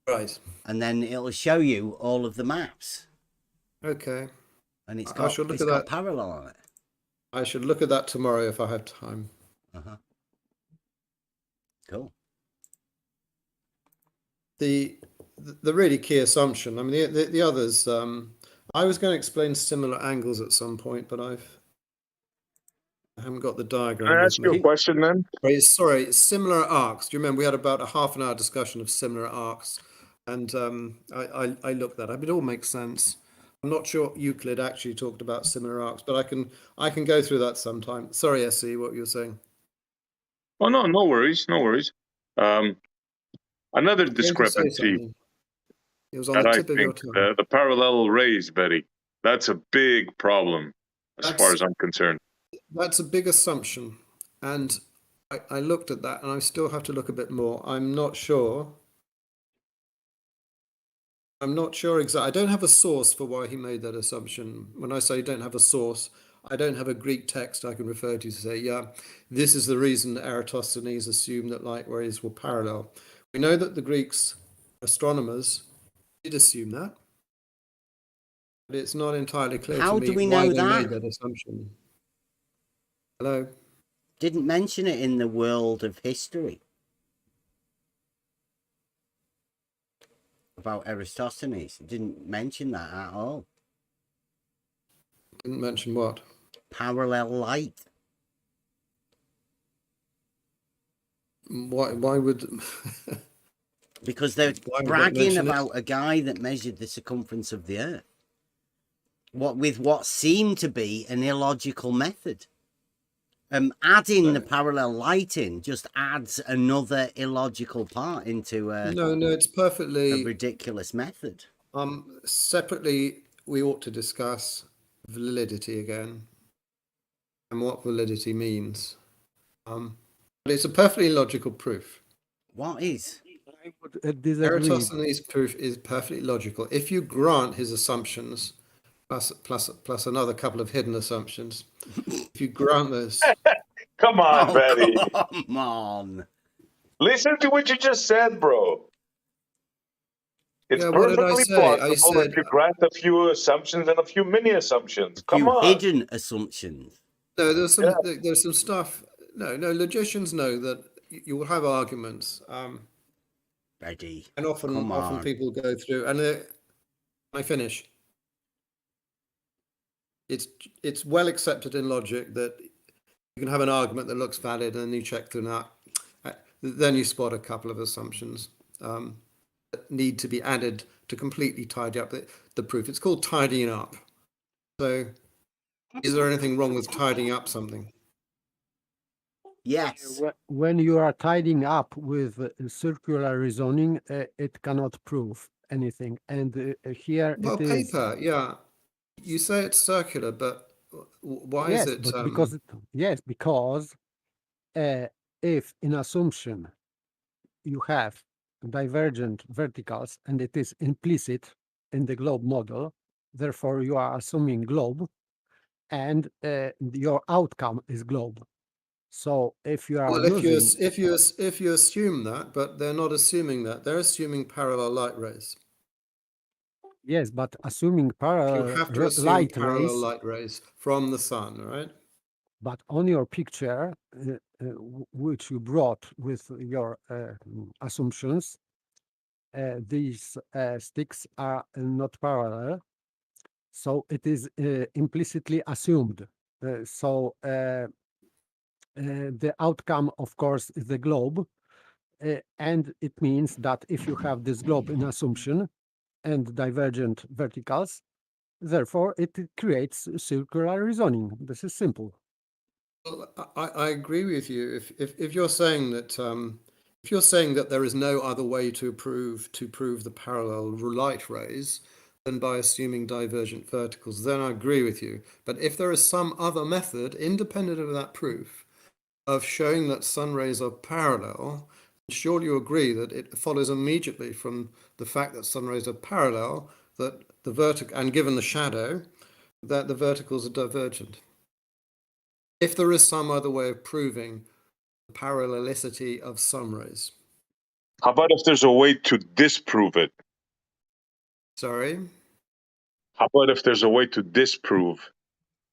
Right. and then it'll show you all of the maps, Okay. and it's I got should look it's at got that. parallel on it. I should look at that tomorrow if I have time. Cool. The really key assumption. I mean, the others. I was going to explain similar angles at some point, but I haven't got the diagram. Can I with ask you me. a question then? Sorry, similar arcs. Do you remember we had about a half an hour discussion of similar arcs, and I looked that up. It all makes sense. I'm not sure Euclid actually talked about similar arcs, but I can go through that sometime. Sorry, SE, what you were saying. Oh no, no worries, no worries. Another Going to say discrepancy something. It was on that the I tip of your think tongue. the parallel rays, Betty. That's a big problem as far as I'm concerned. That's a big assumption, and I looked at that, and I still have to look a bit more. I'm not sure exactly. I don't have a source for why he made that assumption. When I say don't have a source, I don't have a Greek text I can refer to say, yeah, this is the reason Eratosthenes assumed that light rays were parallel. We know that the Greeks astronomers did assume that, but it's not entirely clear How to do me we why know they made that? that assumption. Hello? Didn't mention it in the world of history about Eratosthenes. Didn't mention that at all. Didn't mention what? Parallel light. Why would... Because they're Why would they bragging mention it? about a guy that measured the circumference of the Earth. With what seemed to be an illogical method. Adding the parallel light in just adds another illogical part into No, it's a perfectly... ridiculous method. Separately, we ought to discuss validity again and what validity means. But it's a perfectly logical proof. What is? I would disagree. Eratosthenes' proof is perfectly logical. If you grant his assumptions, plus another couple of hidden assumptions, if you grant those... Come on, Betty. Come on. Listen to what you just said, bro. It's Yeah, what did I perfectly say? plausible I said... if you grant a few assumptions and a few mini assumptions. Come Few on. hidden assumptions. No, there's some stuff... No, logicians know that you will have arguments. Ready. And often people go through, and I finish. It's well accepted in logic that you can have an argument that looks valid, and then you check through that. Then you spot a couple of assumptions that need to be added to completely tidy up the proof. It's called tidying up. So, is there anything wrong with tidying up something? Yes. When you are tidying up with circular reasoning, it cannot prove anything. And here Well, it is. paper, yeah. You say it's circular, but why Yes, is it? but because if in assumption you have divergent verticals and it is implicit in the globe model, therefore you are assuming globe, and your outcome is globe. So if you are Well, using, if you assume that, but they're not assuming that, they're assuming parallel light rays. yes, but assuming You have to assume light parallel rays, light rays from the sun, right? But on your picture, which you brought with your assumptions, these sticks are not parallel. So it is implicitly assumed. The outcome, of course, is the globe. And it means that if you have this globe in assumption and divergent verticals, therefore it creates circular reasoning. This is simple. Well, I agree with you. If you're saying that there is no other way to prove the parallel light rays than by assuming divergent verticals, then I agree with you. But if there is some other method independent of that proof of showing that sun rays are parallel, surely you agree that it follows immediately from the fact that sun rays are parallel that the vertical, and given the shadow, that the verticals are divergent. If there is some other way of proving the parallelicity of sun rays. How about if there's a way to disprove it? Sorry? How about if there's a way to disprove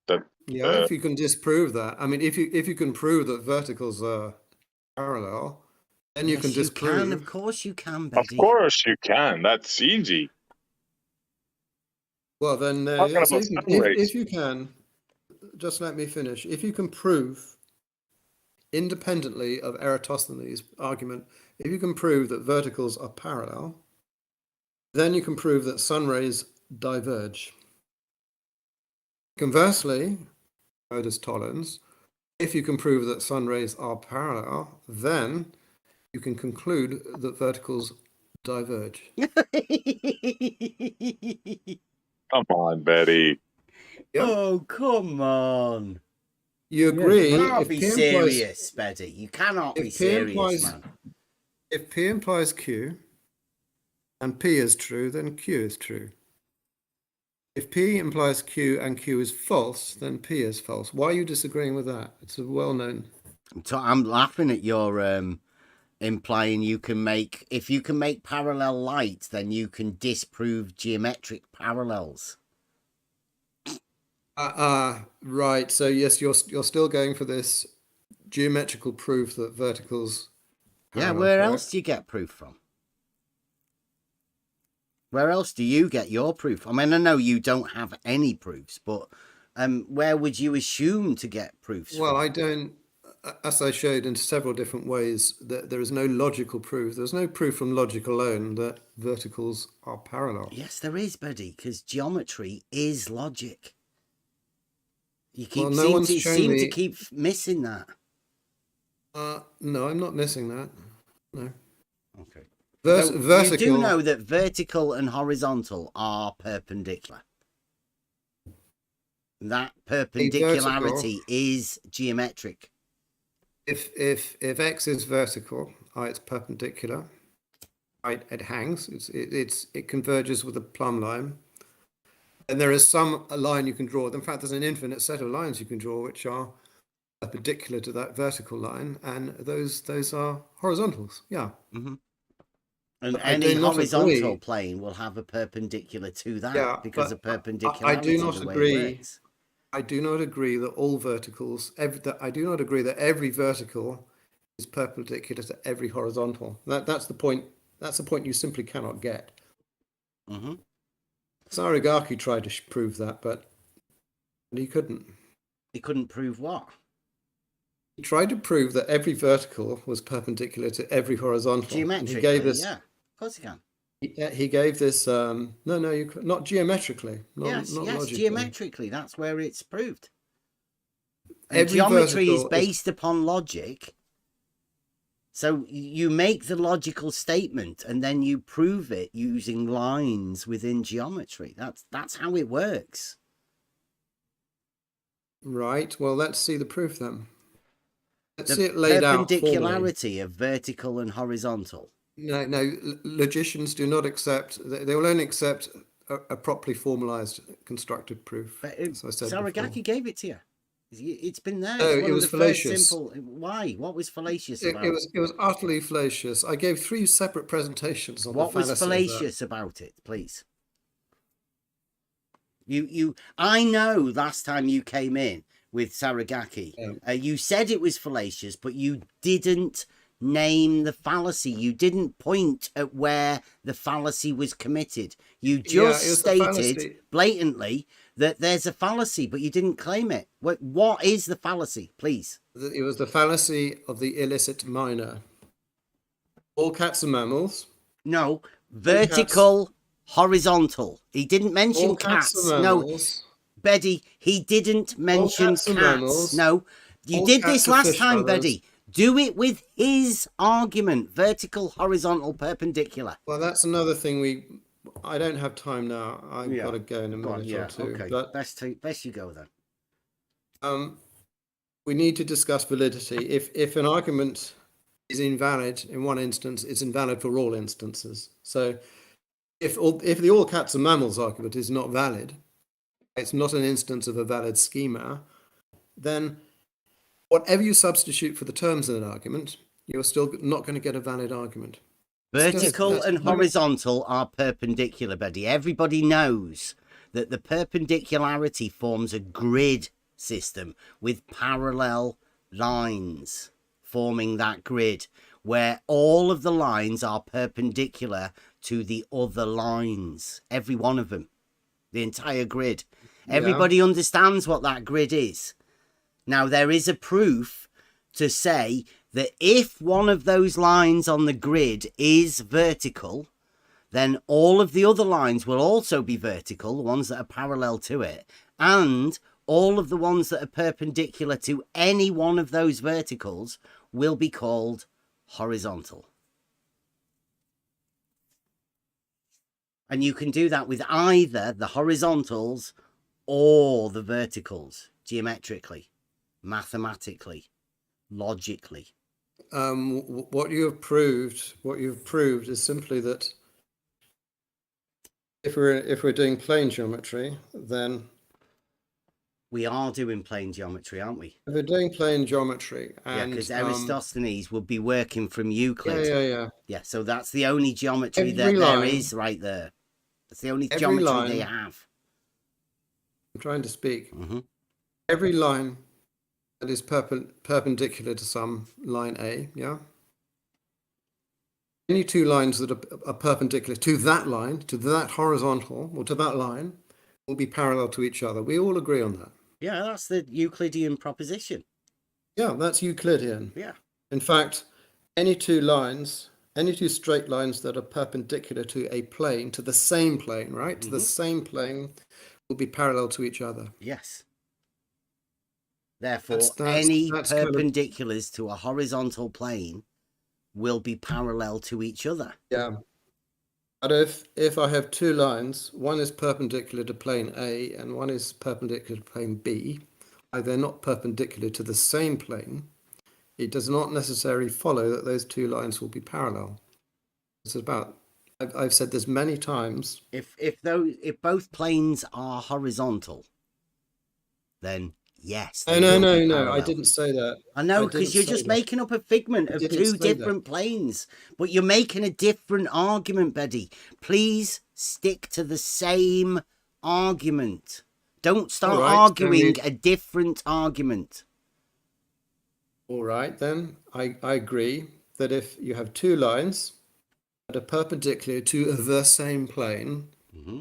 that? Yeah, if you can disprove that. I mean, if you can prove that verticals are parallel, then you Yes, can you disprove. can. Of course you can, Of Betty. course you can. That's easy. Well, then, Talking about sun rays. if you can, just let me finish. If you can prove, independently of Eratosthenes' argument, if you can prove that verticals are parallel, then you can prove that sun rays diverge. Conversely, modus tollens, if you can prove that sun rays are parallel, then you can conclude that verticals diverge. Come on, Betty. Yep. Oh, come on. You agree? You can't if be P serious, Betty. You cannot be if P serious, implies man. if P implies Q and P is true, then Q is true. If P implies Q and Q is false, then P is false. Why are you disagreeing with that? It's a well-known. I'm laughing at your implying you can make, if you can make parallel light, then you can disprove geometric parallels. Right. So yes, you're still going for this geometrical proof that verticals. Yeah, parallel, where correct? else do you get proof from? Where else do you get your proof? I mean, I know you don't have any proofs, but where would you assume to get proofs Well, from? I don't. As I showed in several different ways, that there is no logical proof. There's no proof from logic alone that verticals are parallel. Yes, there is, Buddy, because geometry is logic. You Well, keep no one's shown seem to me. keep missing that. No, I'm not missing that. No. Okay. Vertical. You do know that vertical and horizontal are perpendicular. That perpendicularity is geometric. If X is vertical, it's perpendicular. It hangs. It converges with a plumb line. And there is a line you can draw. In fact, there's an infinite set of lines you can draw which are perpendicular to that vertical line, and those are horizontals. Yeah. Mm-hmm. And I any do not horizontal agree. plane will have a perpendicular to that, Yeah, because but of perpendicularity. I do not the way agree. it works. I do not agree that all verticals. I do not agree that every vertical is perpendicular to every horizontal. That's the point. That's the point you simply cannot get. Mm-hmm. Sarigaki tried to prove that, but he couldn't. He couldn't prove what? He tried to prove that every vertical was perpendicular to every horizontal. Geometrically, And he gave this, yeah. Of course he can. He gave this. No, not geometrically. Yes, logically. geometrically. That's where it's proved. And Every geometry is vertical based upon logic. So you make the logical statement and then you prove it using lines within geometry. That's how it works. Right. Well, let's see the proof then. Let's The see it laid out formally. perpendicularity of vertical and horizontal. No, logicians do not accept. They will only accept a properly formalized constructive proof. But as I said Sarigaki before. gave it to you. It's been there. No, It's one it of was the first fallacious. simple. Why? What was fallacious about it? It was utterly fallacious. I gave 3 separate presentations on What the was fallacy of fallacious about it, please? I know last time you came in, with Saragaki. Yeah. You said it was fallacious, but you didn't name the fallacy. You didn't point at where the fallacy was committed. You just it was the stated fallacy. blatantly that there's a fallacy, but you didn't claim it. What is the fallacy, please? It was the fallacy of the illicit minor. All cats are mammals. No, vertical, horizontal. He didn't mention All cats cats. are No, mammals. Betty, he didn't mention cats are cats. mammals. No, you All did cats this are last fish time, brothers. Betty. Do it with his argument: vertical, horizontal, perpendicular. Well, that's another thing I don't have time now. I've Yeah. got to go in a Go on, minute yeah, or two. okay. But Best you go then. we need to discuss validity. If an argument is invalid in one instance, it's invalid for all instances. So if the all cats are mammals argument is not valid, it's not an instance of a valid schema, then whatever you substitute for the terms of an argument, you're still not going to get a valid argument. Vertical and horizontal are perpendicular, Betty. Everybody knows that the perpendicularity forms a grid system with parallel lines forming that grid, where all of the lines are perpendicular to the other lines. Every one of them. The entire grid. Everybody understands what that grid is. Now, there is a proof to say that if one of those lines on the grid is vertical, then all of the other lines will also be vertical, the ones that are parallel to it, and all of the ones that are perpendicular to any one of those verticals will be called horizontal. And you can do that with either the horizontals or the verticals, geometrically, mathematically, logically. What you've proved is simply that if we're doing plane geometry, then we are doing plane geometry, aren't we? if we're doing plane geometry, and because Eratosthenes would be working from Euclid. Yeah. So that's the only geometry Every that line, there is right there. That's the only every geometry line, they have. I'm trying to speak. Mm-hmm. Every line that is perpendicular to some line A, yeah? Any two lines that are perpendicular to that line, to that horizontal, or to that line, will be parallel to each other. We all agree on that. Yeah, that's the Euclidean proposition. Yeah, that's Euclidean. Yeah. In fact, any two straight lines that are perpendicular to a plane, to the same plane, right? To the same plane, will be parallel to each other. Yes. Therefore, any perpendiculars to a horizontal plane will be parallel to each other. Yeah. But if I have two lines, one is perpendicular to plane A and one is perpendicular to plane B, they're not perpendicular to the same plane, it does not necessarily follow that those two lines will be parallel. It's about, I've said this many times. If both planes are horizontal, then yes. No, I didn't say that. I know, because you're just making up a figment of two different planes, but you're making a different argument, Betty. Please stick to the same argument. Don't start arguing a different argument. All right, then I agree that if you have two lines that are perpendicular to the same plane,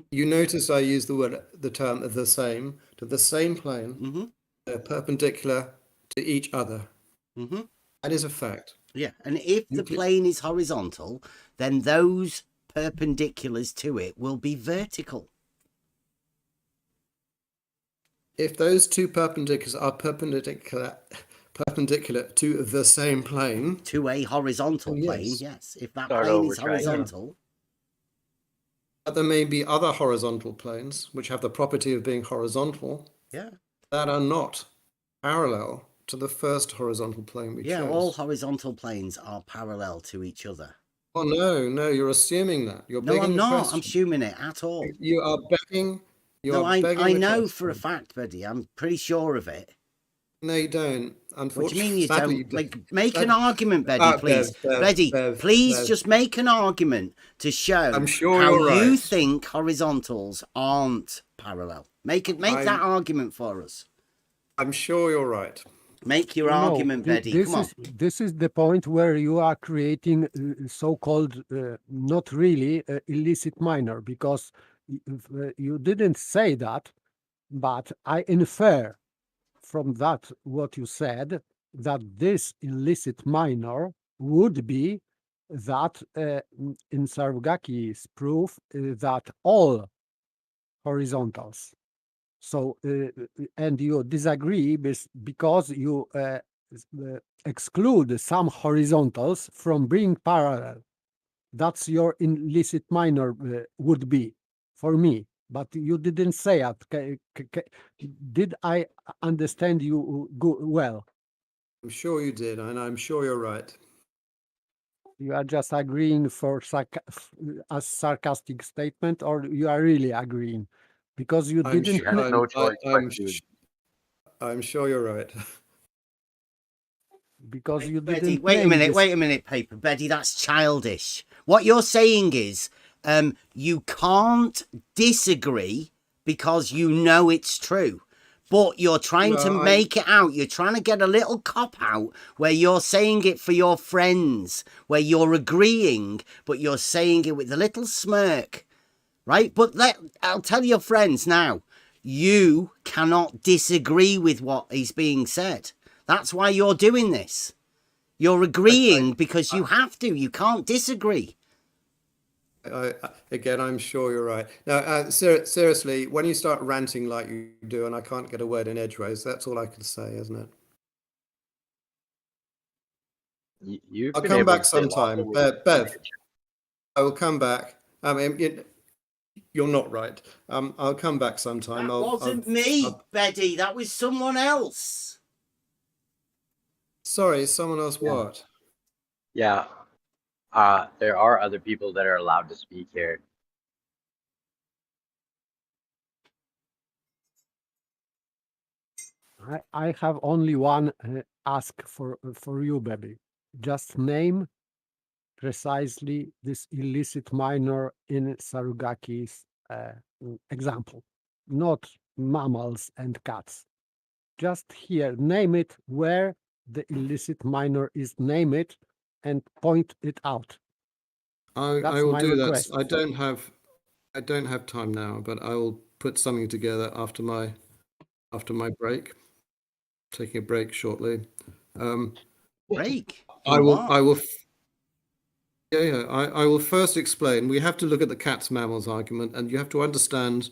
you notice I use the term the same, to the same plane, they're perpendicular to each other. That is a fact. Yeah, and if the plane is horizontal, then those perpendiculars to it will be vertical. If those two perpendiculars are perpendicular to the same plane, to a horizontal plane, yes. If that plane is horizontal. But there may be other horizontal planes which have the property of being horizontal. Yeah. That are not parallel to the first horizontal plane we chose. Yeah, all horizontal planes are parallel to each other. Oh no, you're assuming that. No, I'm not. I'm assuming it at all. You are begging. I know for a fact, Betty. I'm pretty sure of it. No, you don't. Unfortunately, what do you mean you don't? Make an argument, Betty, please. Bev, please just make an argument to show how you think horizontals aren't parallel. Make that argument for us. I'm sure you're right. Make your No, argument, Betty. Come on. This is the point where you are creating so-called, not really illicit minor, because you didn't say that, but I infer from that what you said, that this illicit minor would be that in Sargaki's proof that all horizontals. So, and you disagree because you exclude some horizontals from being parallel. That's your illicit minor would be for me, but you didn't say it. Did I understand you well? I'm sure you did, and I'm sure you're right. You are just agreeing for a sarcastic statement, or you are really agreeing? Because you I'm didn't. sure, You have no choice but to. I'm sure you're right. Because you Betty, didn't. wait a minute, Paper. Betty, that's childish. What you're saying is you can't disagree because you know it's true. But you're trying to make it out. You're trying to get a little cop out where you're saying it for your friends, where you're agreeing, but you're saying it with a little smirk, right? But I'll tell your friends now, you cannot disagree with what is being said. That's why you're doing this. You're agreeing because you have to. You can't disagree. Again, I'm sure you're right. Now, seriously, when you start ranting like you do, and I can't get a word in edgeways, that's all I can say, isn't it? You've I'll been come able back to say lots sometime. of words. Bev, I will come back. I mean, you're not right. I'll come back sometime. That wasn't me, Betty. That was someone else. Sorry, someone else. What? Yeah. There are other people that are allowed to speak here. I have only one ask for you, baby. Just name precisely this illicit minor in Sarugaki's example, not mammals and cats. Just here, name it where the illicit minor is. Name it and point it out. I will do request. that. I don't have time now, but I will put something together after my break. Taking a break shortly. Break. I will. Yeah. I will first explain. We have to look at the cats mammals argument, and you have to understand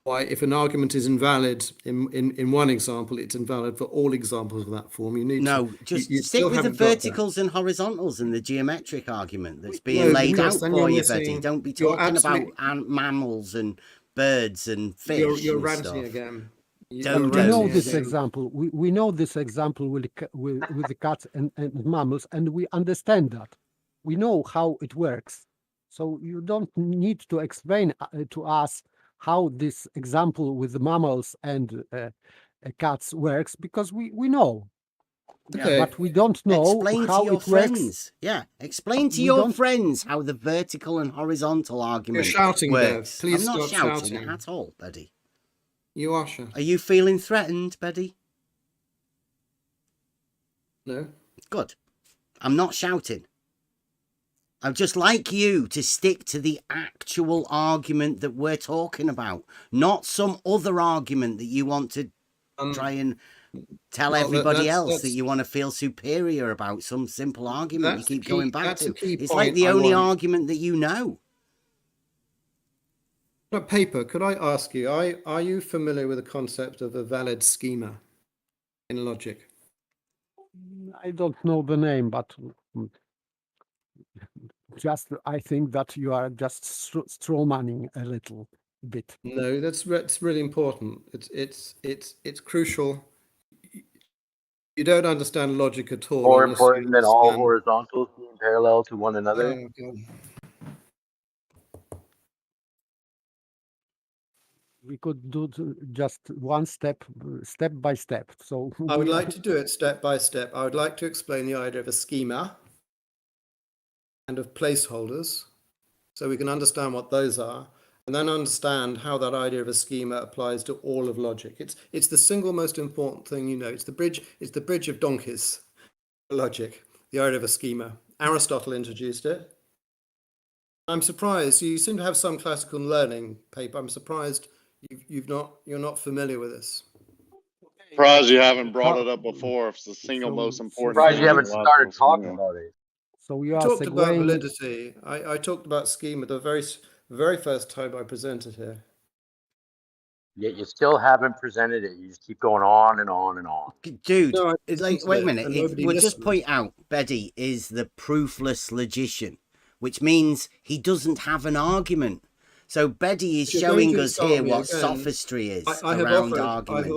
why, if an argument is invalid in one example, it's invalid for all examples of that form. You need just you stick still with the haven't got that. verticals and horizontals and the geometric argument that's being laid out for you, Betty. Don't be talking about mammals and birds and fish. You're and ranting stuff. again. We know this example. We know this example with the cats and mammals, and we understand that. We know how it works. So you don't need to explain to us how this example with the mammals and cats works, because we know. Okay. But we don't know Explain how to your it works. friends. Yeah, explain to your friends how the vertical and horizontal argument You're shouting, works. Bev. Please I'm not stop shouting shouting. at all, Betty. You are shouting. Are you feeling threatened, Betty? No. Good. I'm not shouting. I'd just like you to stick to the actual argument that we're talking about, not some other argument that you want to try and tell everybody else that you want to feel superior about some simple argument you keep going back to. It's like the only argument that you know. Paper, could I ask you, are you familiar with the concept of a valid schema in logic? I don't know the name, but just I think that you are just strawmanning a little bit. No, that's really important. It's crucial. You don't understand logic at all. More important than all horizontals being parallel to one another. Oh, God. We could do just one step by step. So I would like to do it step by step. I would like to explain the idea of a schema and of placeholders, so we can understand what those are. and then understand how that idea of a schema applies to all of logic. It's the single most important thing you know. It's the bridge of donkeys, logic, the idea of a schema. Aristotle introduced it. I'm surprised you seem to have some classical learning paper. I'm surprised you're not familiar with this. Surprised you haven't brought it up before. It's the single most important Surprised thing you in haven't started logical talking schema. about it. So we We are talked about segueing. validity. I talked about schema the very first time I presented here. Yet you still haven't presented it. You just keep going on and on and on. Dude, No, I it's like, presented wait a it minute. and nobody We'll just listened. point out Beddy is the proofless logician, which means he doesn't have an argument. So Beddy is If you're going showing to us insult here me what again, sophistry is I have around offered. arguments.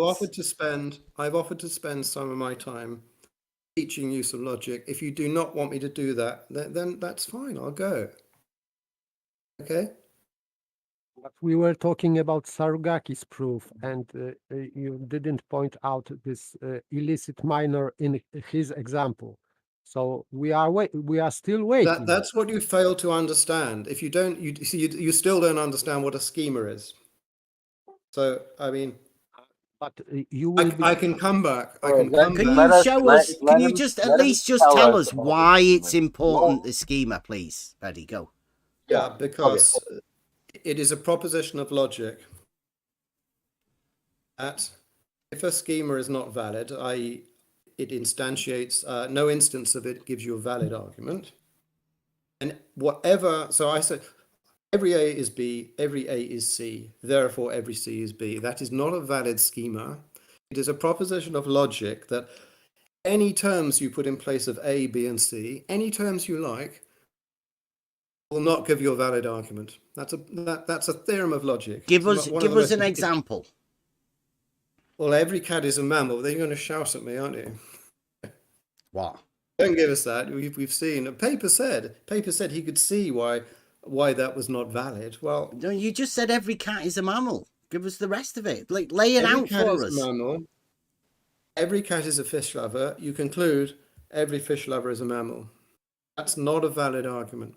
I've offered to spend some of my time teaching you some logic. If you do not want me to do that, then that's fine. I'll go. Okay. But we were talking about Sarugaki's proof, and you didn't point out this illicit minor in his example. So we are still waiting. That's what you fail to understand. If you don't, you still don't understand what a schema is. So I mean, But you will I can come back. I can Let- come Can back. you us- show let- us? let Can you him- just let at him least just tell tell us us about why the it's schema. important, No. the schema, please, Beddy? Go. Yeah, because it is a proposition of logic that if a schema is not valid, i.e., it instantiates no instance of it gives you a valid argument, and whatever. So I said every A is B, every A is C, therefore every C is B. That is not a valid schema. It is a proposition of logic that any terms you put in place of A, B, and C, any terms you like, will not give you a valid argument. That's a theorem of logic. Give It's us one of the most- an example. Well, every cat is a mammal. Then you're going to shout at me, aren't you? What? Don't give us that. We've seen. Paper said he could see why that was not valid. Well, No, you just said every cat is a mammal. Give us the rest of it. Like, lay it every out cat for is us. a mammal. Every cat is a fish lover. You conclude every fish lover is a mammal. That's not a valid argument.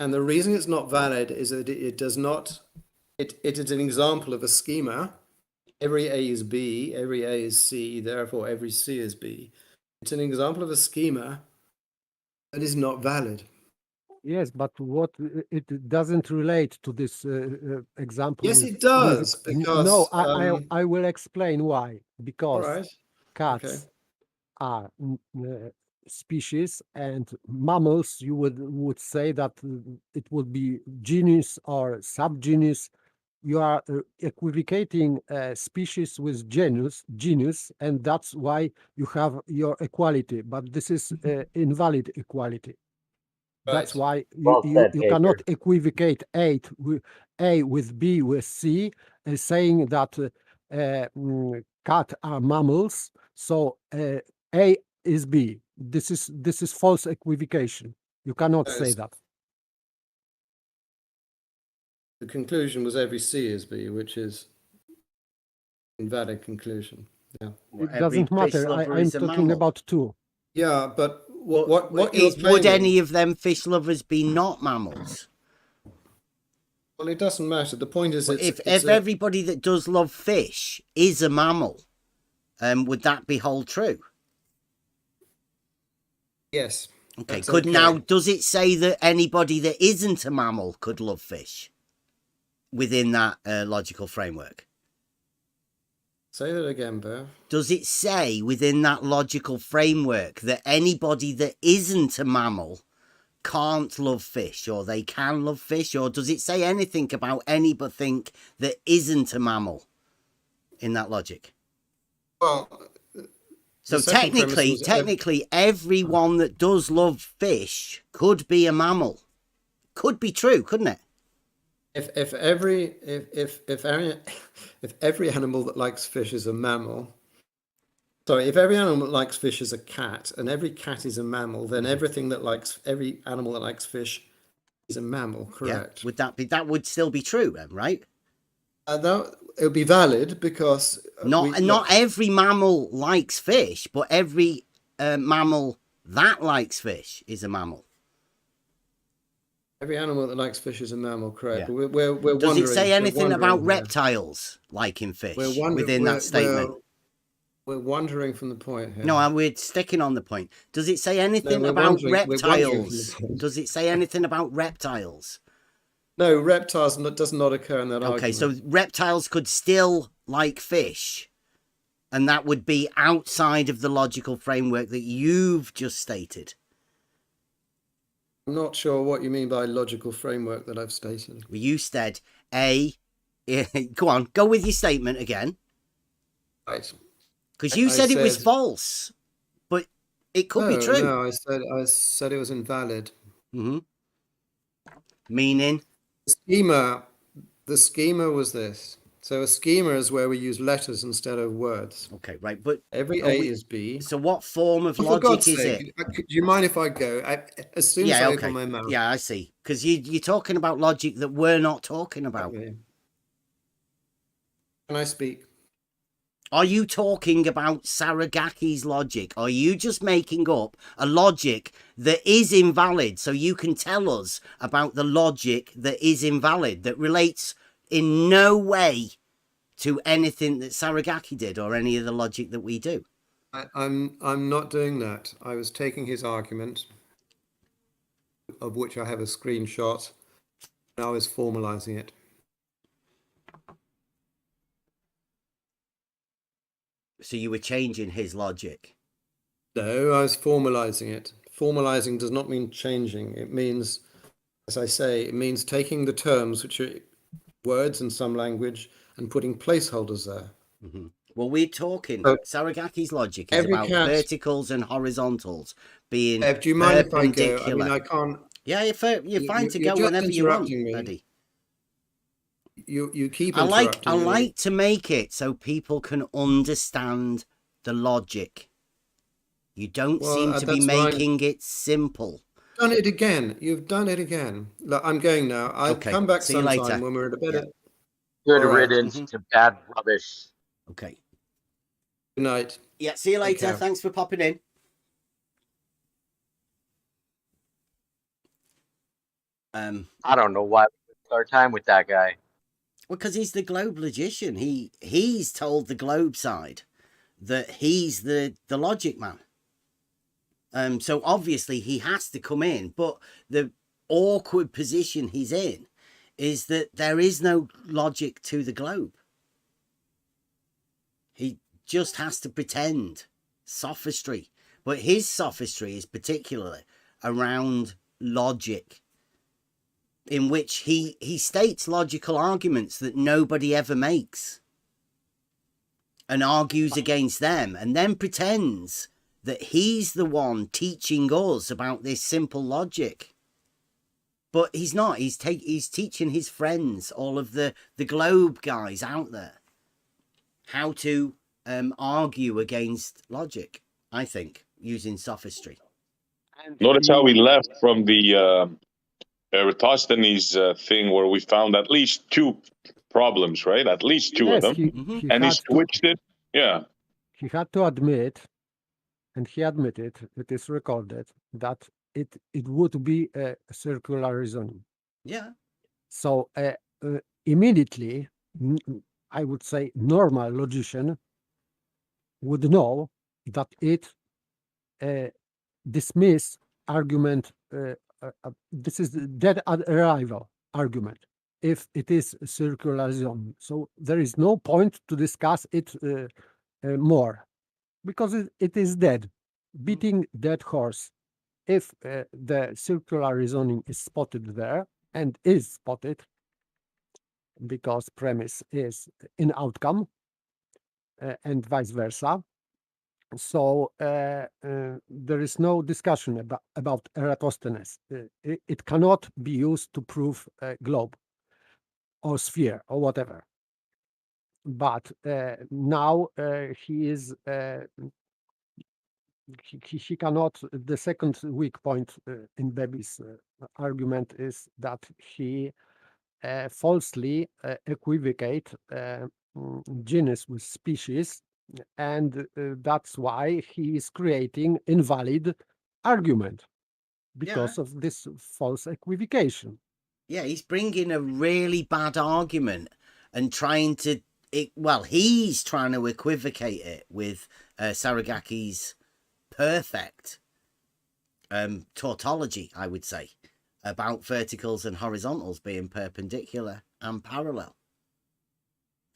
And the reason it's not valid is that it does not. It is an example of a schema. Every A is B, every A is C, therefore every C is B. It's an example of a schema that is not valid. Yes, but what it doesn't relate to this example. Yes, with it does, music. because, No, I will explain why. All Because right. cats Okay. are species, and mammals, you would say that it would be genus or subgenus. You are equivocating species with genus, and that's why you have your equality. But this is invalid equality. That's Right. why Well said, you cannot Paper. equivocate A with B with C, saying that cat are mammals. So A is B. This is false equivocation. You cannot say Yes. that. The conclusion was every C is B, which is invalid conclusion. Yeah. Well, It every doesn't fish matter. lover I'm is a talking mammal. about two. Yeah, but what But you're would claiming, any of them fish lovers be not mammals? well, it doesn't matter. The point is, But it's if a- everybody that does love fish is a mammal, would that be hold true? yes. Okay. That's Could okay. now does it say that anybody that isn't a mammal could love fish within that logical framework? Say that again, Bev. Does it say within that logical framework that anybody that isn't a mammal can't love fish, or they can love fish, or does it say anything about anything that isn't a mammal in that logic? Well, So the second premise was technically, everyone that does love fish could be a mammal. Could be true, couldn't it? if every animal that likes fish is a mammal. Sorry, if every animal that likes fish is a cat, and every cat is a mammal, then every animal that likes fish is a mammal. Correct. Yeah. Would that would still be true then, right? That it would be valid because Not every mammal likes fish, but every mammal that likes fish is a mammal. Every animal that likes fish is a mammal, correct? Yeah. But we're Does it say we're anything about wondering here. reptiles liking fish We're wondering within that statement? We're wandering from the point here. No, we're sticking on the point. Does it say anything we're about wandering from the reptiles? point. Does it say anything about reptiles? No, reptiles does not occur in that Okay, argument. so reptiles could still like fish, and that would be outside of the logical framework that you've just stated. I'm not sure what you mean by logical framework that I've stated. Well, you said go on, go with your statement again. Right. Because you said it was false, but it could be true. No, I said it was invalid. Mm-hmm. Meaning? The schema was this. So a schema is where we use letters instead of words. Okay, right. But every A is B. So what form of For logic God's is sake, it? do you mind if I go? As soon as I open my mouth. Yeah, I see. Because you're talking about logic that we're not talking about. Okay. Can I speak? Are you talking about Saragaki's logic? Are you just making up a logic that is invalid so you can tell us about the logic that is invalid, that relates in no way to anything that Saragaki did or any of the logic that we do? I'm not doing that. I was taking his argument, of which I have a screenshot, and I was formalizing it. So you were changing his logic? No, I was formalizing it. Formalizing does not mean changing. It means, as I say, it means taking the terms, which are words in some language, and putting placeholders there. Mm-hmm. Well, we're talking, Saragaki's logic is about verticals and horizontals being perpendicular. Do you mind if I go? I mean, I can't... Yeah, you're fine to go whenever you want, Eddie. You keep interrupting I like to make it so people can understand the logic. You don't seem to be making it simple. Done it again. You've done it again. Look, I'm going now. I'll come back sometime when we're in a better... Good riddance to bad rubbish. Okay. Good night. Yeah, see you later. Thanks for popping in. I don't know why we spend our time with that guy. Well, because he's the globe logician. He's told the globe side that he's the logic man. So obviously he has to come in, but the awkward position he's in is that there is no logic to the globe. He just has to pretend sophistry, but his sophistry is particularly around logic, in which he states logical arguments that nobody ever makes and argues against them, and then pretends that he's the one teaching us about this simple logic. But he's not. He's teaching his friends, all of the globe guys out there, how to argue against logic, I think, using sophistry. Notice how we left from the Eratosthenes thing where we found at least two problems, right? At least two of them. He switched it. Yeah. He had to admit, and he admitted, it is recorded, that it would be a circular reasoning. Yeah. So immediately, I would say normal logician would know that it dismiss argument. This is the dead arrival argument if it is circular zone. So there is no point to discuss it more, because it is dead, beating dead horse. If the circular reasoning is spotted there, and is spotted because premise is in outcome, and vice versa, so there is no discussion about Eratosthenes. It cannot be used to prove a globe or sphere or whatever. But now he is he cannot. The second weak point in Bebi's argument is that he falsely equivocate genus with species, and that's why he is creating invalid argument. because of this false equivocation. Yeah, he's bringing a really bad argument and trying to, he's trying to equivocate it with Saragaki's perfect tautology, I would say, about verticals and horizontals being perpendicular and parallel.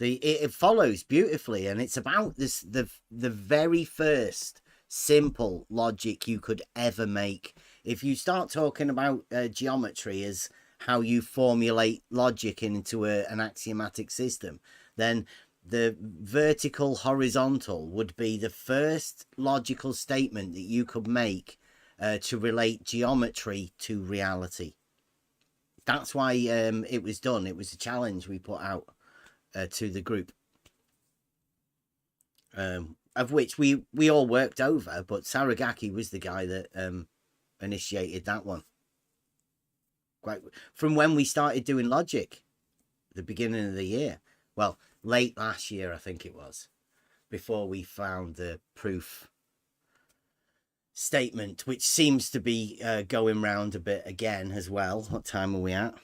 It follows beautifully, and it's about this the very first simple logic you could ever make. If you start talking about geometry as how you formulate logic into an axiomatic system, then the vertical horizontal would be the first logical statement that you could make to relate geometry to reality. That's why it was done. It was a challenge we put out to the group, of which we all worked over, but Saragaki was the guy that initiated that one. Quite from when we started doing logic, the beginning of the year. Well, late last year, I think it was, before we found the proof statement, which seems to be going round a bit again as well. What time are we at?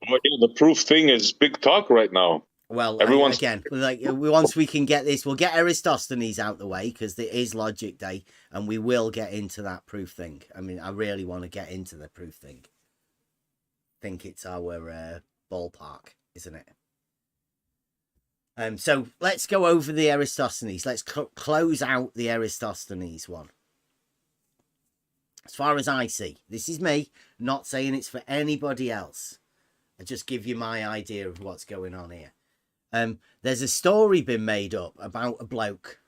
Oh, yeah, the proof thing is big talk right now. Well, Everyone's again, like once we can get this, we'll get Eratosthenes out the way because it is Logic Day, and we will get into that proof thing. I mean, I really want to get into the proof thing. I think it's our ballpark, isn't it? So let's go over the Eratosthenes. Let's close out the Eratosthenes one. As far as I see, this is me, not saying it's for anybody else. I just give you my idea of what's going on here. There's a story been made up about a bloke,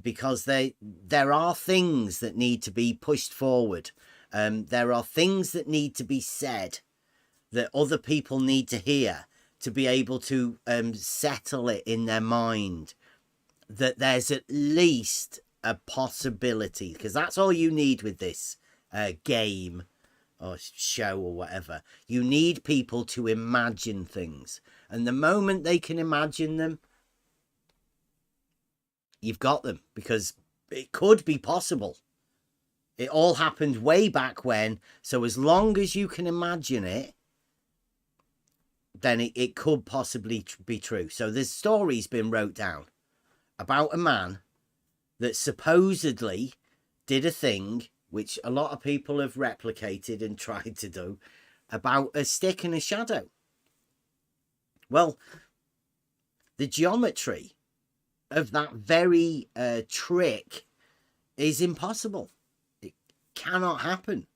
because there are things that need to be pushed forward. There are things that need to be said that other people need to hear to be able to settle it in their mind that there's at least a possibility, because that's all you need with this game or show or whatever. You need people to imagine things, and the moment they can imagine them, you've got them, because it could be possible. It all happened way back when, so as long as you can imagine it, then it could possibly be true. So this story's been wrote down about a man that supposedly did a thing which a lot of people have replicated and tried to do, about a stick and a shadow. Well, the geometry of that very trick is impossible. It cannot happen.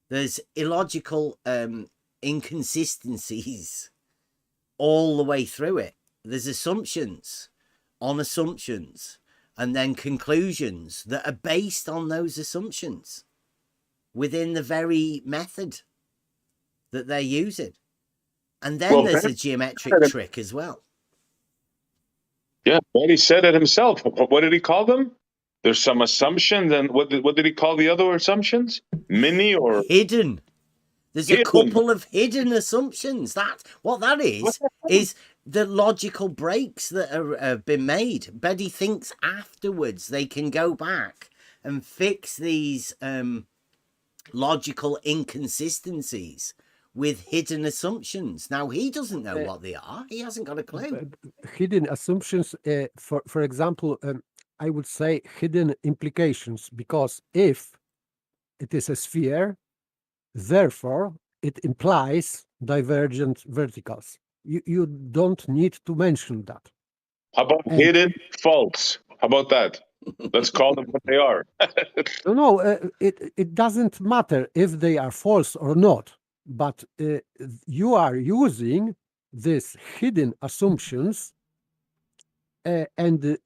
There's illogical inconsistencies all the way through it. There's assumptions on assumptions, and then conclusions that are based on those assumptions within the very method that they're using. And then there's a geometric trick as well. Yeah, Betty said it himself. What did he call them? There's some assumptions, and what did he call the other assumptions? Mini or hidden? There's a couple of hidden assumptions. What that is the logical breaks that have been made. Betty thinks afterwards they can go back and fix these logical inconsistencies with hidden assumptions. Now, he doesn't know what they are. He hasn't got a clue. Hidden assumptions, for example, I would say hidden implications, because if it is a sphere, therefore, it implies divergent verticals. You don't need to mention that. How about hidden faults? How about that? Let's call them what they are. No, it doesn't matter if they are false or not, but you are using these hidden assumptions, and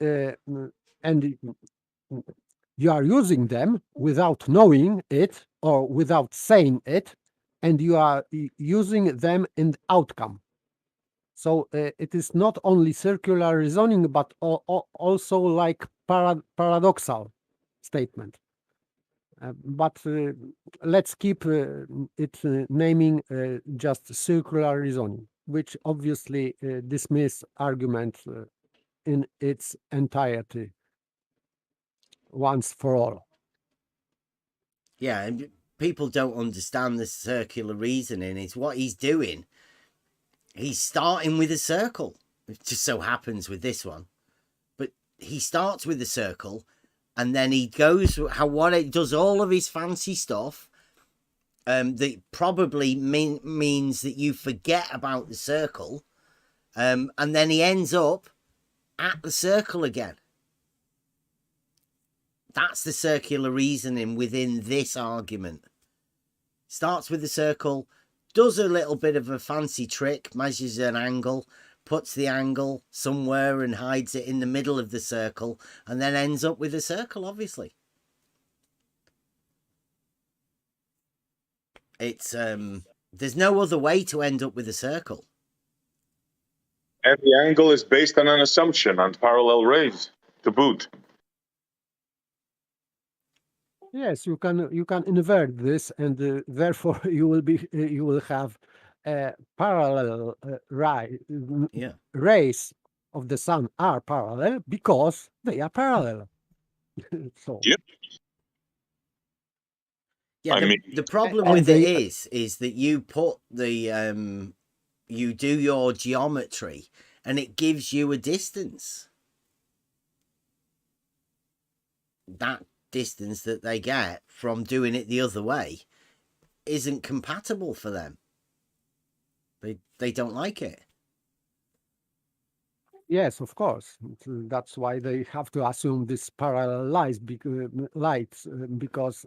you are using them without knowing it or without saying it, and you are using them in the outcome. So it is not only circular reasoning, but also like paradoxal statement. But let's keep it naming just circular reasoning, which obviously dismiss argument in its entirety once for all. Yeah, and people don't understand the circular reasoning. It's what he's doing. He's starting with a circle. It just so happens with this one. But he starts with a circle, and then he goes what it does all of his fancy stuff. That probably means that you forget about the circle. And then he ends up at the circle again. That's the circular reasoning within this argument. Starts with the circle, does a little bit of a fancy trick, measures an angle, puts the angle somewhere and hides it in the middle of the circle, and then ends up with a circle, obviously. It's there's no other way to end up with a circle. And the angle is based on an assumption, on parallel rays to boot. Yes, you can invert this, and therefore you will have parallel Yeah. rays of the sun are parallel because they are parallel. So Yep. Yeah, the problem And with they- it is that you put the you do your geometry and it gives you a distance. That distance that they get from doing it the other way isn't compatible for them. They don't like it. yes, of course. That's why they have to assume this parallel lights because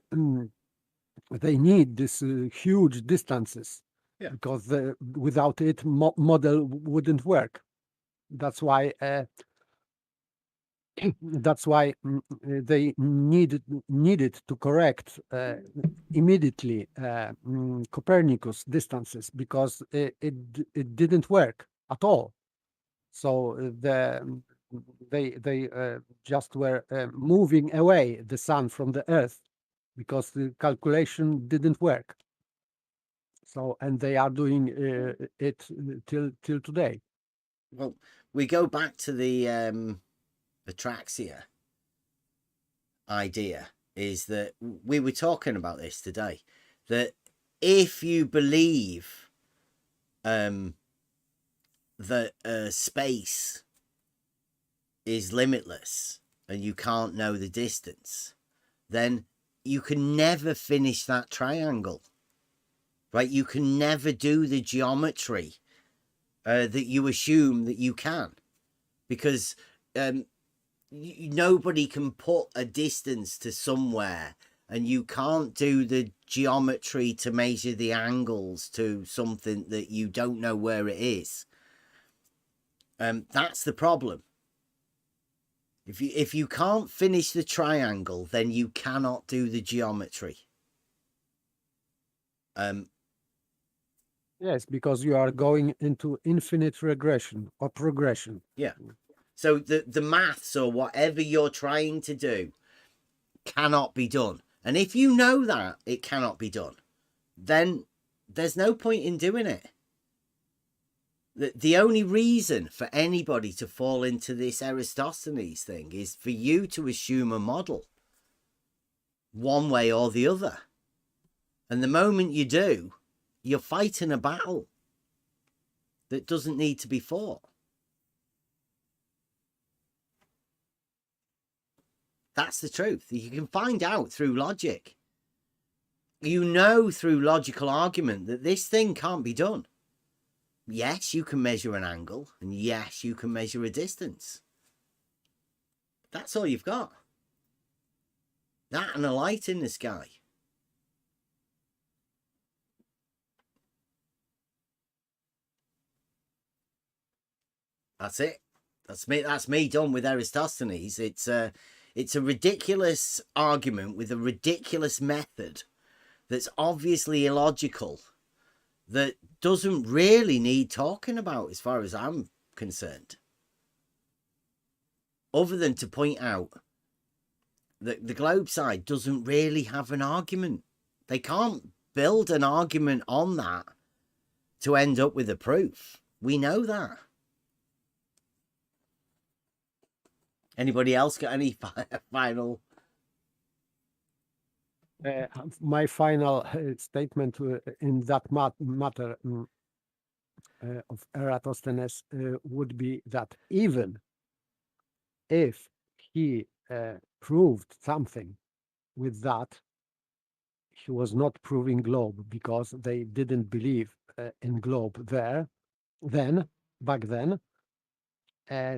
they need this huge distances. Yeah. Because without it, model wouldn't work. That's why. That's why they needed to correct immediately Copernicus distances because it didn't work at all. So they just were moving away the sun from the Earth because the calculation didn't work. So and they are doing it till today. Well, we go back to the atraxia idea, is that we were talking about this today, that if you believe that space is limitless and you can't know the distance, then you can never finish that triangle, right? You can never do the geometry that you assume that you can, because nobody can put a distance to somewhere, and you can't do the geometry to measure the angles to something that you don't know where it is. That's the problem. If you can't finish the triangle, then you cannot do the geometry. Yes, because you are going into infinite regression or progression. Yeah. So the maths or whatever you're trying to do cannot be done. And if you know that it cannot be done, then there's no point in doing it. The only reason for anybody to fall into this Eratosthenes thing is for you to assume a model one way or the other. And the moment you do, you're fighting a battle that doesn't need to be fought. That's the truth. You can find out through logic. You know through logical argument that this thing can't be done. Yes, you can measure an angle, and yes, you can measure a distance. That's all you've got. That and a light in the sky. That's it. That's me done with Eratosthenes. It's a ridiculous argument with a ridiculous method that's obviously illogical, that doesn't really need talking about as far as I'm concerned. Other than to point out that the globe side doesn't really have an argument. They can't build an argument on that to end up with a proof. We know that. Anybody else got any final? My final statement in that matter of Eratosthenes would be that even if he proved something with that, he was not proving globe because they didn't believe in globe back then.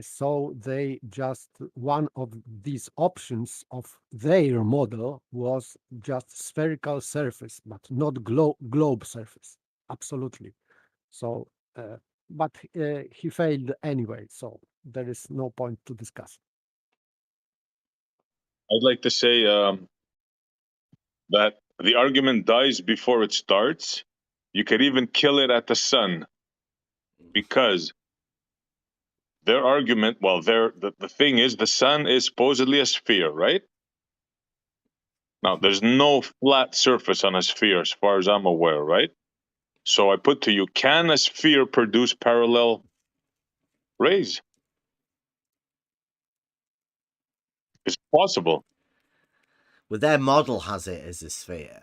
So they just, one of these options of their model was just spherical surface, but not globe surface. Absolutely. So, but he failed anyway, so there is no point to discuss. I'd like to say that the argument dies before it starts. You could even kill it at the sun, because their argument, well, the thing is, the sun is supposedly a sphere, right? Now, there's no flat surface on a sphere as far as I'm aware, right? So I put to you, can a sphere produce parallel rays? It's possible. Well, their model has it as a sphere,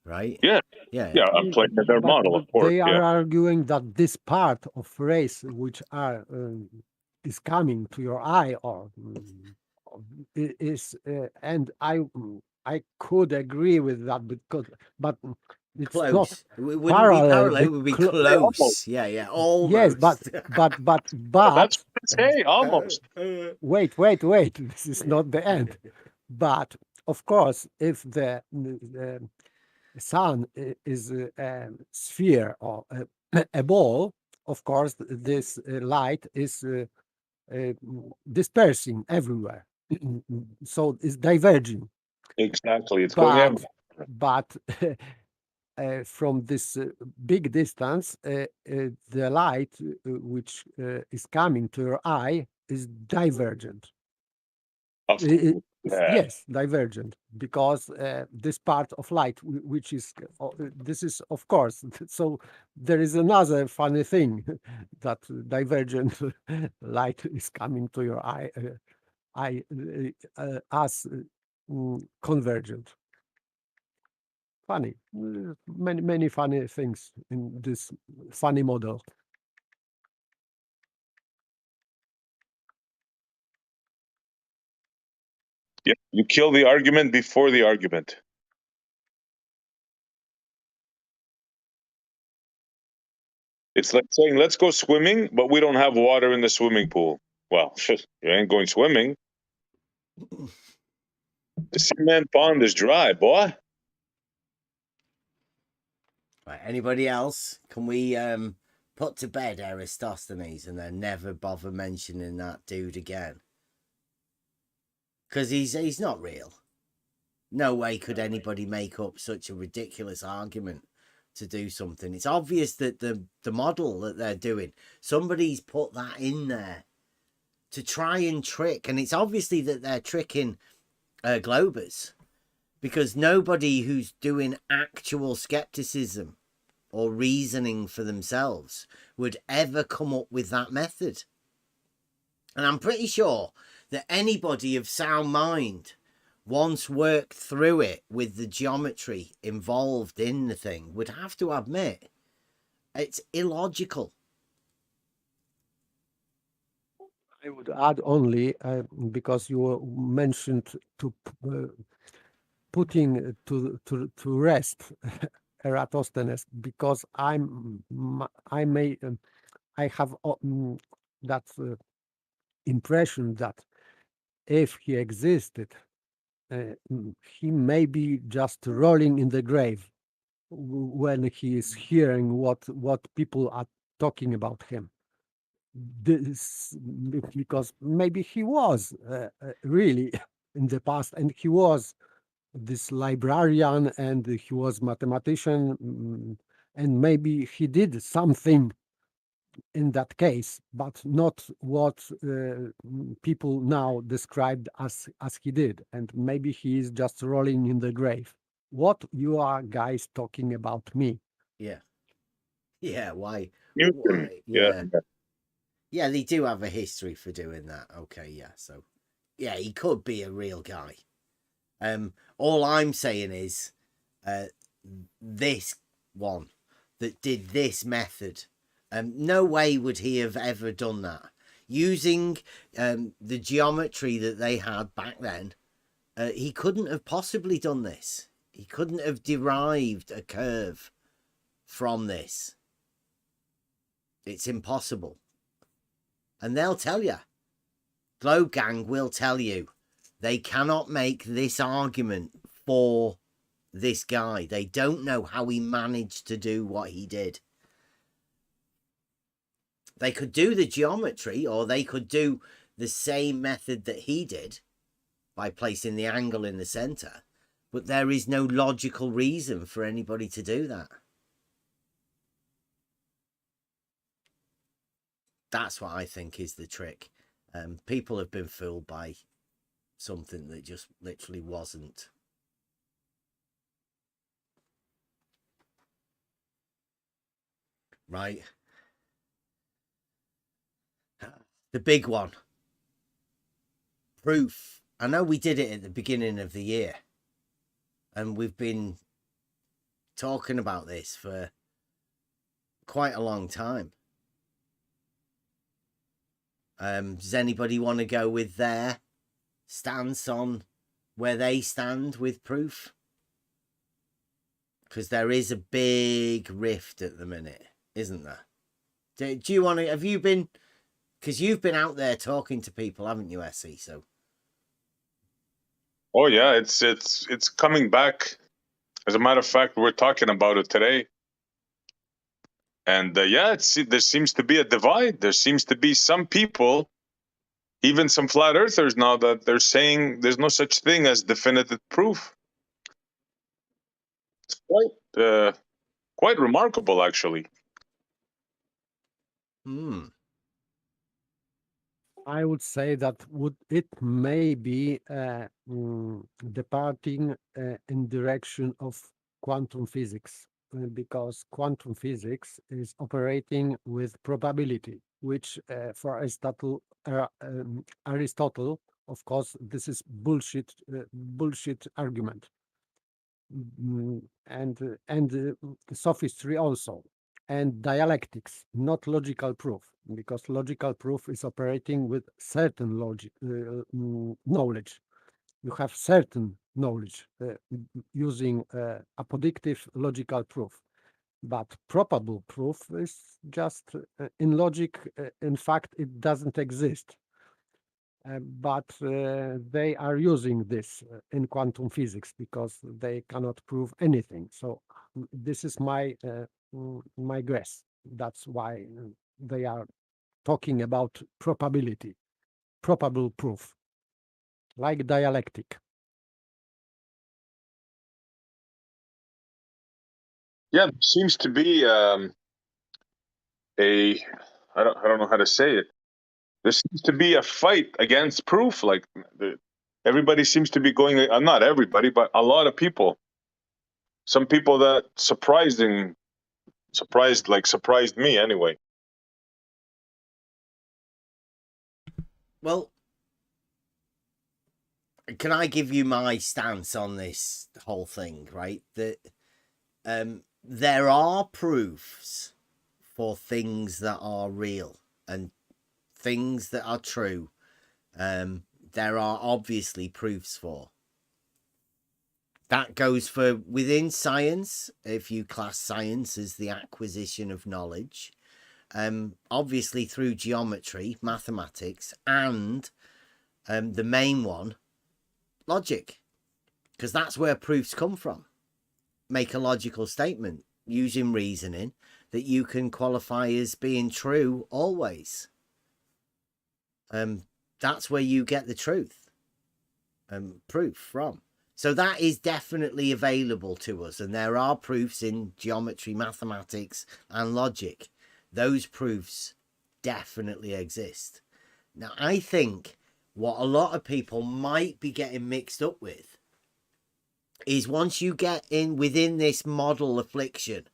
right? Yeah. Yeah. Yeah, I'm playing with their model, of course. They are Yeah. arguing that this part of rays which are is coming to your eye or is and I could agree with that because but it's Close. not It wouldn't parallel. be parallel. The It would be clo- close. Yeah. Almost. yes, but That's hey, almost. wait. This is not the end. But of course, if the sun is a sphere or a ball, of course, this light is dispersing everywhere. So it's diverging. Exactly. It's going everywhere. But from this big distance, the light which is coming to your eye is divergent. Yes, divergent, because this part of light, which is, this is, of course, so there is another funny thing that divergent light is coming to your eye, as convergent. Funny, many funny things in this funny model. Yeah, you kill the argument before the argument. It's like saying, let's go swimming, but we don't have water in the swimming pool. Well, you ain't going swimming. The cement pond is dry, boy. Right. Anybody else? Can we put to bed Eratosthenes and then never bother mentioning that dude again? Because he's not real. No way could anybody make up such a ridiculous argument to do something. It's obvious that the model that they're doing, somebody's put that in there to try and trick, and it's obviously that they're tricking globers, because nobody who's doing actual skepticism or reasoning for themselves would ever come up with that method. And I'm pretty sure that anybody of sound mind, once worked through it with the geometry involved in the thing, would have to admit it's illogical. I would add only, because you mentioned to putting to rest Eratosthenes, because I have that impression that if he existed, he may be just rolling in the grave when he is hearing what people are talking about him. This, because maybe he was really in the past, and he was this librarian, and he was mathematician, and maybe he did something in that case, but not what people now described as he did, and maybe he is just rolling in the grave. What you are guys talking about me? Yeah. Why? Newton. Yeah, they do have a history for doing that. Okay, yeah. So, yeah, he could be a real guy. All I'm saying is this one that did this method, no way would he have ever done that. Using the geometry that they had back then, he couldn't have possibly done this. He couldn't have derived a curve from this. It's impossible. And they'll tell you. Globe Gang will tell you. They cannot make this argument for this guy. They don't know how he managed to do what he did. They could do the geometry, or they could do the same method that he did by placing the angle in the center, but there is no logical reason for anybody to do that. That's what I think is the trick. People have been fooled by something that just literally wasn't. Right. The big one. Proof. I know we did it at the beginning of the year, and we've been talking about this for quite a long time. Does anybody want to go with their stance on where they stand with proof? Because there is a big rift at the minute, isn't there? Do you want to, have you been, because you've been out there talking to people, haven't you, Essie? So. Oh yeah, it's coming back. As a matter of fact, we're talking about it today. And there seems to be a divide. There seems to be some people, even some flat earthers now, that they're saying there's no such thing as definitive proof. It's quite remarkable, actually. I would say that it may be departing in direction of quantum physics, because quantum physics is operating with probability, which for Aristotle, of course, this is bullshit argument, and sophistry also. And dialectics, not logical proof, because logical proof is operating with certain knowledge. You have certain knowledge using apodictive logical proof. But probable proof is just in logic, in fact, it doesn't exist. But they are using this in quantum physics because they cannot prove anything. So this is my guess. That's why they are talking about probability, probable proof, like dialectic. Yeah, there seems to be I don't know how to say it. There seems to be a fight against proof. Like everybody seems to be going. Not everybody, but a lot of people. Some people that surprised me anyway. Well, can I give you my stance on this whole thing, right? That there are proofs for things that are real and things that are true. There are obviously proofs for. That goes for within science, if you class science as the acquisition of knowledge. Obviously through geometry, mathematics, and the main one, logic, because that's where proofs come from. Make a logical statement using reasoning that you can qualify as being true always. That's where you get the truth, proof from. So that is definitely available to us, and there are proofs in geometry, mathematics, and logic. Those proofs definitely exist. Now, I think what a lot of people might be getting mixed up with is once you get in within this model affliction,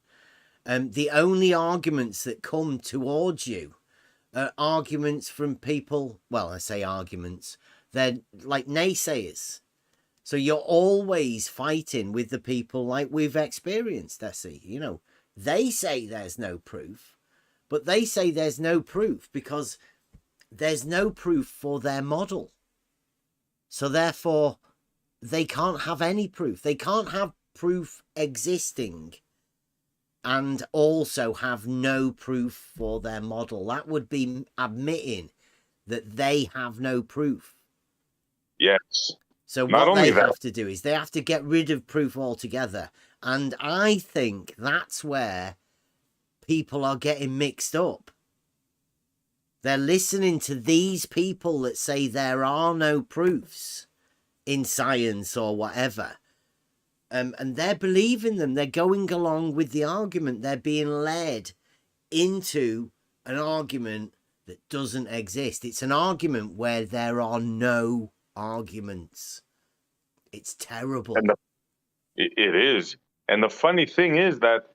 the only arguments that come towards you are arguments from people, well, I say arguments, they're like naysayers. So you're always fighting with the people like we've experienced, Essie. You know, they say there's no proof, but they say there's no proof because there's no proof for their model. So therefore, they can't have any proof. They can't have proof existing and also have no proof for their model. That would be admitting that they have no proof. Yes. So Not what only they that, have to do is they have to get rid of proof altogether. And I think that's where people are getting mixed up. They're listening to these people that say there are no proofs in science or whatever. And they're believing them. They're going along with the argument. They're being led into an argument that doesn't exist. It's an argument where there are no arguments. It's terrible. and it is. And the funny thing is that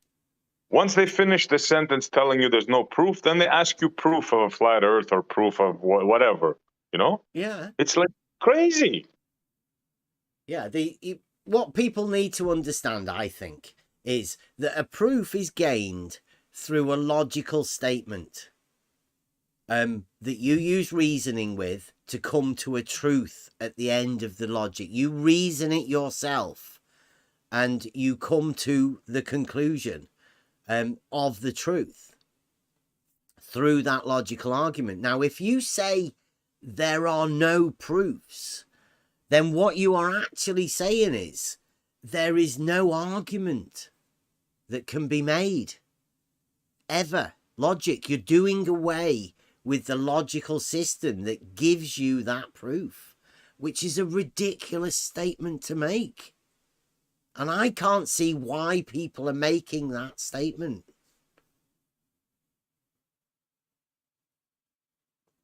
once they finish the sentence telling you there's no proof, then they ask you proof of a flat Earth or proof of whatever. You know, Yeah. it's like crazy. Yeah. What people need to understand, I think, is that a proof is gained through a logical statement that you use reasoning with to come to a truth at the end of the logic. You reason it yourself and you come to the conclusion of the truth through that logical argument. Now, if you say there are no proofs, then what you are actually saying is there is no argument that can be made ever. Logic, you're doing away with the logical system that gives you that proof, which is a ridiculous statement to make. And I can't see why people are making that statement.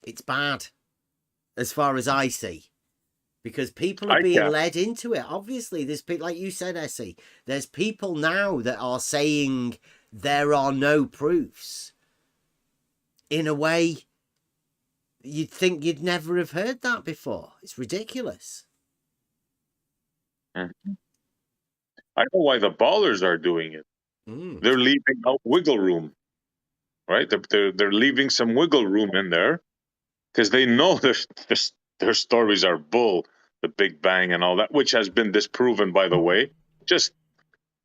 It's bad, as far as I see, because people are being led into it. Obviously, there's people, like you said, Essie, there's people now that are saying there are no proofs in a way you'd think you'd never have heard that before. It's ridiculous. Mm-hmm. I know why the ballers are doing it. They're leaving out wiggle room, right? They're leaving some wiggle room in there because they know their stories are bull, the Big Bang and all that, which has been disproven, by the way, just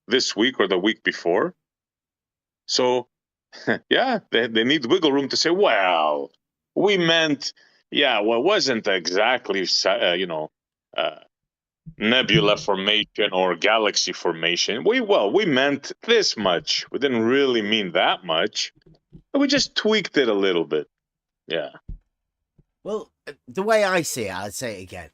this week or the week before. So, yeah, they need wiggle room to say, well, we meant, well, it wasn't exactly, nebula formation or galaxy formation. We meant this much. We didn't really mean that much. We just tweaked it a little bit. Yeah. Well, the way I see it, I'd say it again.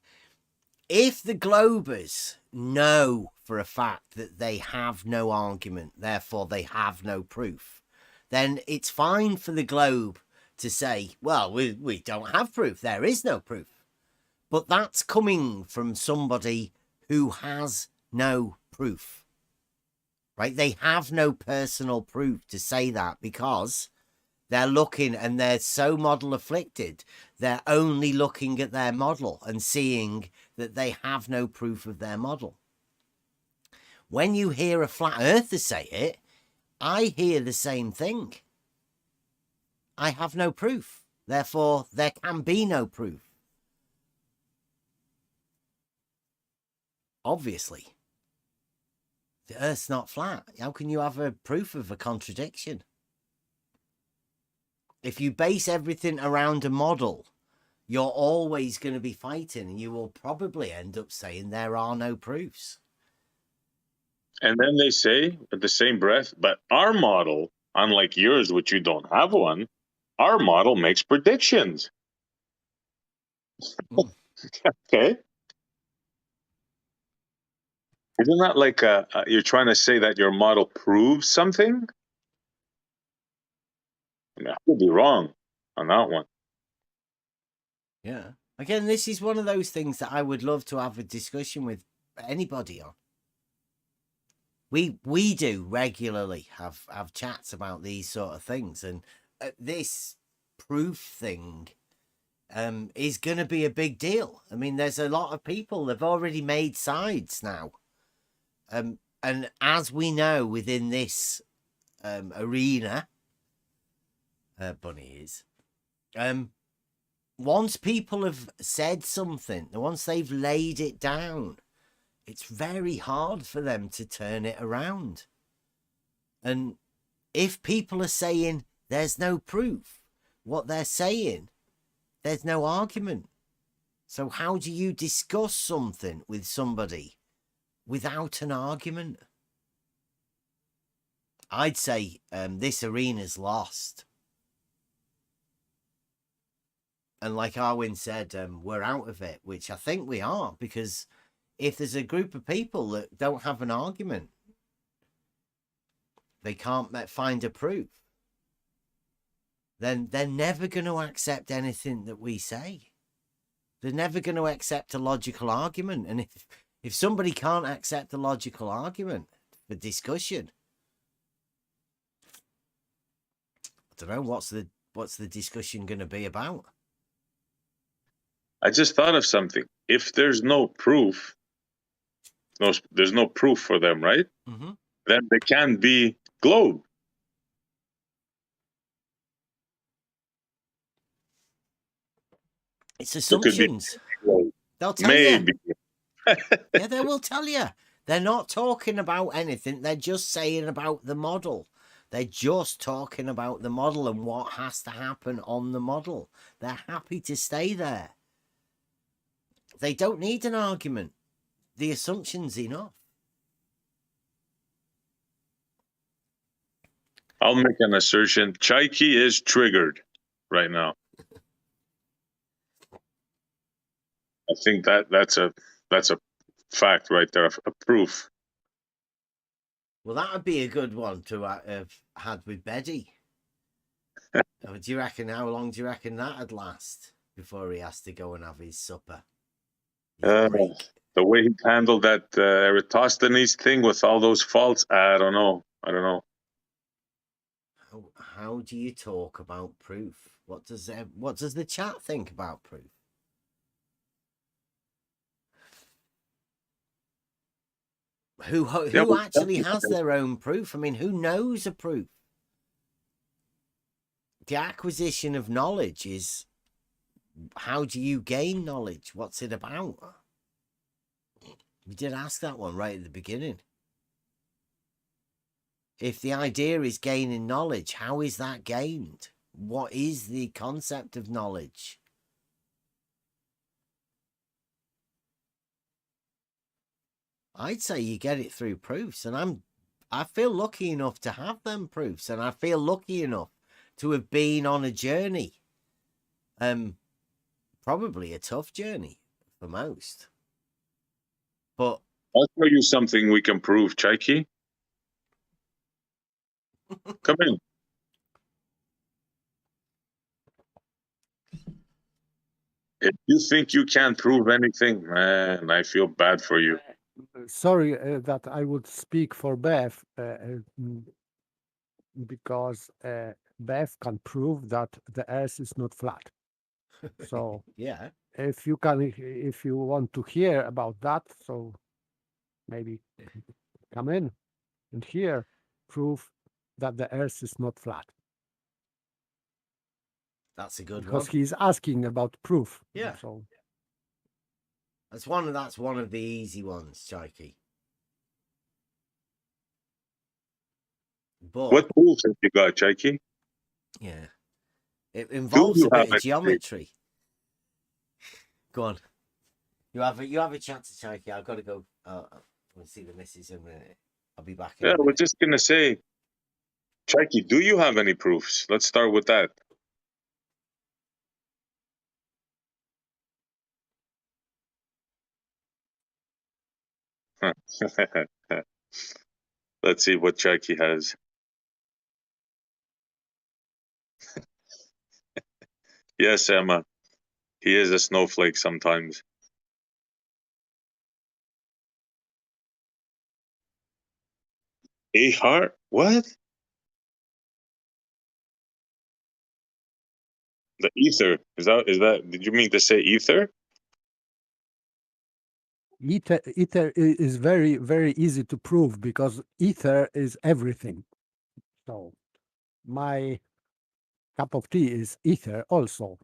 If the Globers know for a fact that they have no argument, therefore they have no proof, then it's fine for the Globe to say, well, we don't have proof. There is no proof. But that's coming from somebody who has no proof, right? They have no personal proof to say that because they're looking and they're so model afflicted. They're only looking at their model and seeing that they have no proof of their model. When you hear a flat earther say it, I hear the same thing. I have no proof. Therefore, there can be no proof. Obviously, the Earth's not flat. How can you have a proof of a contradiction? If you base everything around a model, you're always going to be fighting, and you will probably end up saying there are no proofs. And then they say, at the same breath, but our model, unlike yours, which you don't have one, our model makes predictions. Okay. Isn't that like you're trying to say that your model proves something? I mean, I could be wrong on that one. Yeah. Again, this is one of those things that I would love to have a discussion with anybody on. We do regularly have chats about these sort of things, and this proof thing, is going to be a big deal. I mean, there's a lot of people, they've already made sides now. And as we know within this arena, Bunny is, once people have said something, once they've laid it down, it's very hard for them to turn it around. And if people are saying there's no proof, what they're saying, there's no argument. So how do you discuss something with somebody without an argument? I'd say this arena's lost. And like Arwin said, we're out of it, which I think we are, because if there's a group of people that don't have an argument, they can't find a proof, then they're never going to accept anything that we say. They're never going to accept a logical argument. And if somebody can't accept a logical argument for discussion, I don't know, what's the discussion going to be about? I just thought of something. If there's no proof, there's no proof for them, right? Mm-hmm. Then they can be globe. It's assumptions. They'll tell Maybe. you. Yeah, they will tell you. They're not talking about anything. They're just saying about the model. They're just talking about the model and what has to happen on the model. They're happy to stay there. They don't need an argument. The assumption's enough. I'll make an assertion. Chaiki is triggered right now. I think that's a fact right there, a proof. Well, that would be a good one to have had with Betty. Do you reckon, how long do you reckon that'd last before he has to go and have his supper? The way he handled that Eratosthenes thing with all those faults, I don't know. How do you talk about proof? What does the chat think about proof? Who actually has their own proof? I mean, who knows a proof? The acquisition of knowledge is, how do you gain knowledge? What's it about? We did ask that one right at the beginning. If the idea is gaining knowledge, how is that gained? What is the concept of knowledge? I'd say you get it through proofs, and I feel lucky enough to have them proofs, and I feel lucky enough to have been on a journey. Probably a tough journey for most. But I'll show you something we can prove, Chaiki. Come in. If you think you can't prove anything, man, I feel bad for you. Sorry that I would speak for Bev, because Bev can prove that the Earth is not flat. So yeah, if you want to hear about that, so maybe come in and hear proof that the Earth is not flat. That's a good because one. he's asking about proof. Yeah. So that's one of the easy ones, Chaiki. But what proofs have you got, Chaiki? Yeah, it involves a bit of geometry. Go on. You have a chat to Chaiki. I've got to go. We'll see the missus in a minute. I'll be back in a minute. We're just gonna say, Chaiki, do you have any proofs? Let's start with that. Let's see what Chaiki has. Yes, Emma. He is a snowflake sometimes. A heart? What? The ether. Is that? Did you mean to say ether? Ether is very, very easy to prove because ether is everything. So my cup of tea is ether also.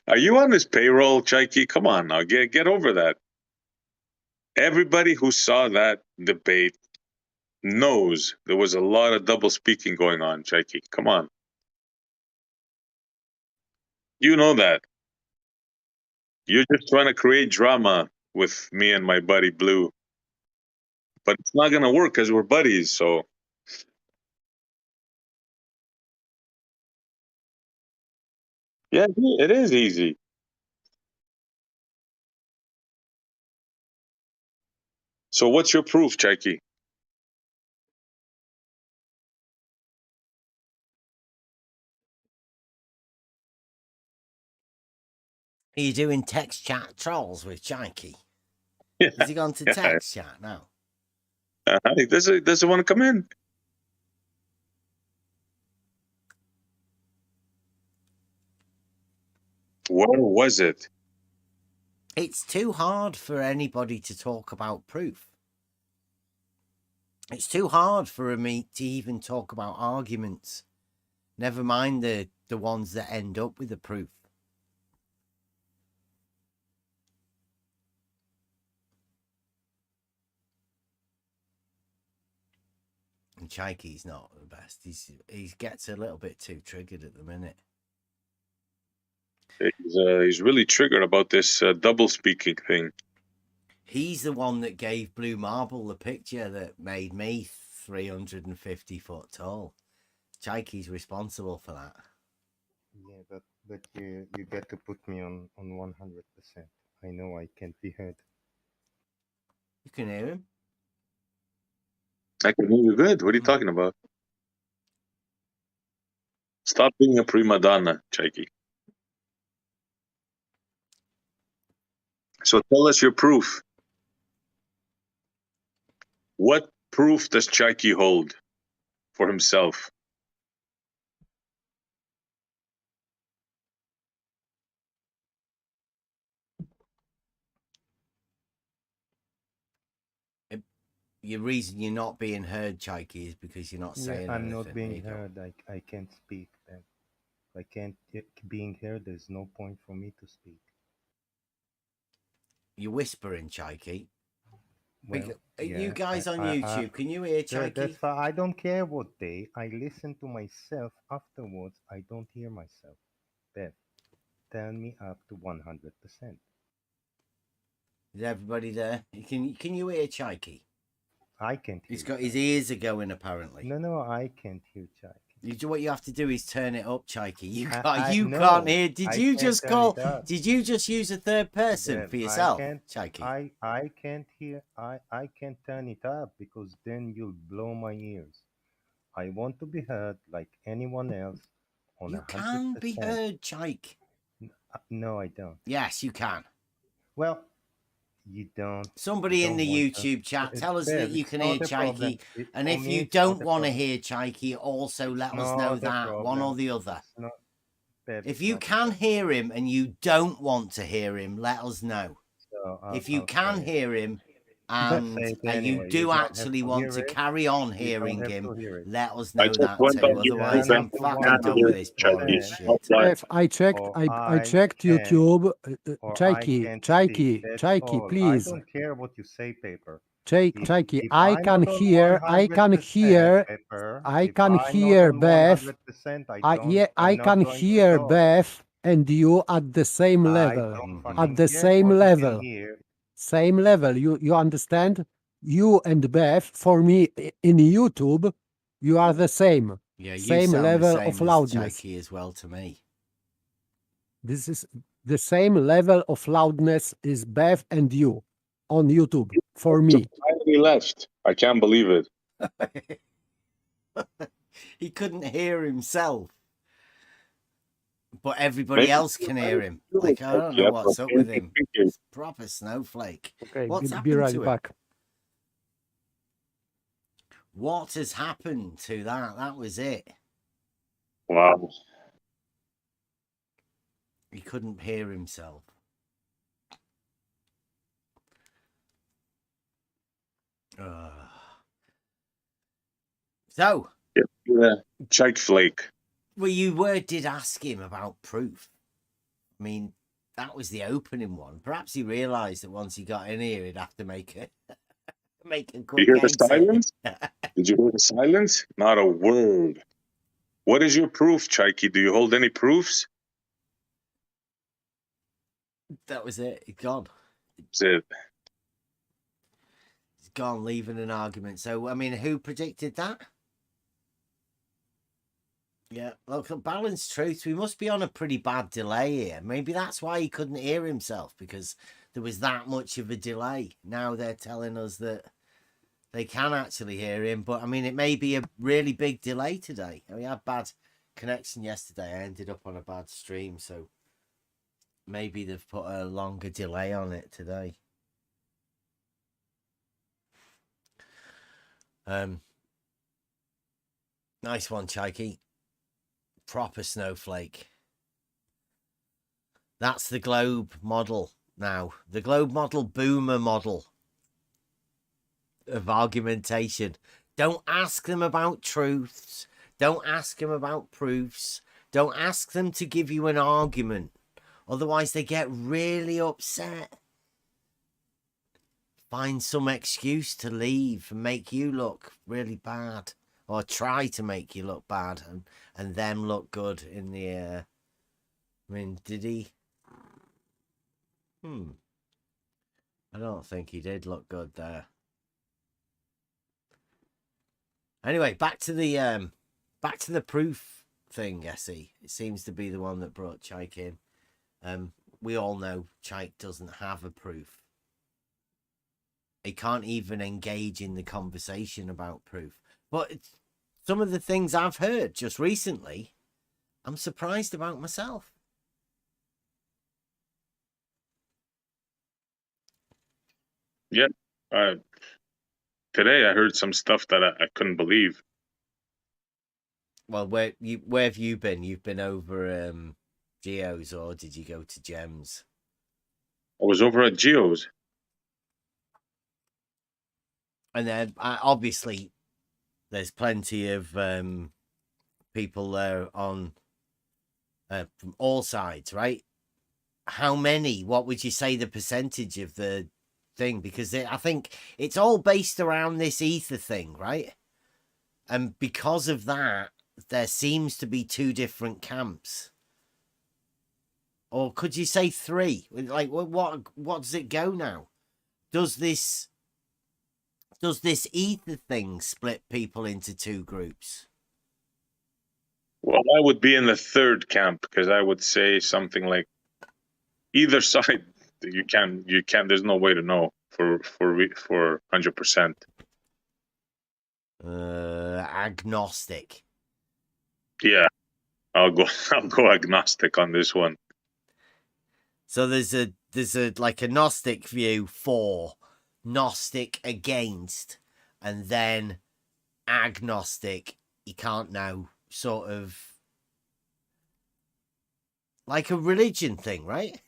Are you on his payroll, Chaiki? Come on now, get over that. Everybody who saw that debate knows there was a lot of double speaking going on, Chaiki. Come on. You know that. You're just trying to create drama with me and my buddy Blue. But it's not going to work because we're buddies, so. Yeah, it is easy. So what's your proof, Chaiki? Are you doing text chat trolls with Chaiki? Yeah. Has he gone to text chat now? He doesn't want to come in. Where was it? It's too hard for anybody to talk about proof. It's too hard for me to even talk about arguments. Never mind the ones that end up with a proof. And Chaiki's not the best. He gets a little bit too triggered at the minute. He's really triggered about this double speaking thing. He's the one that gave Blue Marble the picture that made me 350 foot tall. Chaiki's responsible for that. Yeah, but you get to put me on 100%. I know I can't be heard. You can hear him. I can hear you good. What are you talking about? Stop being a prima donna, Chaiki. So tell us your proof. What proof does Chaiki hold for himself? The reason you're not being heard, Chaiki, is because you're not saying I'm anything. not being heard. I can't speak. Then I can't being heard. There's no point for me to speak. You're whispering, Chaiki. Well, you guys on YouTube, can you hear Chaiki? That's fine. I don't care what I listen to myself afterwards. I don't hear myself. Beth, turn me up to 100%. Is everybody there? Can you hear Chaiki? I can't hear. He's got his ears are going apparently. No, I can't hear Chaiki. What you have to do is turn it up, Chaiki. You No, can't hear. Did you just use a third person Then for yourself, I can't, Chaiki? I can't hear. I can't turn it up because then you'll blow my ears. I want to be heard like anyone else. On You 100%. can be heard, Chaiki. No, I don't. Yes, you can. Well, you don't. Somebody in the YouTube chat, tell us that you can hear Chaiki. And if you don't want to hear Chaiki, also let us know that, one or the other. If you can hear him and you don't want to hear him, let us know. If you can hear him and you do actually want to carry on hearing him, let us know that too. Otherwise, I'm fucking done with this boring shit. If I checked YouTube, Chaiki, please. I don't care what you say, Paper. Chaiki, I can hear Beth. I can hear Beth and you at the same level. At the same level. Same level. You understand? You and Beth, for me in YouTube, you are the same. Yeah, you same sound level the same of loudness. Chaiki as well to me. This is the same level of loudness is Beth and you on YouTube for me. Finally left. I can't believe it. He couldn't hear himself, but everybody else can hear him. Like, I don't know what's up with him. It's proper snowflake. Okay, What's be happened right to him? back. What has happened to that? That was it. Wow. He couldn't hear himself. So, Yeah. Check flake. well, you did ask him about proof. I mean, that was the opening one. Perhaps he realised that once he got in here, he'd have to make a You quick hear the exit. silence? Did you hear the silence? Not a word. What is your proof, Chaiki? Do you hold any proofs? That was it. He's gone. That's it. He's gone, leaving an argument. So, I mean, who predicted that? Yeah, look, balanced truth. We must be on a pretty bad delay here. Maybe that's why he couldn't hear himself, because there was that much of a delay. Now they're telling us that they can actually hear him, but I mean, it may be a really big delay today. We had bad connection yesterday. I ended up on a bad stream, so maybe they've put a longer delay on it today. Nice one, Chaiki. Proper snowflake. That's the globe model now. The globe model, boomer model of argumentation. Don't ask them about truths. Don't ask them about proofs. Don't ask them to give you an argument. Otherwise, they get really upset. Find some excuse to leave and make you look really bad. Or try to make you look bad and them look good in the air. I mean, did he? I don't think he did look good there. Anyway, back to the proof thing, Essie. It seems to be the one that brought Chaik in. We all know Chaik doesn't have a proof. He can't even engage in the conversation about proof. But some of the things I've heard just recently, I'm surprised about myself. Yeah. Today I heard some stuff that I couldn't believe. Well, where have you been? You've been over Geos, or did you go to Gems? I was over at Geo's. And then obviously there's plenty of people there on from all sides, right? How many? What would you say the percentage of the thing? Because I think it's all based around this ether thing, right? And because of that, there seems to be two different camps. Or could you say three? Like, what does it go now? Does this ether thing split people into two groups? Well, I would be in the third camp, because I would say something like either side. You can't. There's no way to know for 100%. Agnostic. Yeah, I'll go agnostic on this one. So there's a like a Gnostic view for, Gnostic against, and then agnostic. You can't know, sort of like a religion thing, right?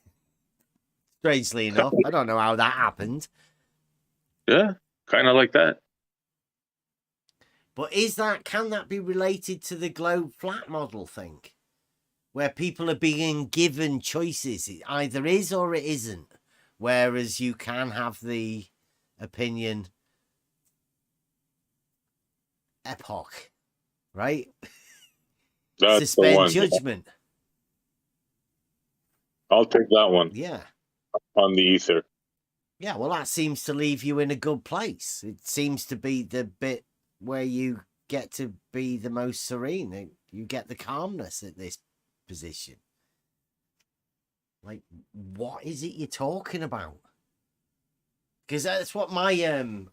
Strangely enough, I don't know how that happened. Yeah, kind of like that. But can that be related to the globe flat model thing? Where people are being given choices. It either is or it isn't. Whereas you can have the opinion epoch, right? That's Suspend the one. judgment. I'll take that one. Yeah. On the ether. Yeah, well, that seems to leave you in a good place. It seems to be the bit where you get to be the most serene. You get the calmness at this position. Like, what is it you're talking about? Because that's what my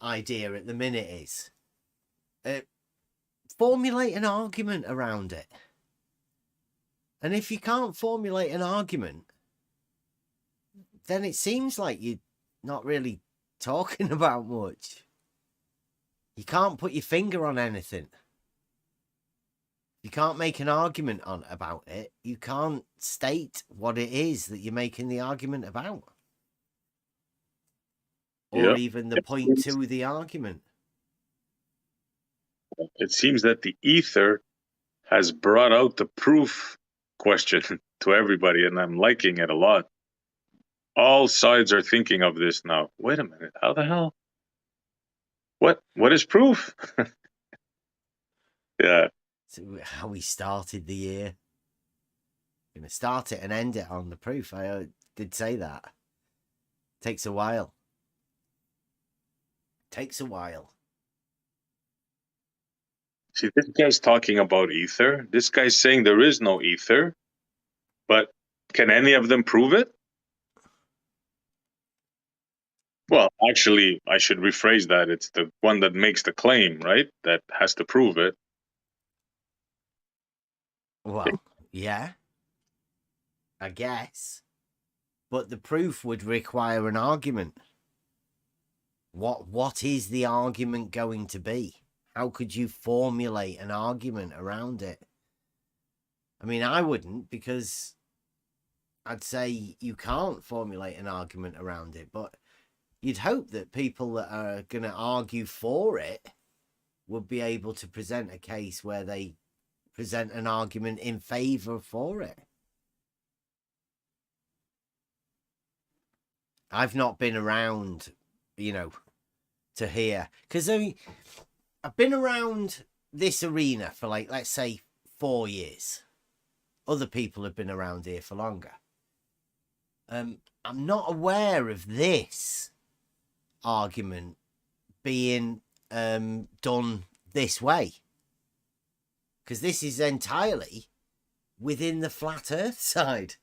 idea at the minute is. Formulate an argument around it. And if you can't formulate an argument, then it seems like you're not really talking about much. You can't put your finger on anything. You can't make an argument about it. You can't state what it is that you're making the argument about. Or even the point to the argument. It seems that the ether has brought out the proof question to everybody, and I'm liking it a lot. All sides are thinking of this now. Wait a minute, how the hell? What is proof? Yeah. So how we started the year. Going to start it and end it on the proof. I did say that. Takes a while. Takes a while. See, this guy's talking about ether. This guy's saying there is no ether. But can any of them prove it? Well, actually, I should rephrase that. It's the one that makes the claim, right? That has to prove it. Well, yeah. I guess. But the proof would require an argument. What is the argument going to be? How could you formulate an argument around it? I mean, I wouldn't, because I'd say you can't formulate an argument around it, but you'd hope that people that are going to argue for it would be able to present a case where they present an argument in favor for it. I've not been around, to hear, because I've been around this arena for, like, let's say 4 years. Other people have been around here for longer. I'm not aware of this argument being done this way, because this is entirely within the flat earth side.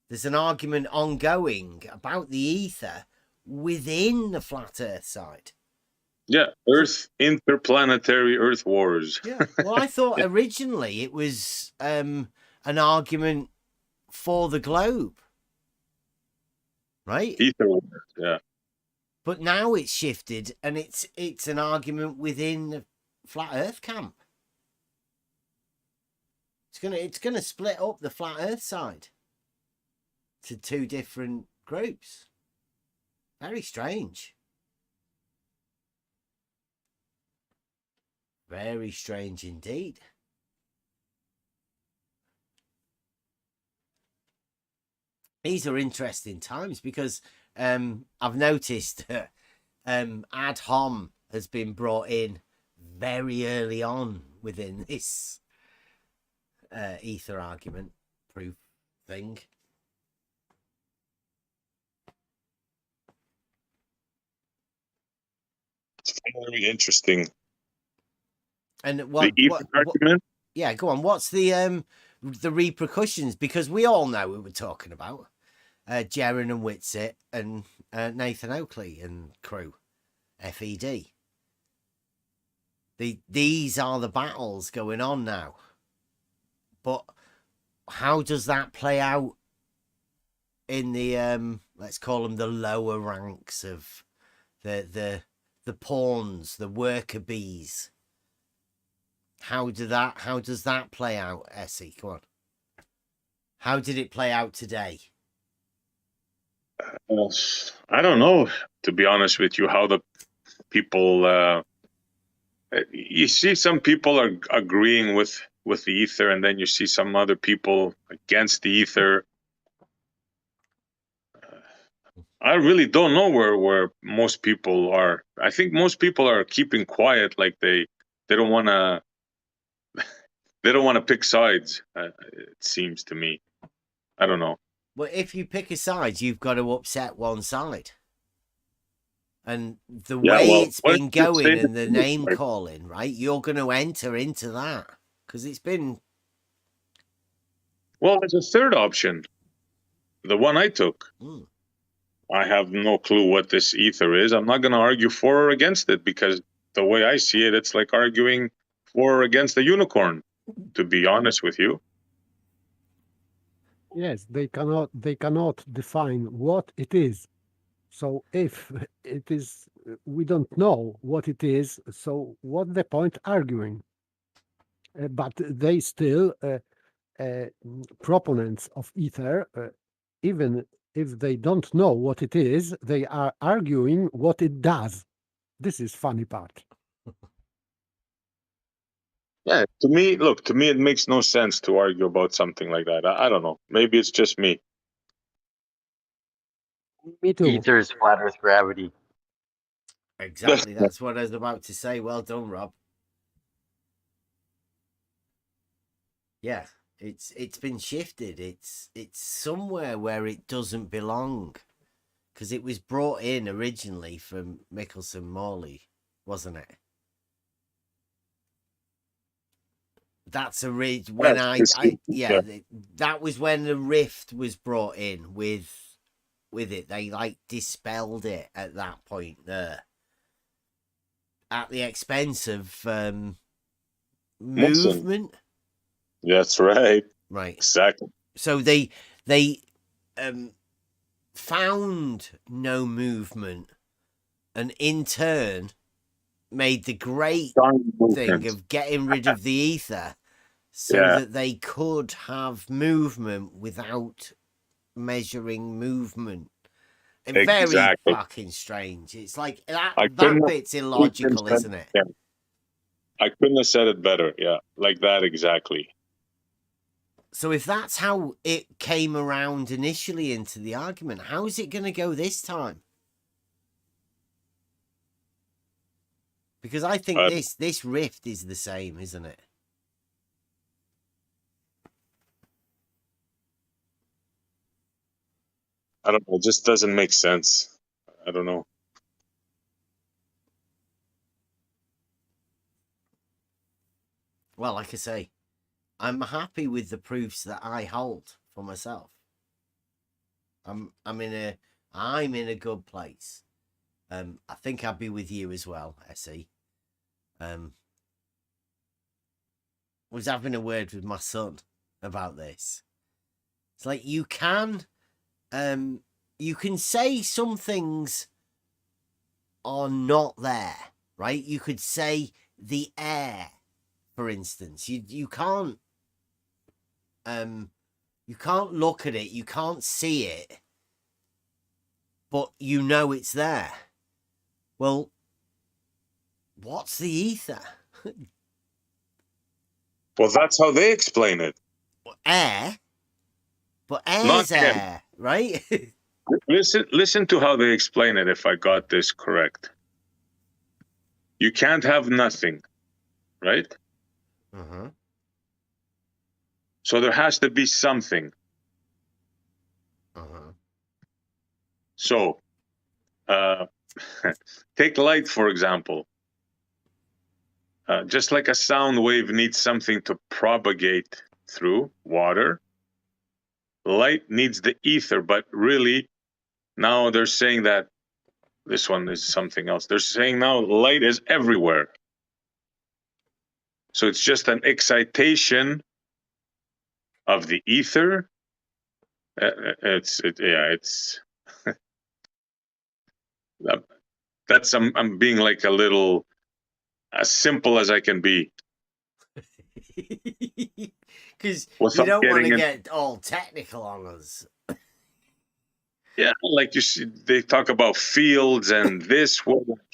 There's an argument ongoing about the ether within the flat earth side. Yeah, Earth, interplanetary Earth wars. Yeah. Well, I thought originally it was an argument for the globe, right? Ether wars, yeah. But now it's shifted, and it's an argument within the flat earth camp. It's gonna split up the flat earth side to 2 different groups. Very strange. Very strange indeed. These are interesting times, because I've noticed that ad hom has been brought in very early on within this ether argument proof thing. It's very interesting. And the ether argument? Yeah, go on. What's the repercussions? Because we all know what we're talking about. Jaren and Whitsitt and Nathan Oakley and crew, FED. These are the battles going on now. But how does that play out in the let's call them the lower ranks of the pawns, the worker bees? How does that play out, Essie? Come on. How did it play out today? I don't know, to be honest with you, how the people you see some people are agreeing with the ether, and then you see some other people against the ether. I really don't know where most people are. I think most people are keeping quiet, like they don't want to they don't want to pick sides, it seems to me. I don't know. Well, if you pick a side, you've got to upset one side. And the way it's been going and the name calling, right? You're going to enter into that, because it's been... Well, there's a third option. The one I took. I have no clue what this ether is. I'm not going to argue for or against it, because the way I see it, it's like arguing for or against a unicorn, to be honest with you. Yes, they cannot define what it is. So if it is we don't know what it is. So what's the point arguing? But they still proponents of ether, even if they don't know what it is, they are arguing what it does. This is funny part. Yeah, to me, it makes no sense to argue about something like that. I don't know. Maybe it's just me. Me too. Ether's flat Earth gravity. Exactly. That's what I was about to say. Well done, Rob. Yeah, it's been shifted. It's somewhere where it doesn't belong, because it was brought in originally from Michelson-Morley, wasn't it? That's when that was when the rift was brought in with it. They like dispelled it at that point there, at the expense of movement. That's right. Right. Exactly. So they found no movement, and in turn made the great thing of getting rid of the ether, so that they could have movement without measuring movement. And very fucking strange. It's like that bit's illogical, isn't it? Yeah. I couldn't have said it better. Yeah, like that exactly. So if that's how it came around initially into the argument, how is it going to go this time? Because I think this rift is the same, isn't it? I don't know. It just doesn't make sense. I don't know. Well, like I say, I'm happy with the proofs that I hold for myself. I'm in a good place. I think I'll be with you as well, Essie. Was having a word with my son about this. It's like you can say some things are not there, right? You could say the air, for instance. You can't look at it, you can't see it, but you know it's there. Well, what's the ether? Well, that's how they explain it. Air, but air's air, right? Listen to how they explain it. If I got this correct, you can't have nothing, right? Uh-huh. So there has to be something. Uh-huh. So, take light, for example. Just like a sound wave needs something to propagate through, water, light needs the ether. But really, now they're saying that this one is something else. They're saying now light is everywhere. So it's just an excitation of the ether. It's that's I'm being like a little as simple as I can be. Because you don't want to get all technical on us. Yeah, like you see, they talk about fields and this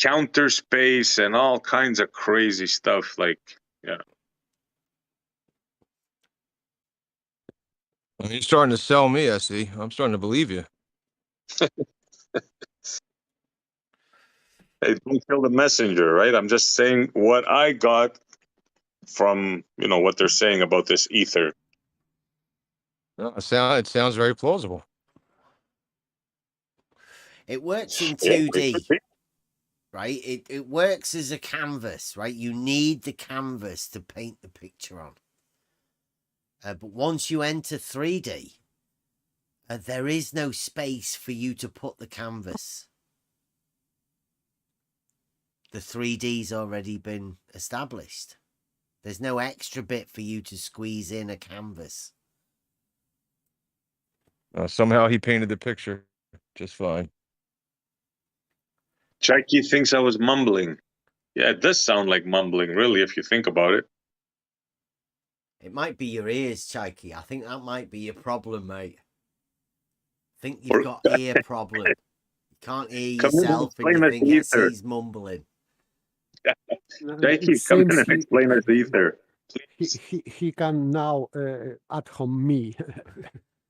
counter space and all kinds of crazy stuff. Like, yeah. You're starting to sell me, I see. I'm starting to believe you. Hey, don't kill the messenger, right? I'm just saying what I got from, what they're saying about this ether. No, it sounds very plausible. It works in 2D, right? It works as a canvas, right? You need the canvas to paint the picture on. But once you enter 3D, there is no space for you to put the canvas. The 3D's already been established. There's no extra bit for you to squeeze in a canvas. Somehow he painted the picture just fine. Chaiki thinks I was mumbling. Yeah, it does sound like mumbling, really, if you think about it. It might be your ears, Chaiki. I think that might be your problem, mate. I think Or- you've got ear problem. You can't hear Come in and yourself and explain you us think yes, ether. he's mumbling. Chaiki, It come in seems and explain us ether. he can now at home me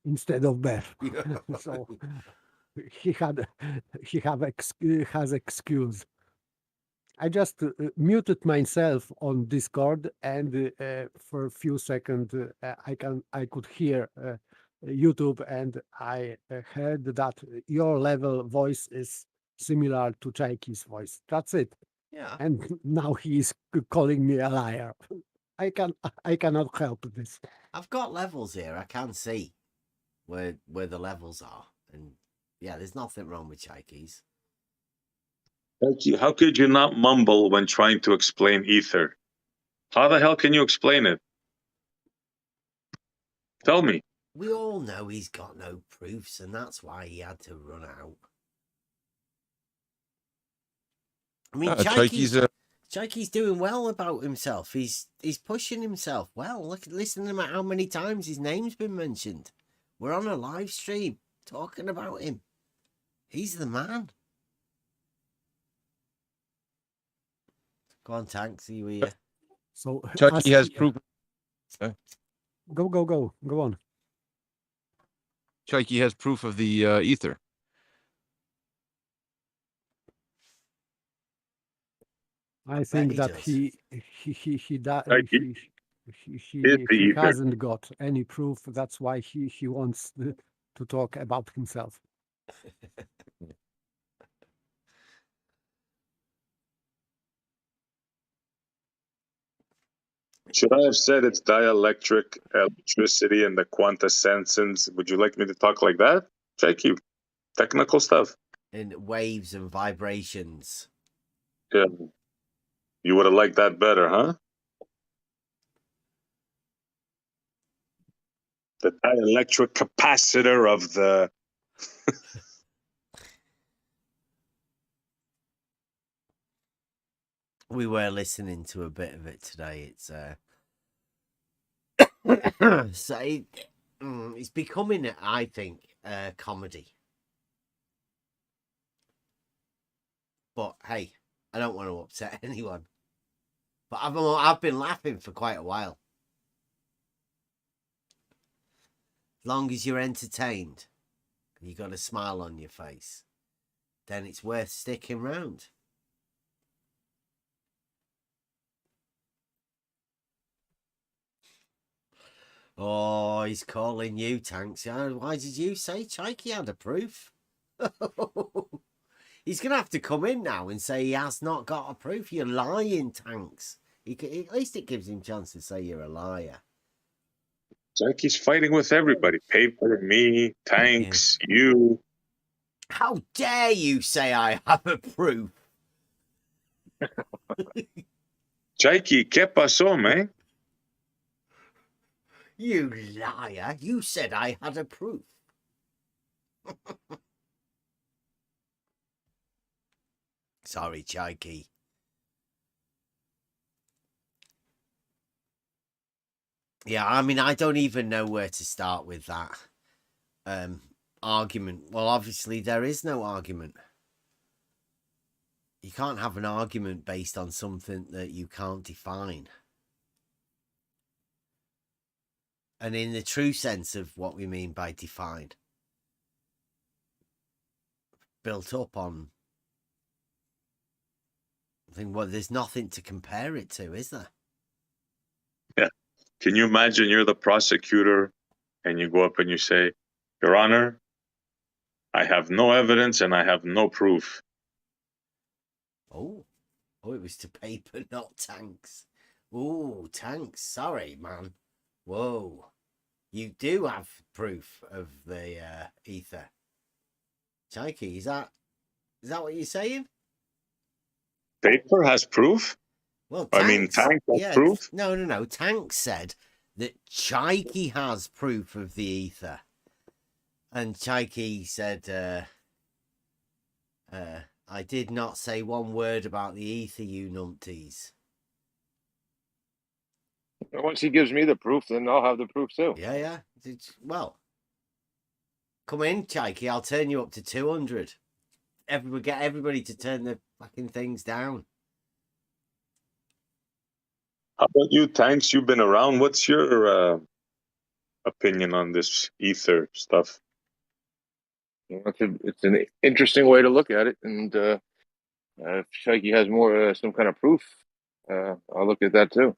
instead of Beth. So he has excuse. I just muted myself on Discord, and for a few seconds I could hear YouTube, and I heard that your level voice is similar to Chaiki's voice. That's it. Yeah. And now he's calling me a liar. I cannot help this. I've got levels here. I can see where the levels are. And yeah, there's nothing wrong with Chaiki's. Chaiki, how could you not mumble when trying to explain ether? How the hell can you explain it? Tell me. We all know he's got no proofs, and that's why he had to run out. I mean, Chaiki's doing well about himself. He's pushing himself well. Listen to him at how many times his name's been mentioned. We're on a live stream talking about him. He's the man. Go on, Tanks. Are you here? So Chaiki has proof. Go on. Chaiki has proof of the ether. I think that does. he Chaiki is the ether. hasn't got any proof. That's why he wants to talk about himself. Should I have said it's dielectric electricity and the quintessence? Would you like me to talk like that? Chaiki, technical stuff. In waves and vibrations. Yeah. You would have liked that better, huh? The dielectric capacitor of the... We were listening to a bit of it today. It's so it's becoming, I think, a comedy. But hey, I don't want to upset anyone. But I've been laughing for quite a while. As long as you're entertained and you got a smile on your face, then it's worth sticking round. Oh, he's calling you, Tanks. Why did you say Chaiki had a proof? He's going to have to come in now and say he has not got a proof. You're lying, Tanks. At least it gives him a chance to say you're a liar. Chaiki's fighting with everybody. Paper, me, Tanks, you. How dare you say I have a proof? Chaiki, ¿qué pasó, man? You liar. You said I had a proof. Sorry, Chaiki. Yeah, I mean, I don't even know where to start with that argument. Well, obviously, there is no argument. You can't have an argument based on something that you can't define. And in the true sense of what we mean by defined. Built up on... I think, well, there's nothing to compare it to, is there? Yeah. Can you imagine you're the prosecutor and you go up and you say, Your Honor, I have no evidence and I have no proof. Oh, it was to paper, not Tanks. Oh, Tanks. Sorry, man. Whoa. You do have proof of the ether. Chaiki, is that what you're saying? Paper has proof? Well, Tanks has proof? No. Tanks said that Chaiki has proof of the ether. And Chaiki said, I did not say one word about the ether, you numpties. Once he gives me the proof, then I'll have the proof too. Yeah. Well, come in, Chikey. I'll turn you up to 200. Get everybody to turn their fucking things down. How about you, Tanks? You've been around. What's your opinion on this ether stuff? It's an interesting way to look at it, and if Shaky has more some kind of proof, I'll look at that too.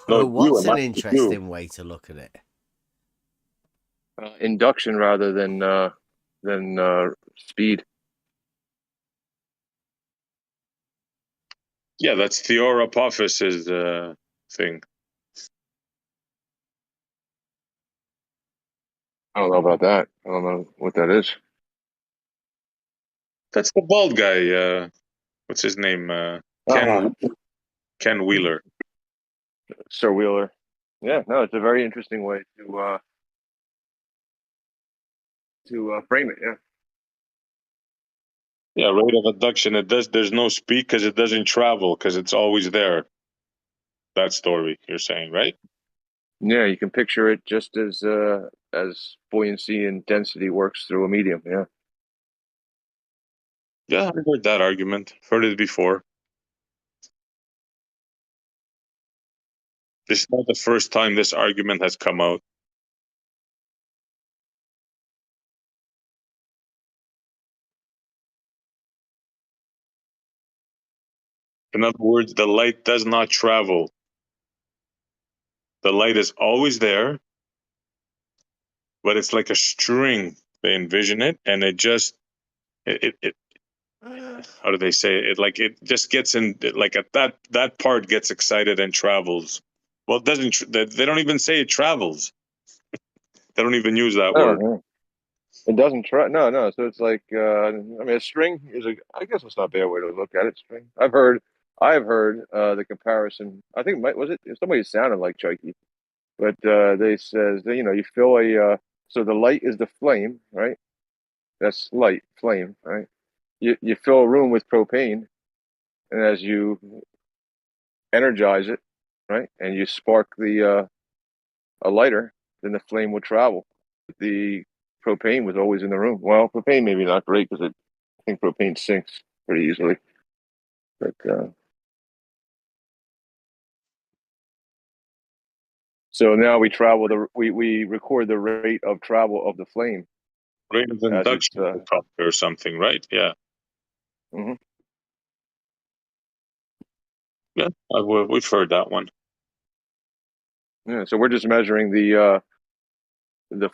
No, what's an interesting way to look at it? Induction rather than speed. Yeah, that's Theora Apophis' thing. I don't know about that. I don't know what that is. That's the bald guy. What's his name? Ken Wheeler. Sir Wheeler. Yeah, no, it's a very interesting way to frame it. Yeah. Yeah, rate of induction. There's no speed because it doesn't travel because it's always there. That story you're saying, right? Yeah, you can picture it just as buoyancy and density works through a medium. Yeah. Yeah, I heard that argument. Heard it before. This is not the first time this argument has come out. In other words, the light does not travel. The light is always there, but it's like a string. They envision it, and it just how do they say it? Like it just gets in, like at that part gets excited and travels. Well, it doesn't. They don't even say it travels. They don't even use that word. No. It doesn't no. So it's like I mean, a string is I guess it's not a bad way to look at it. String. I've heard the comparison. I think somebody sounded like Chucky, but they says that, you fill so the light is the flame, right? That's light, flame, right? You fill a room with propane, and as you energize it, right, and you spark a lighter, then the flame will travel. The propane was always in the room. Well, propane maybe not great because I think propane sinks pretty easily. But so now we record the rate of travel of the flame. Rate of induction or something, right? Yeah. Mm-hmm. Yeah, we've heard that one. Yeah, so we're just measuring the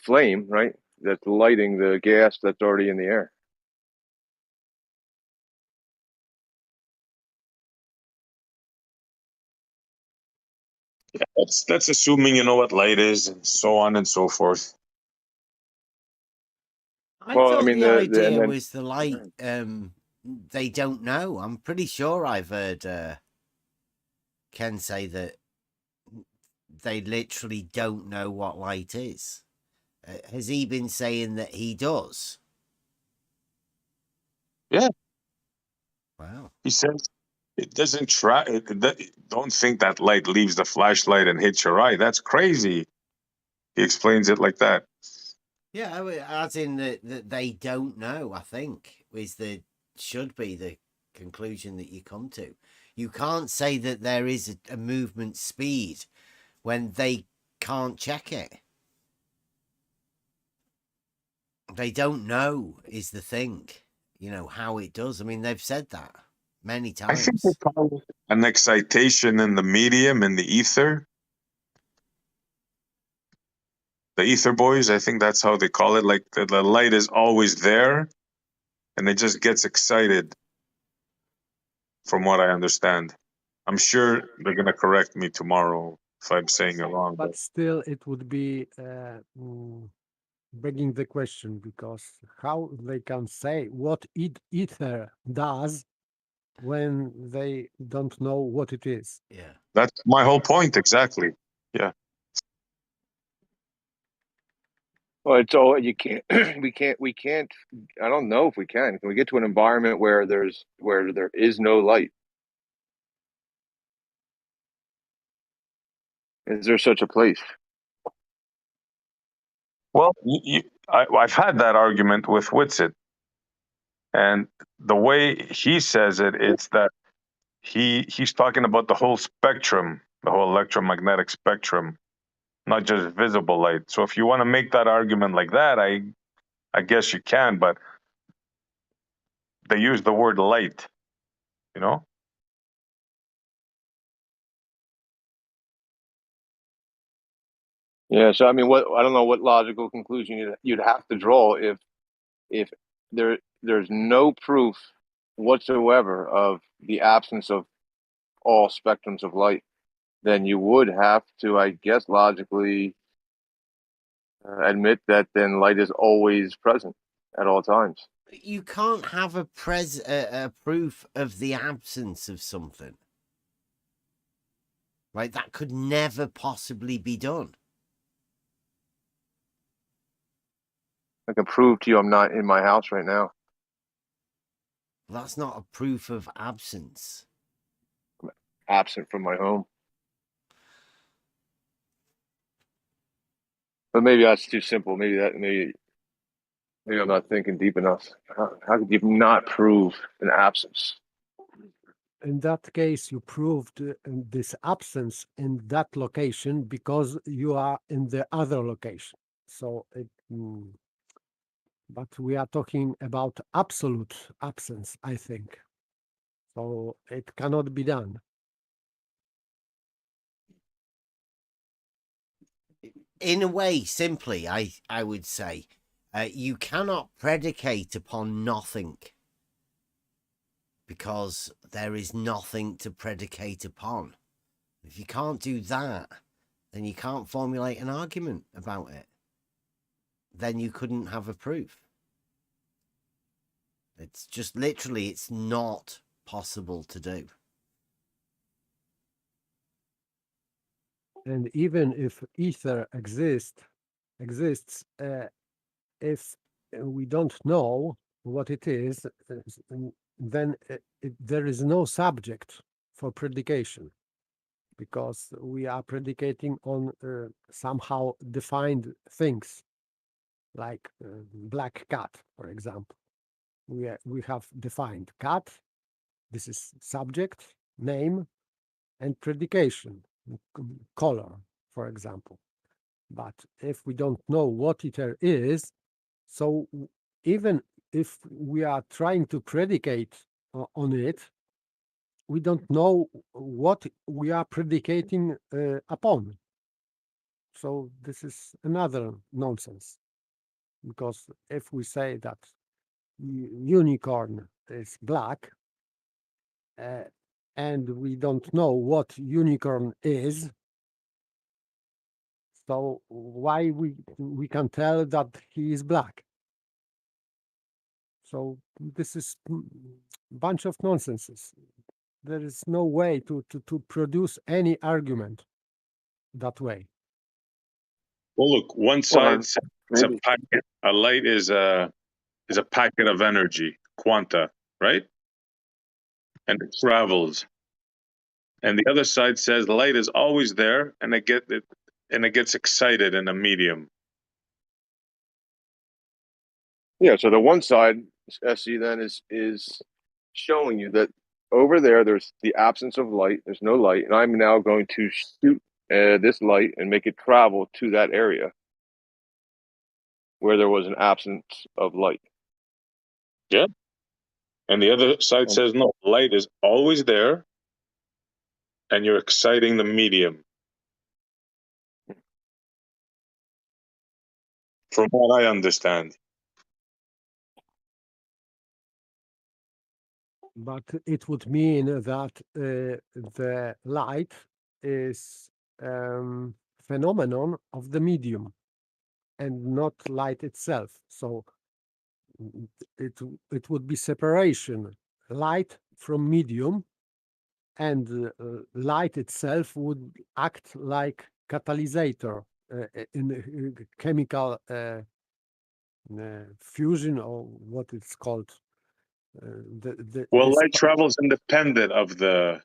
flame, right? That's lighting the gas that's already in the air. Yeah, that's assuming you know what light is, and so on and so forth. I thought the idea was the light. They don't know. I'm pretty sure I've heard Ken say that they literally don't know what light is. Has he been saying that he does? Yeah. Wow. He says it doesn't try. Don't think that light leaves the flashlight and hits your eye. That's crazy. He explains it like that. Yeah, as in that they don't know, I think, should be the conclusion that you come to. You can't say that there is a movement speed when they can't check it. They don't know is the thing, how it does. I mean, they've said that many times. I think they call it an excitation in the medium, in the ether. The ether boys, I think that's how they call it. Like the light is always there, and it just gets excited, from what I understand. I'm sure they're going to correct me tomorrow if I'm saying it wrong. But still, it would be begging the question, because how they can say what ether does when they don't know what it is? Yeah. That's my whole point, exactly. Yeah. Well, it's all you can't. We can't. I don't know if we can. Can we get to an environment where there is no light? Is there such a place? Well, I've had that argument with Whitsitt, and the way he says it, it's that he's talking about the whole spectrum, the whole electromagnetic spectrum, not just visible light. So if you want to make that argument like that, I guess you can, but they use the word light, you know? Yeah. So I mean, I don't know what logical conclusion you'd have to draw if there's no proof whatsoever of the absence of all spectrums of light, then you would have to, I guess, logically admit that then light is always present at all times. You can't have a proof of the absence of something. Right? That could never possibly be done. I can prove to you I'm not in my house right now. That's not a proof of absence. I'm absent from my home. But maybe that's too simple. Maybe I'm not thinking deep enough. How could you not prove an absence? In that case, you proved this absence in that location because you are in the other location. So, but we are talking about absolute absence, I think. So it cannot be done. In a way, simply, I would say, you cannot predicate upon nothing because there is nothing to predicate upon. If you can't do that, then you can't formulate an argument about it. Then you couldn't have a proof. It's just literally, it's not possible to do. And even if ether exists, if we don't know what it is, then there is no subject for predication, because we are predicating on somehow defined things, like black cat, for example. We have defined cat. This is subject, name, and predication, color, for example. But if we don't know what ether is, so even if we are trying to predicate on it, we don't know what we are predicating upon. So this is another nonsense, because if we say that unicorn is black, and we don't know what unicorn is, so why we can tell that he is black? So this is a bunch of nonsenses. There is no way to produce any argument that way. Well, look, one side says it's a packet. A light is a packet of energy, quanta, right? And it travels. And the other side says light is always there, and it gets excited in a medium. Yeah. So the one side, SC, then is showing you that over there's the absence of light. There's no light, and I'm now going to shoot this light and make it travel to that area where there was an absence of light. Yeah. And the other side says no, light is always there, and you're exciting the medium. From what I understand. But it would mean that the light is phenomenon of the medium and not light itself. So it would be separation, light from medium, and light itself would act like catalysator in chemical fusion, or what it's called. Well, This light travels independent of the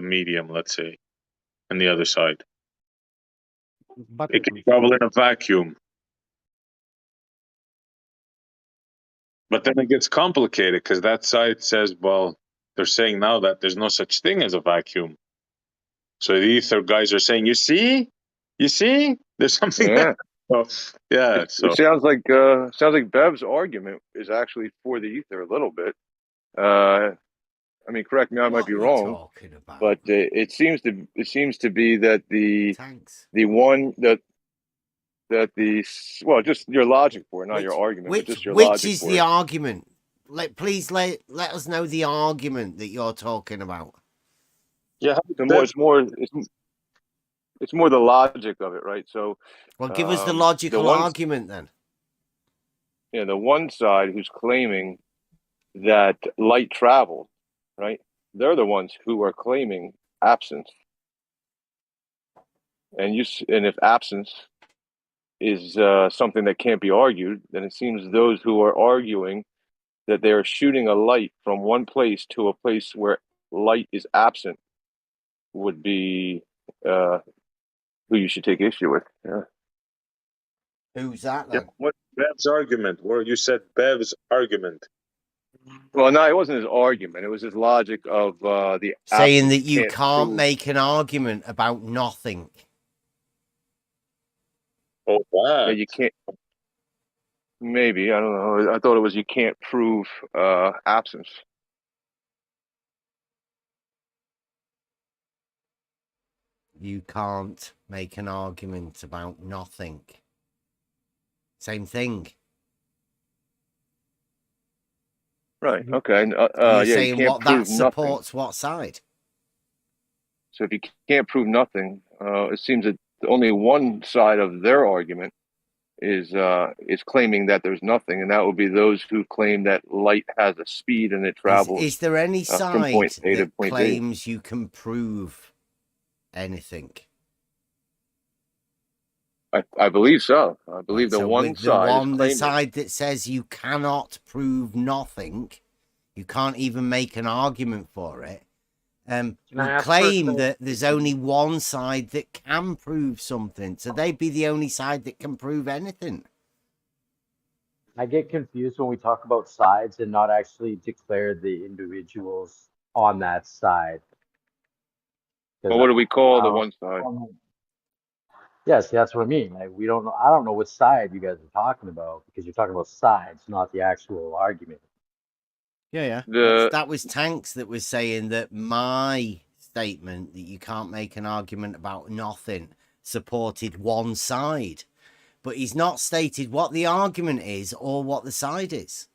medium, let's say, on the other side. but It can travel in a vacuum. But then it gets complicated because that side says, well, they're saying now that there's no such thing as a vacuum. So the ether guys are saying, you see, there's something. Yeah. So, yeah. It So sounds like Bev's argument is actually for the ether a little bit. I mean, correct me, I might What be are you wrong, talking about? but it seems to be that Tanks. well, just your logic for it, not your argument, but just your Which logic is for the it. argument? Please let us know the argument that you're talking about. yeah, It's more the logic of it, right? So, well, give us the logical argument then. Yeah, the one side who's claiming that light travels, right? They're the ones who are claiming absence, and if absence is something that can't be argued, then it seems those who are arguing that they are shooting a light from one place to a place where light is absent would be who you should take issue with. Yeah. Who's that then? What Bev's argument? Where you said Bev's argument? Well, no, it wasn't his argument. It was his logic of the saying that absence you can't prove. make an argument about nothing. Oh, that. Yeah, you can't. Maybe, I don't know. I thought it was you can't prove absence. You can't make an argument about nothing. Same thing. Right. Okay. You're yeah, saying you can't what prove that supports what side? So if you can't prove nothing, it seems that only one side of their argument is claiming that there's nothing, and that would be those who claim that light has a speed and it travels. Is there any from point side A to that point B. claims you can prove anything? I believe so. I believe Right, the so one with side the side that says you cannot prove nothing, you can't even make an argument for it. We claim that there's only one side that can prove something, so they'd be the only side that can prove anything. I get confused when we talk about sides and not actually declare the individuals on that side. Well, what do we call the one side? Yes, that's what I mean. Like, we don't know. I don't know what side you guys are talking about because you're talking about sides, not the actual argument. Yeah. That was Tanks that was saying that my statement that you can't make an argument about nothing supported one side, but he's not stated what the argument is or what the side is.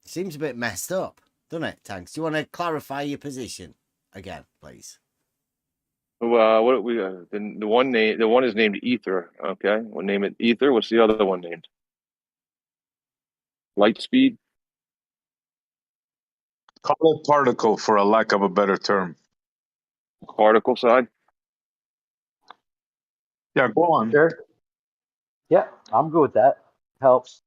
Seems a bit messed up, doesn't it, Tanks? Do you want to clarify your position again, please? What we the one name? The one is named Ether. Okay, we'll name it Ether. What's the other one named? Light speed. Call it particle for a lack of a better term. Particle side. Yeah, go on. Sure. Yeah, I'm good with that. Helps.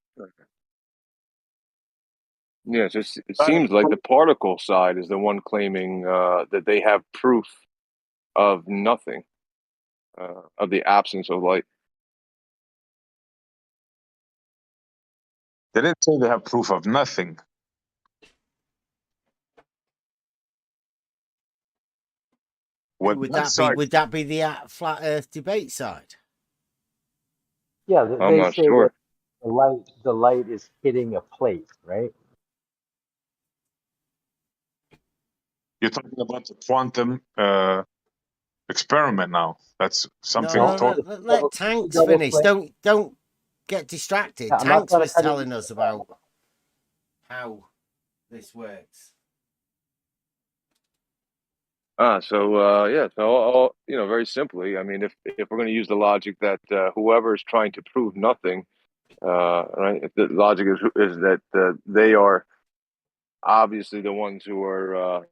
Yeah, it seems like the particle side is the one claiming that they have proof of nothing, of the absence of light. They didn't say they have proof of nothing. Would that be the flat Earth debate side? Yeah, I'm not sure. The light is hitting a plate, right? You're talking about the quantum experiment now. That's something. No, let Tanks finish. Don't get distracted. Yeah, Tanks was telling us about how this works. So very simply, I mean, if we're going to use the logic that whoever is trying to prove nothing, right? If the logic is that they are obviously the ones who are,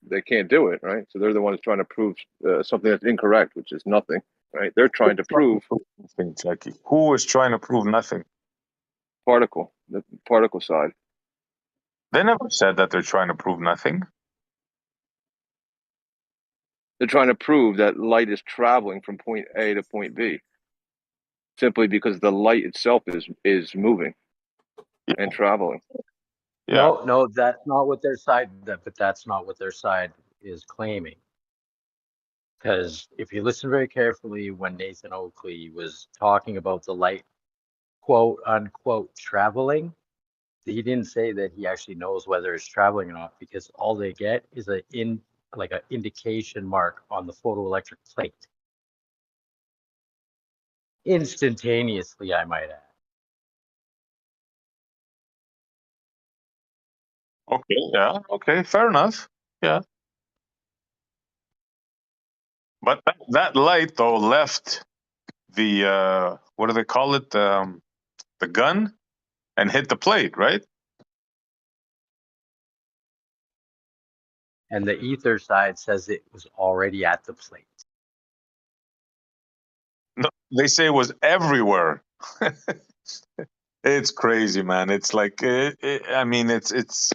they can't do it, right? So they're the ones trying to prove something that's incorrect, which is nothing. right? They're trying to prove nothing, Jackie. Who is trying to prove nothing? the particle side. They never said that they're trying to prove nothing. They're trying to prove that light is traveling from point A to point B, simply because the light itself is moving and traveling. Yeah. No, that's not what their side. But that's not what their side is claiming. Because if you listen very carefully, when Nathan Oakley was talking about the light, quote unquote, traveling, he didn't say that he actually knows whether it's traveling or not, because all they get is an indication mark on the photoelectric plate. Instantaneously, I might add. Okay. Yeah. Okay. Fair enough. Yeah. But that light though left the what do they call it? The gun and hit the plate, right? And the ether side says it was already at the plate. No, they say it was everywhere. It's crazy, man. It's like I mean, it's.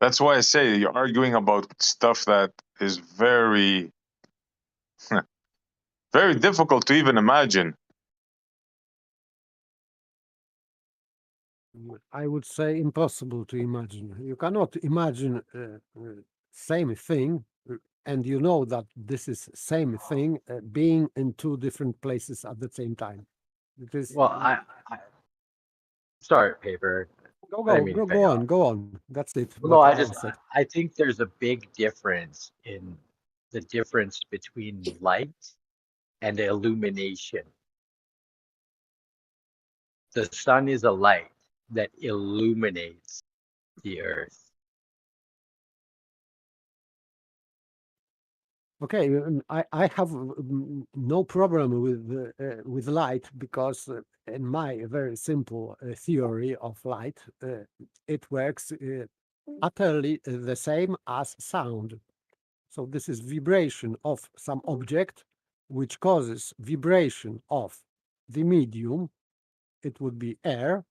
That's why I say you're arguing about stuff that is very, very difficult to even imagine. I would say impossible to imagine. You cannot imagine same thing, and you know that this is same thing being in two different places at the same time. It is Well, I sorry, paper. go on. That's it. Well, no, What I I just said. I think there's a big difference in the difference between light and illumination. The sun is a light that illuminates the earth. Okay, I have no problem with light because in my very simple theory of light, it works utterly the same as sound. So this is vibration of some object, which causes vibration of the medium. It would be air,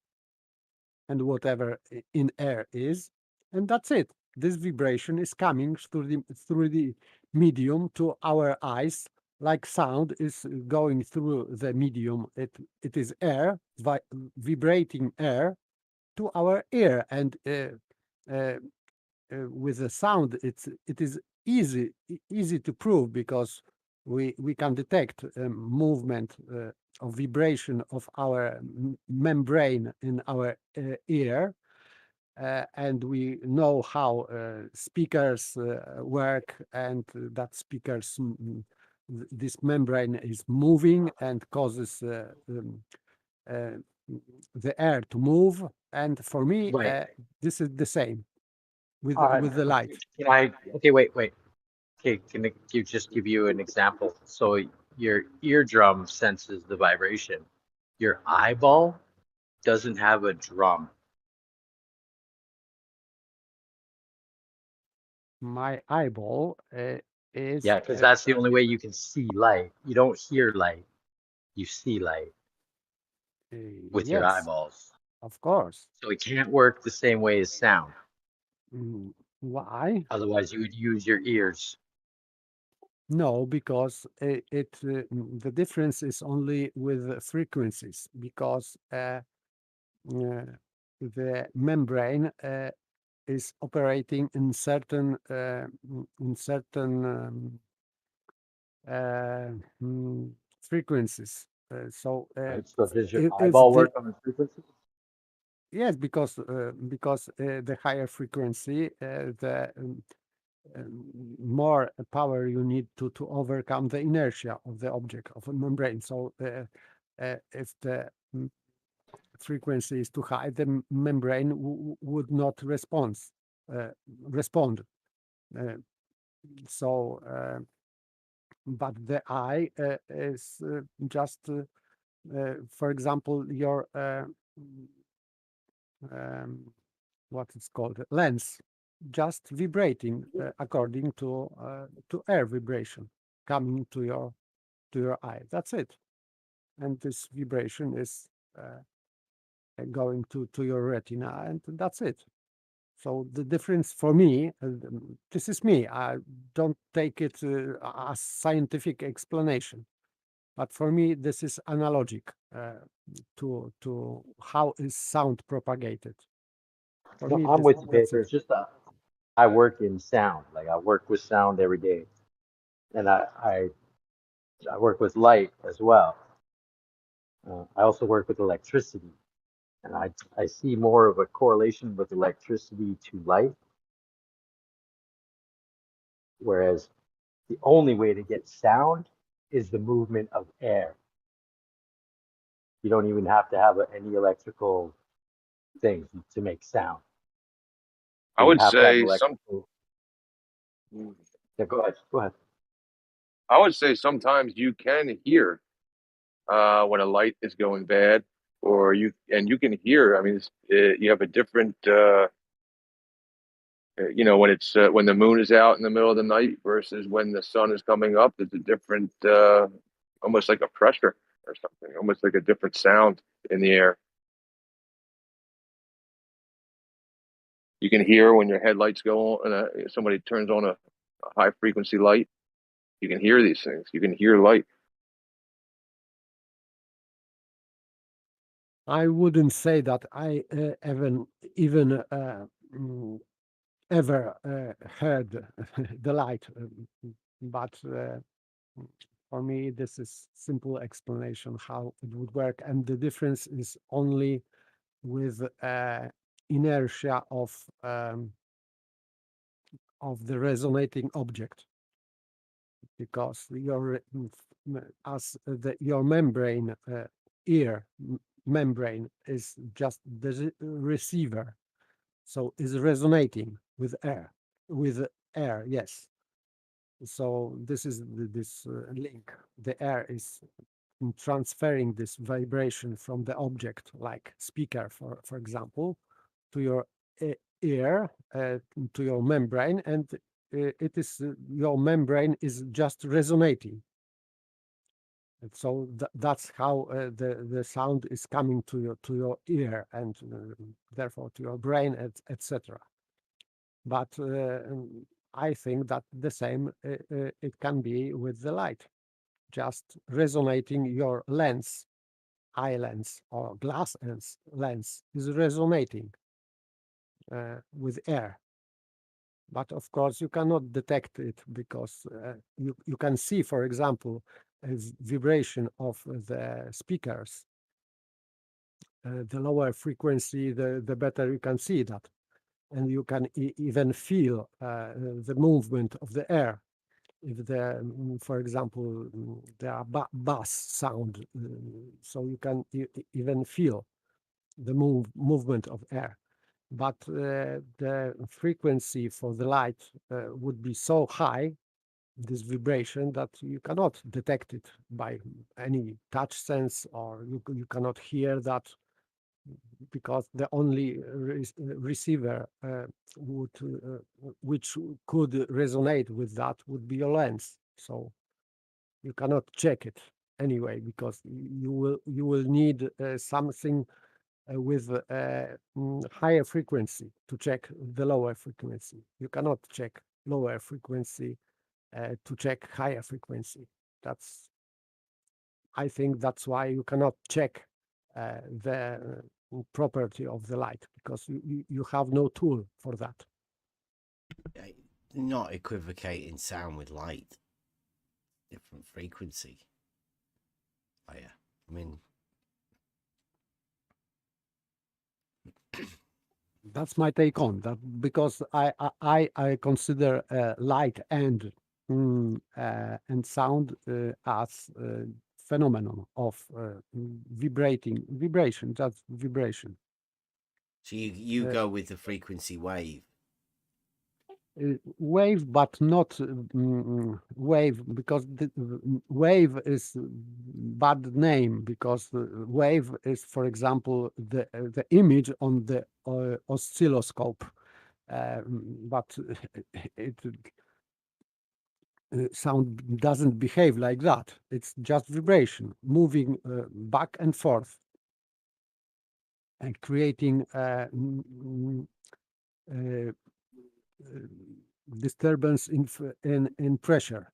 and whatever in air is, and that's it. This vibration is coming through the medium to our eyes, like sound is going through the medium. It is air, vibrating air to our ear, and with the sound, it is easy to prove because we can detect movement of vibration of our membrane in our ear, and we know how speakers work, and that speakers this membrane is moving and causes the air to move. And for me, Right. this is the same All right. with the light. Okay, wait. Okay, can I just give you an example? So your eardrum senses the vibration. Your eyeball doesn't have a drum. My eyeball is Yeah, because that's the only way you can see light. You don't hear light, you see light with your yes, eyeballs. of course. So it can't work the same way as sound. Why? Otherwise, you would use your ears. No, because the difference is only with frequencies, because the membrane is operating in certain frequencies. So Right? So does your if eyeball the work on the frequency? yes, because the higher frequency, the more power you need to overcome the inertia of the object of a membrane. So if the frequency is too high, the membrane would not respond. So, but the eye is just, for example, your what is called lens, just vibrating according to air vibration coming to your to your eye. That's it. And this vibration is going to your retina, and that's it. So the difference for me, this is me. I don't take it as scientific explanation, but for me this is analogic to how is sound propagated. For No, me, I'm with you, that's Paper. it. It's just I work in sound. Like I work with sound every day, and I work with light as well. I also work with electricity, and I see more of a correlation with electricity to light, whereas the only way to get sound is the movement of air. You don't even have to have any electrical things to make sound. I But you would have to have say electrical. Yeah, go ahead. Go ahead. I would say sometimes you can hear when a light is going bad, or you can hear. I mean, you have a different. When it's when the moon is out in the middle of the night versus when the sun is coming up, there's a different, almost like a pressure or something, almost like a different sound in the air. You can hear when your headlights go on and somebody turns on a high frequency light. You can hear these things. You can hear light. I wouldn't say that I even ever heard the light, but for me this is simple explanation how it would work, and the difference is only with inertia of the resonating object, because your your membrane ear membrane is just the receiver, so is resonating with air, yes. So this is this link. The air is transferring this vibration from the object, like speaker, for example, to your ear, to your membrane, and it is your membrane is just resonating. And so that's how the sound is coming to your ear, and therefore to your brain, etc. But I think that the same it can be with the light, just resonating your lens, eye lens or glass lens is resonating with air. But of course, you cannot detect it because you can see, for example, a vibration of the speakers. The lower frequency, the better you can see that. And you can even feel the movement of the air. If for example, there are bass sound, so you can even feel the movement of air. But the frequency for the light would be so high, this vibration, that you cannot detect it by any touch sense, or you cannot hear that, because the only receiver which could resonate with that would be your lens. So you cannot check it anyway, because you will need something with higher frequency to check the lower frequency. You cannot check lower frequency to check higher frequency. I think that's why you cannot check the property of the light, because you have no tool for that. Not equivocating sound with light. Different frequency. Oh, yeah. I mean, that's my take on that, because I consider light and sound as phenomenon of vibration, just vibration. so you go with the frequency wave. Wave, but not wave, because the wave is bad name, because wave is, for example, the image on the oscilloscope, but it sound doesn't behave like that. It's just vibration moving back and forth and creating disturbance in pressure.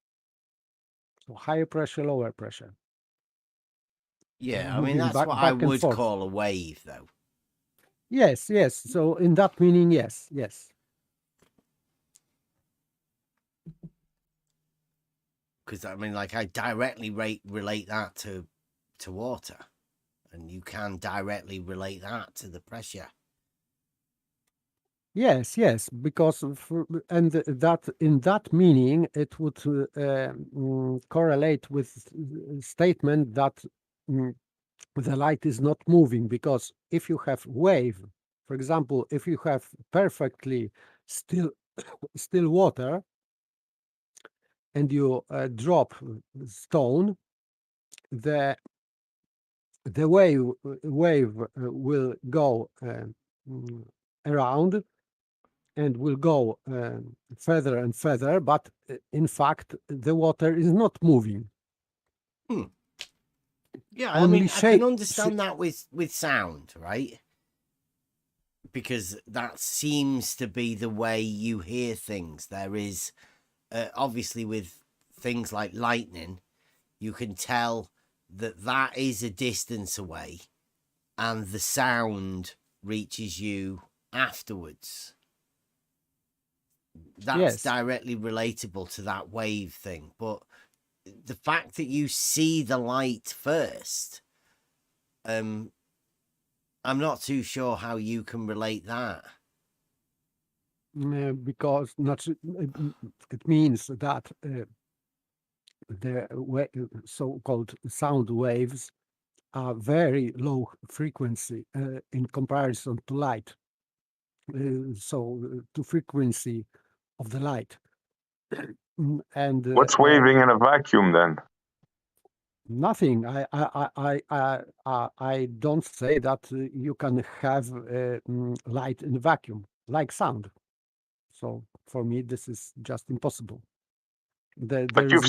So higher pressure, lower pressure. Yeah, I mean, Moving that's back, what I back and would forth. call a wave, though. Yes, yes. So in that meaning, yes, yes. Because I mean, like, I directly relate that to water, and you can directly relate that to the pressure. Yes, yes, because and that in that meaning it would correlate with statement that the light is not moving, because if you have wave, for example, if you have perfectly still water and you drop stone, the wave will go around and will go further and further, but in fact the water is not moving. Yeah, Only I mean, I can understand that with sound, right? Because that seems to be the way you hear things. There is obviously with things like lightning, you can tell that that is a distance away and the sound reaches you afterwards. That's Yes. directly relatable to that wave thing. But the fact that you see the light first, I'm not too sure how you can relate that. Because it means that the so-called sound waves are very low frequency in comparison to light. To frequency of the light. And What's waving in a vacuum then? nothing. I don't say that you can have light in a vacuum like sound. So for me, this is just impossible. But you've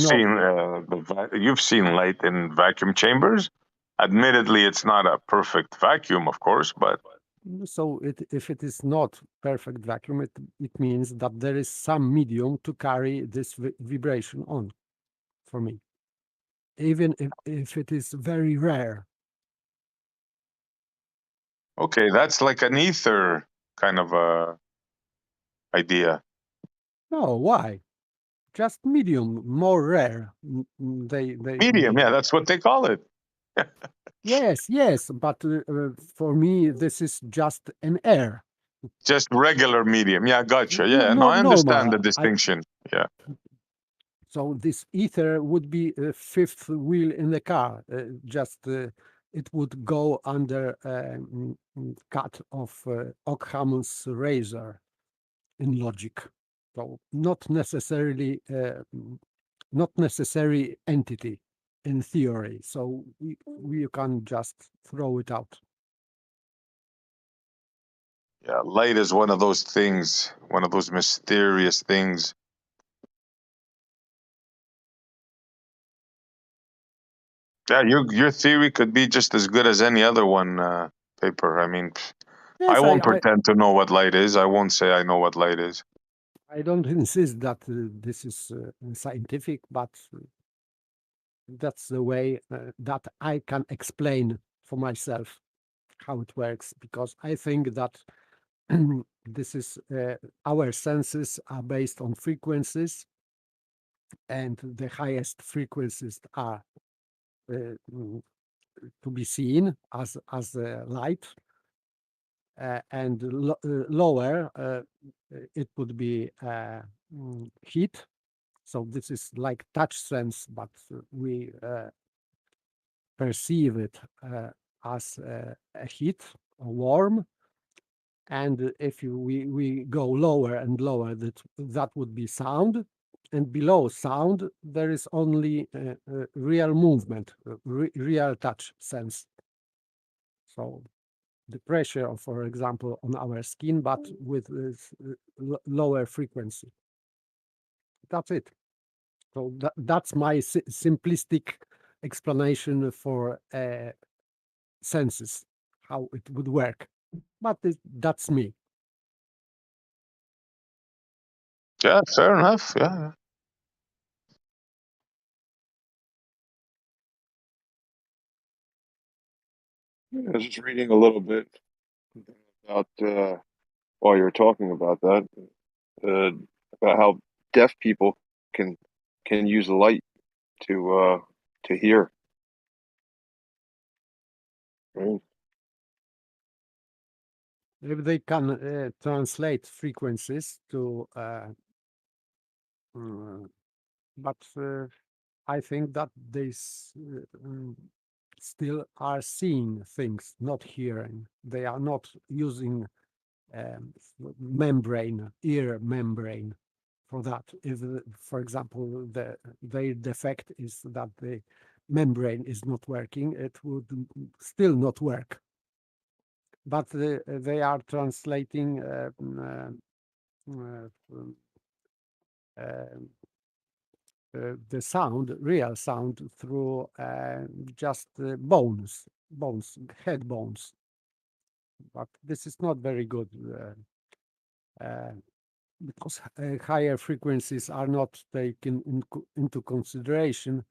seen light in vacuum chambers. Admittedly, it's not a perfect vacuum, of course, but so if it is not perfect vacuum, it means that there is some medium to carry this vibration on. For me, even if it is very rare. okay, that's like an ether kind of a idea. No, why? Just medium, more rare. Medium, yeah, that's what they call it. Yes, but for me, this is just an air. Just regular medium. Yeah, gotcha. Yeah, No, I understand the normal. distinction. Yeah. So this ether would be a fifth wheel in the car. It would go under cut of Occam's razor in logic. So not necessarily entity in theory. So we can just throw it out. Yeah, light is one of those things, one of those mysterious things. Yeah, your theory could be just as good as any other one, Paper. I mean, Yes, I won't pretend to know what light is. I won't say I know what light is. I don't insist that this is scientific, but that's the way that I can explain for myself how it works, because I think that this is our senses are based on frequencies, and the highest frequencies are to be seen as light, and lower it would be heat. So this is like touch sense, but we perceive it as a heat, a warm. And if we go lower and lower, that would be sound. And below sound, there is only real movement, real touch sense. So the pressure, for example, on our skin, but with lower frequency. That's it. So that's my simplistic explanation for senses, how it would work. But that's me. Yeah, fair enough. Yeah. I was just reading a little bit about while you're talking about that, uh, about how deaf people can use light to hear. Right? If they can translate frequencies to, but I think that they still are seeing things, not hearing. They are not using membrane, ear membrane for that. If, for example, their defect is that the membrane is not working, it would still not work. But they are translating the sound, real sound, through just bones, head bones. But this is not very good because higher frequencies are not taken into consideration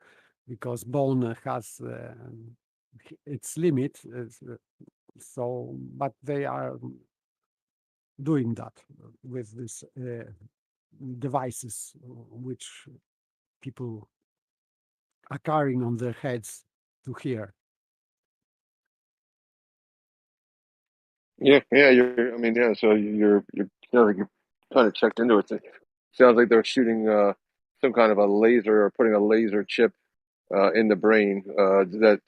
because bone has its limit. So, but they are doing that with these devices which people are carrying on their heads to hear. Yeah. I mean, yeah. So you're kind of checked into it. It sounds like they're shooting some kind of a laser or putting a laser chip in the brain that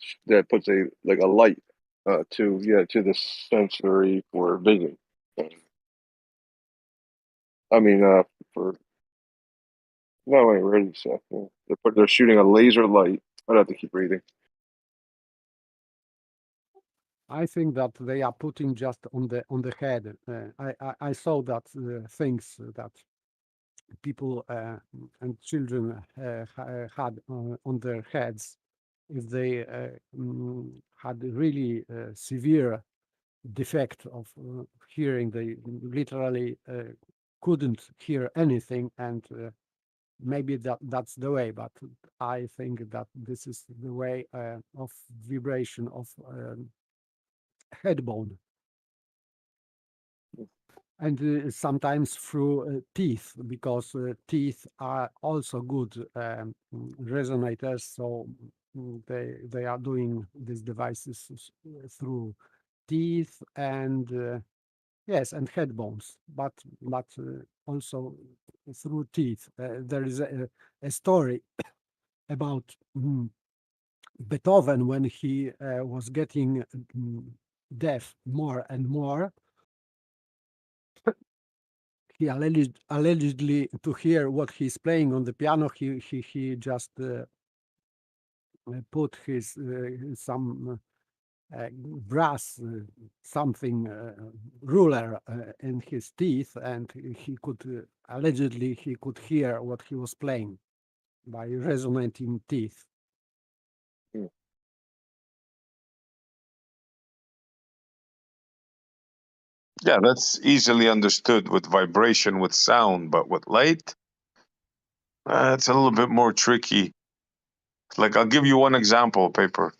puts a light to the sensory for vision. I mean, for no wait, where did you say? Yeah. They're shooting a laser light. I'd have to keep reading. I think that they are putting just on the head. I saw that things that people and children had on their heads if they had really severe defect of hearing. They literally couldn't hear anything, and maybe that's the way. But I think that this is the way of vibration of head bone. And sometimes through teeth, because teeth are also good resonators. So they are doing these devices through teeth and yes, and head bones, but also through teeth. There is a story about Beethoven when he was getting deaf more and more. He allegedly to hear what he's playing on the piano. He just put his some brass something ruler in his teeth, and he could allegedly he could hear what he was playing by resonating teeth. Yeah, that's easily understood with vibration, with sound, but with light, it's a little bit more tricky. Like, I'll give you one example, paper.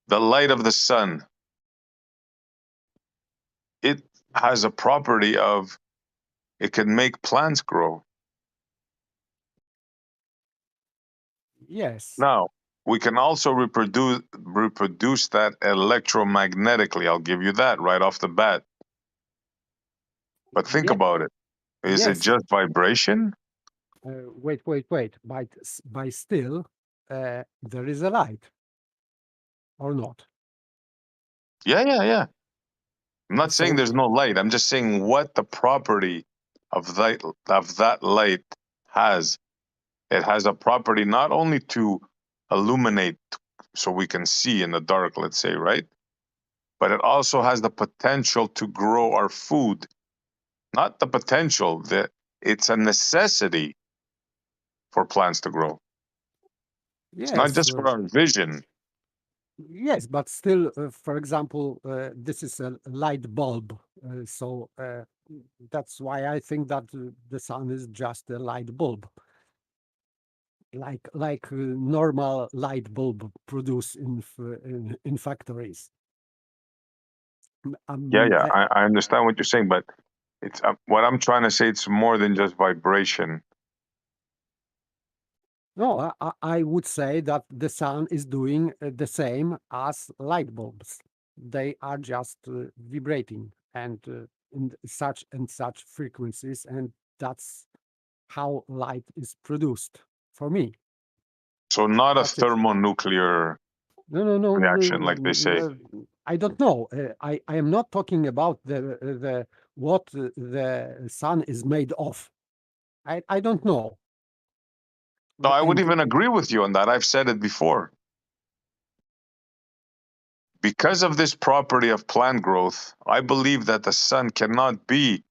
The light of the sun, it has a property of it can make plants grow. Yes. Now, we can also reproduce that electromagnetically. I'll give you that right off the bat. But think about it. Is it Yes. just vibration? Wait. By still, there is a light, or not? Yeah. I'm not saying So there's no light. I'm just saying what the property of that light has. It has a property not only to illuminate so we can see in the dark, let's say, right? But it also has the potential to grow our food. Not the potential, it's a necessity for plants to grow. Yes, It's not just for our vision. Yes, but still, for example, this is a light bulb. So that's why I think that the sun is just a light bulb, like normal light bulb produced in factories. Yeah. I understand what you're saying, but it's what I'm trying to say. It's more than just vibration. No, I would say that the sun is doing the same as light bulbs. They are just vibrating and in such and such frequencies, and that's how light is produced for me. So not a That's it. thermonuclear No, reaction, like they say. I don't know. I am not talking about the what the sun is made of. I don't know. No, I would And even agree with you on that. I've said it before. Because of this property of plant growth, I believe that the sun cannot be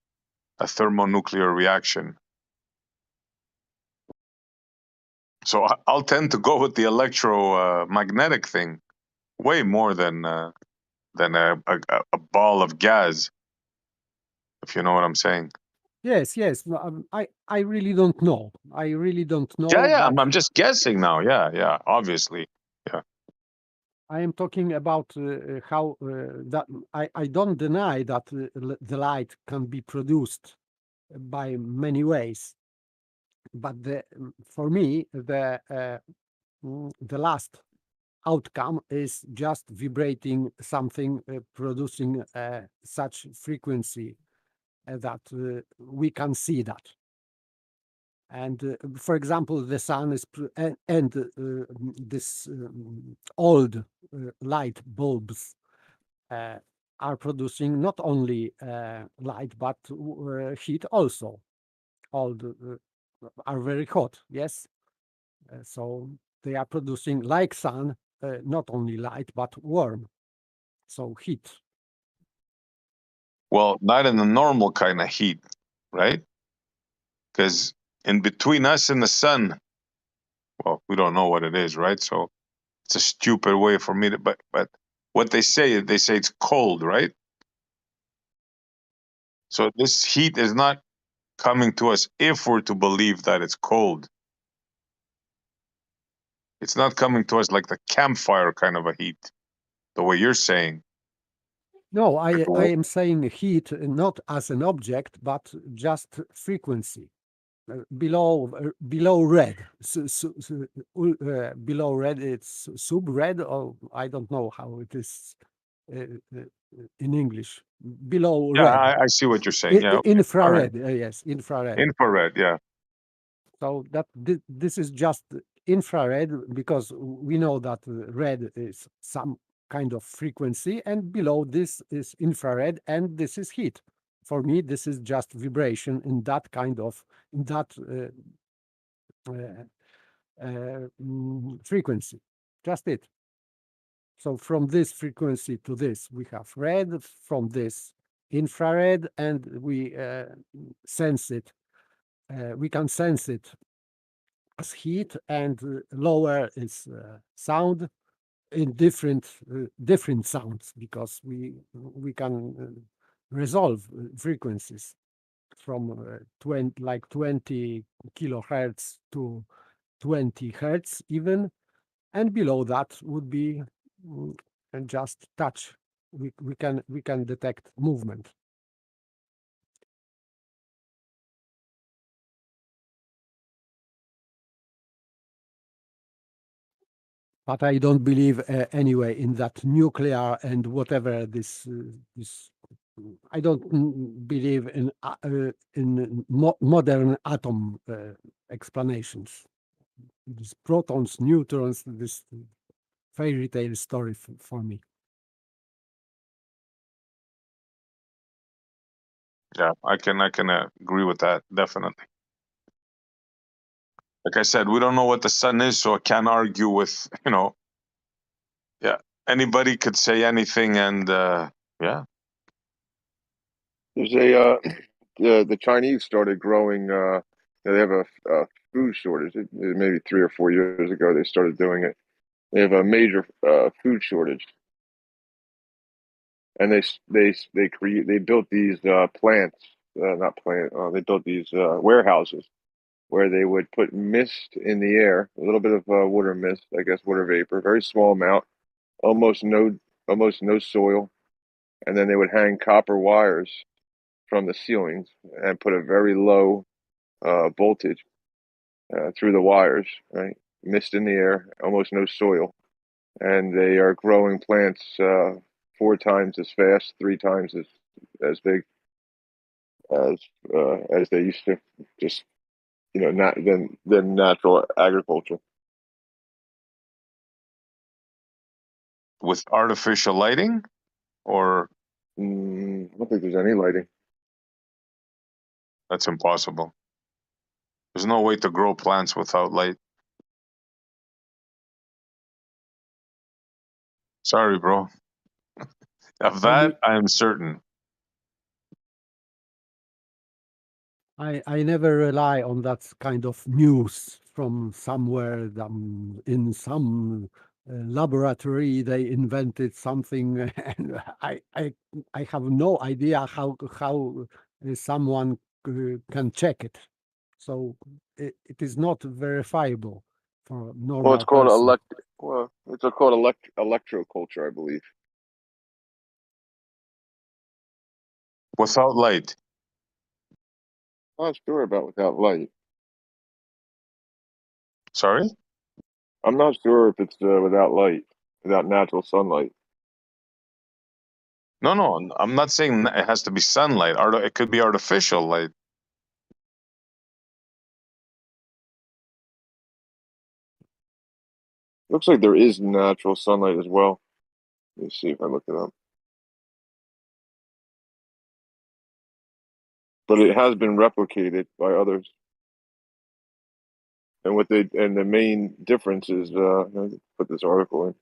a thermonuclear reaction. So I'll tend to go with the electromagnetic thing way more than a ball of gas, if you know what I'm saying. yes, I really don't know. I really don't know. Yeah, But I'm just guessing now. Yeah, obviously. Yeah. I am talking about how that I don't deny that the light can be produced by many ways, but for me the last outcome is just vibrating something producing such frequency that we can see that. And for example, the sun is and this old light bulbs are producing not only light but heat also. Old are very hot, yes. So they are producing like sun, not only light but warm, so heat. Well, not in the normal kind of heat, right? Because in between us and the sun, well, we don't know what it is, right? So it's a stupid way for me to, but what they say it's cold, right? So this heat is not coming to us if we're to believe that it's cold. It's not coming to us like the campfire kind of a heat, the way you're saying. No, I am saying heat not as an object, but just frequency. Below red, below red, it's sub-red, or I don't know how it is in English. Below Yeah, red. I see what you're saying. Yeah, okay. Infrared, All right. yes, infrared. Infrared, yeah. So that this is just infrared because we know that red is some kind of frequency, and below this is infrared, and this is heat. For me, this is just vibration in that kind of frequency. Just it. So from this frequency to this, we have red. From this, infrared, and we sense it. We can sense it as heat, and lower is sound in different sounds, because we can resolve frequencies from 20 kilohertz to 20 hertz even, and below that would be just touch. We can detect movement. But I don't believe anyway in that nuclear and whatever this. I don't believe in modern atom explanations. These protons, neutrons, this fairy tale story for me. Yeah, I can agree with that, definitely. Like I said, we don't know what the sun is, so I can't argue with, yeah, anybody could say anything, and yeah. There's a the Chinese started growing. They have a food shortage. Maybe 3 or 4 years ago, they started doing it. They have a major food shortage, and they built these plants, not plant. They built these warehouses where they would put mist in the air, a little bit of water mist, I guess water vapor, very small amount, almost no soil, and then they would hang copper wires from the ceilings and put a very low voltage through the wires, right? Mist in the air, almost no soil, and they are growing plants 4 times as fast, 3 times as big as they used to. Just not than natural agriculture. With artificial lighting, or I don't think there's any lighting. that's impossible. There's no way to grow plants without light. Sorry, bro. Of that, I am certain. I never rely on that kind of news from somewhere in some laboratory they invented something, and I have no idea how someone can check it. So it is not verifiable for a normal Well, it's called person. electroculture, I believe. Without light. I'm not sure about without light. Sorry? I'm not sure if it's without light, without natural sunlight. No, I'm not saying it has to be sunlight. It could be artificial light. Looks like there is natural sunlight as well. Let me see if I look it up. But it has been replicated by others. And the main difference is let me put this article in.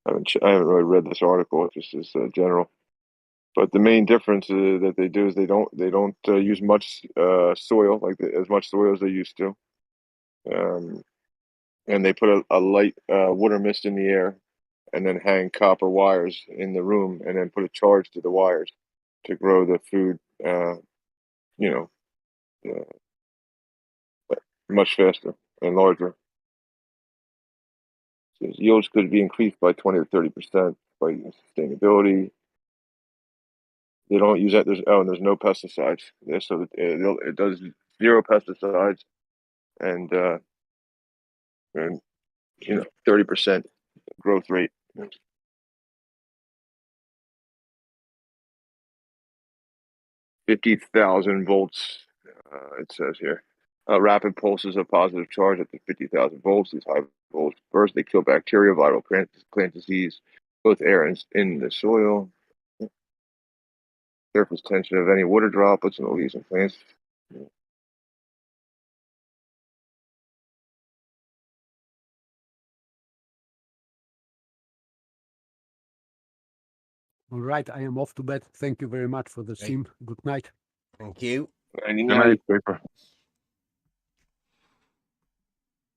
I haven't really read this article. It just is general. But the main difference that they do is they don't use much soil, as much soil as they used to. And they put a light water mist in the air, and then hang copper wires in the room, and then put a charge to the wires to grow the food. You know, much faster and larger. So yields could be increased by 20 to 30% by sustainability. They don't use that. There's no pesticides. Yeah, so it does 0 pesticides, and 30% growth rate. 50,000 volts. It says here, rapid pulses of positive charge up to 50,000 volts. These high volts burst. They kill bacteria, viral plant disease, both air and in the soil. Surface tension of any water droplets in the leaves and plants. All right, I am off to bed. Thank you very much for the sim. Good night. Thank you. Good night, paper.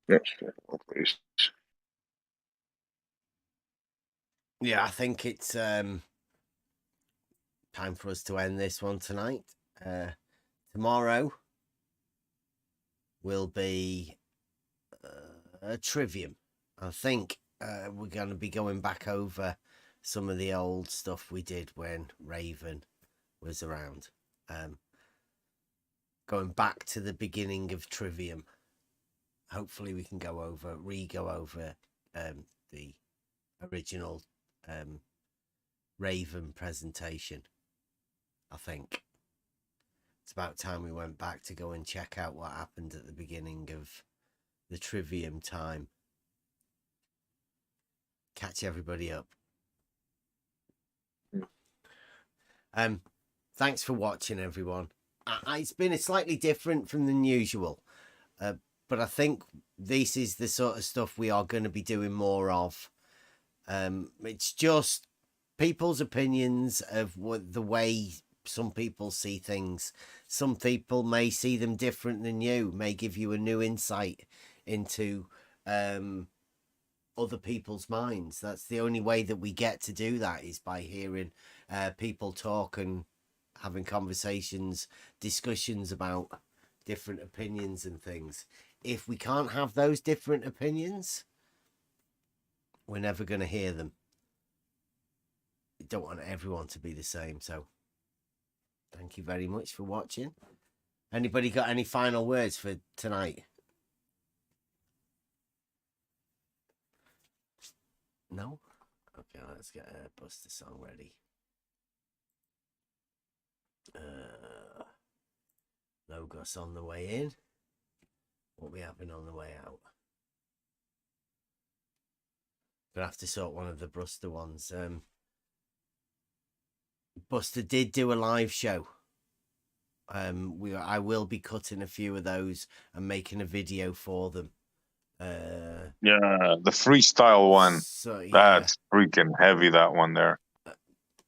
Yes. Yeah, I think it's time for us to end this one tonight. Tomorrow will be a trivium. I think we're going to be going back over some of the old stuff we did when Raven was around. Going back to the beginning of Trivium. Hopefully we can go over the original Raven presentation. I think it's about time we went back to go and check out what happened at the beginning of the Trivium time. Catch everybody up. Thanks for watching, everyone. It's been a slightly different from the usual, but I think this is the sort of stuff we are going to be doing more of. It's just people's opinions of the way some people see things. Some people may see them different than you, may give you a new insight into other people's minds. That's the only way that we get to do that, is by hearing people talk and having conversations, discussions about different opinions and things. If we can't have those different opinions, we're never going to hear them. We don't want everyone to be the same. So thank you very much for watching. Anybody got any final words for tonight? No? Okay, let's get a Buster song ready. Logos on the way in. What we having on the way out? Gonna have to sort one of the Buster ones. Buster did do a live show. I will be cutting a few of those and making a video for them. Yeah, the freestyle one. So, yeah. That's freaking heavy, that one there.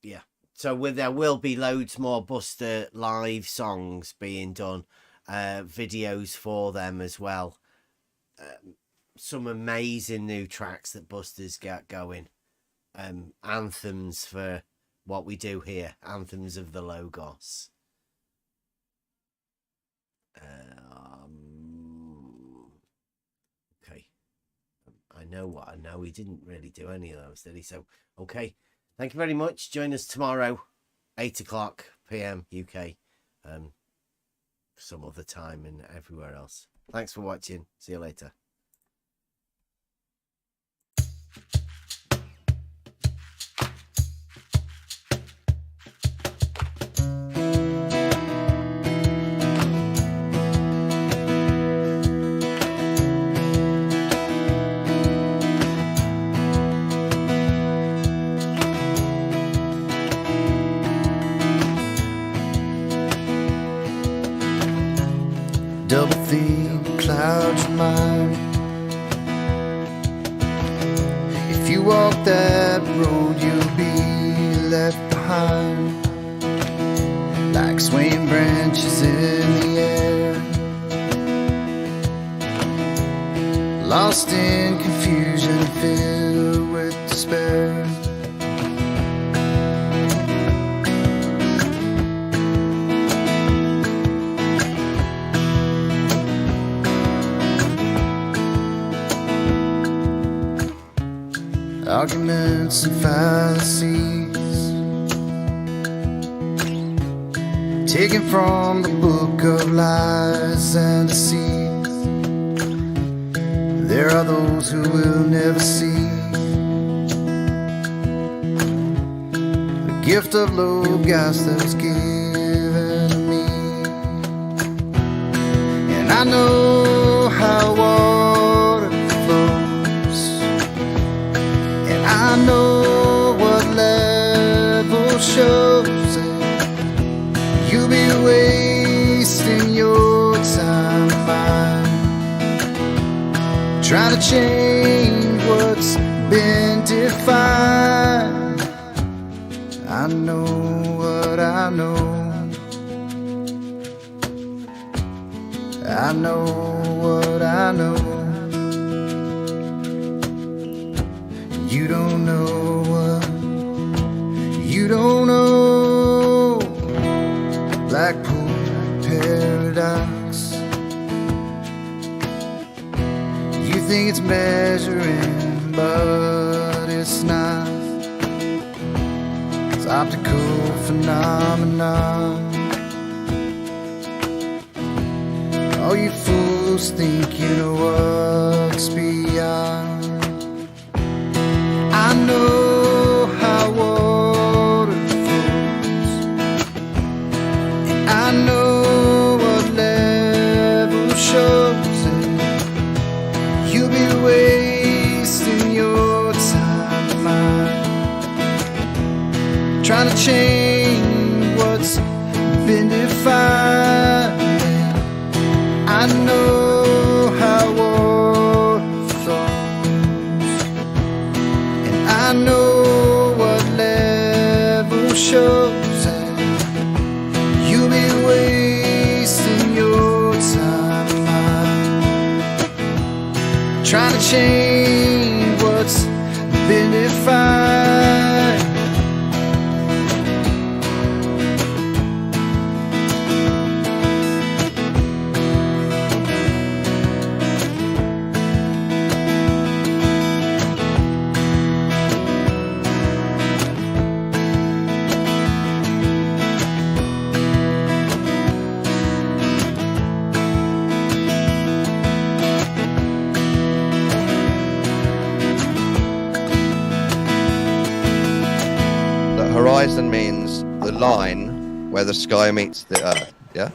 Yeah. So there will be loads more Buster live songs being done, videos for them as well. Some amazing new tracks that Buster's got going. Anthems for what we do here. Anthems of the Logos. Okay. I know what I know. He didn't really do any of those, did he? So, okay. Thank you very much. Join us tomorrow, 8 o'clock p.m. UK. Some other time and everywhere else. Thanks for watching. See you later. Double theme clouds your mind. If you walk that road, you'll be left behind, like swaying branches in the air, lost in confusion, filled with despair. Arguments and fallacies taken from the book of lies and deceit. There are those who will never see the gift of Logos that was given to me. And I know how water flows, I know what level shows it. You'll be wasting your time trying to change what's been defined. I know what I know. I know what I know. You don't know what you don't know. Blackpool paradox. You think it's measuring, but it's not. It's optical phenomenon. All you fools think you know what's beyond. I know how water flows, and I know what level shows it. You'll be wasting your time trying to change what's been defined. I know how water flows, change what's been defined. Horizon means the line where the sky meets the earth. Yeah.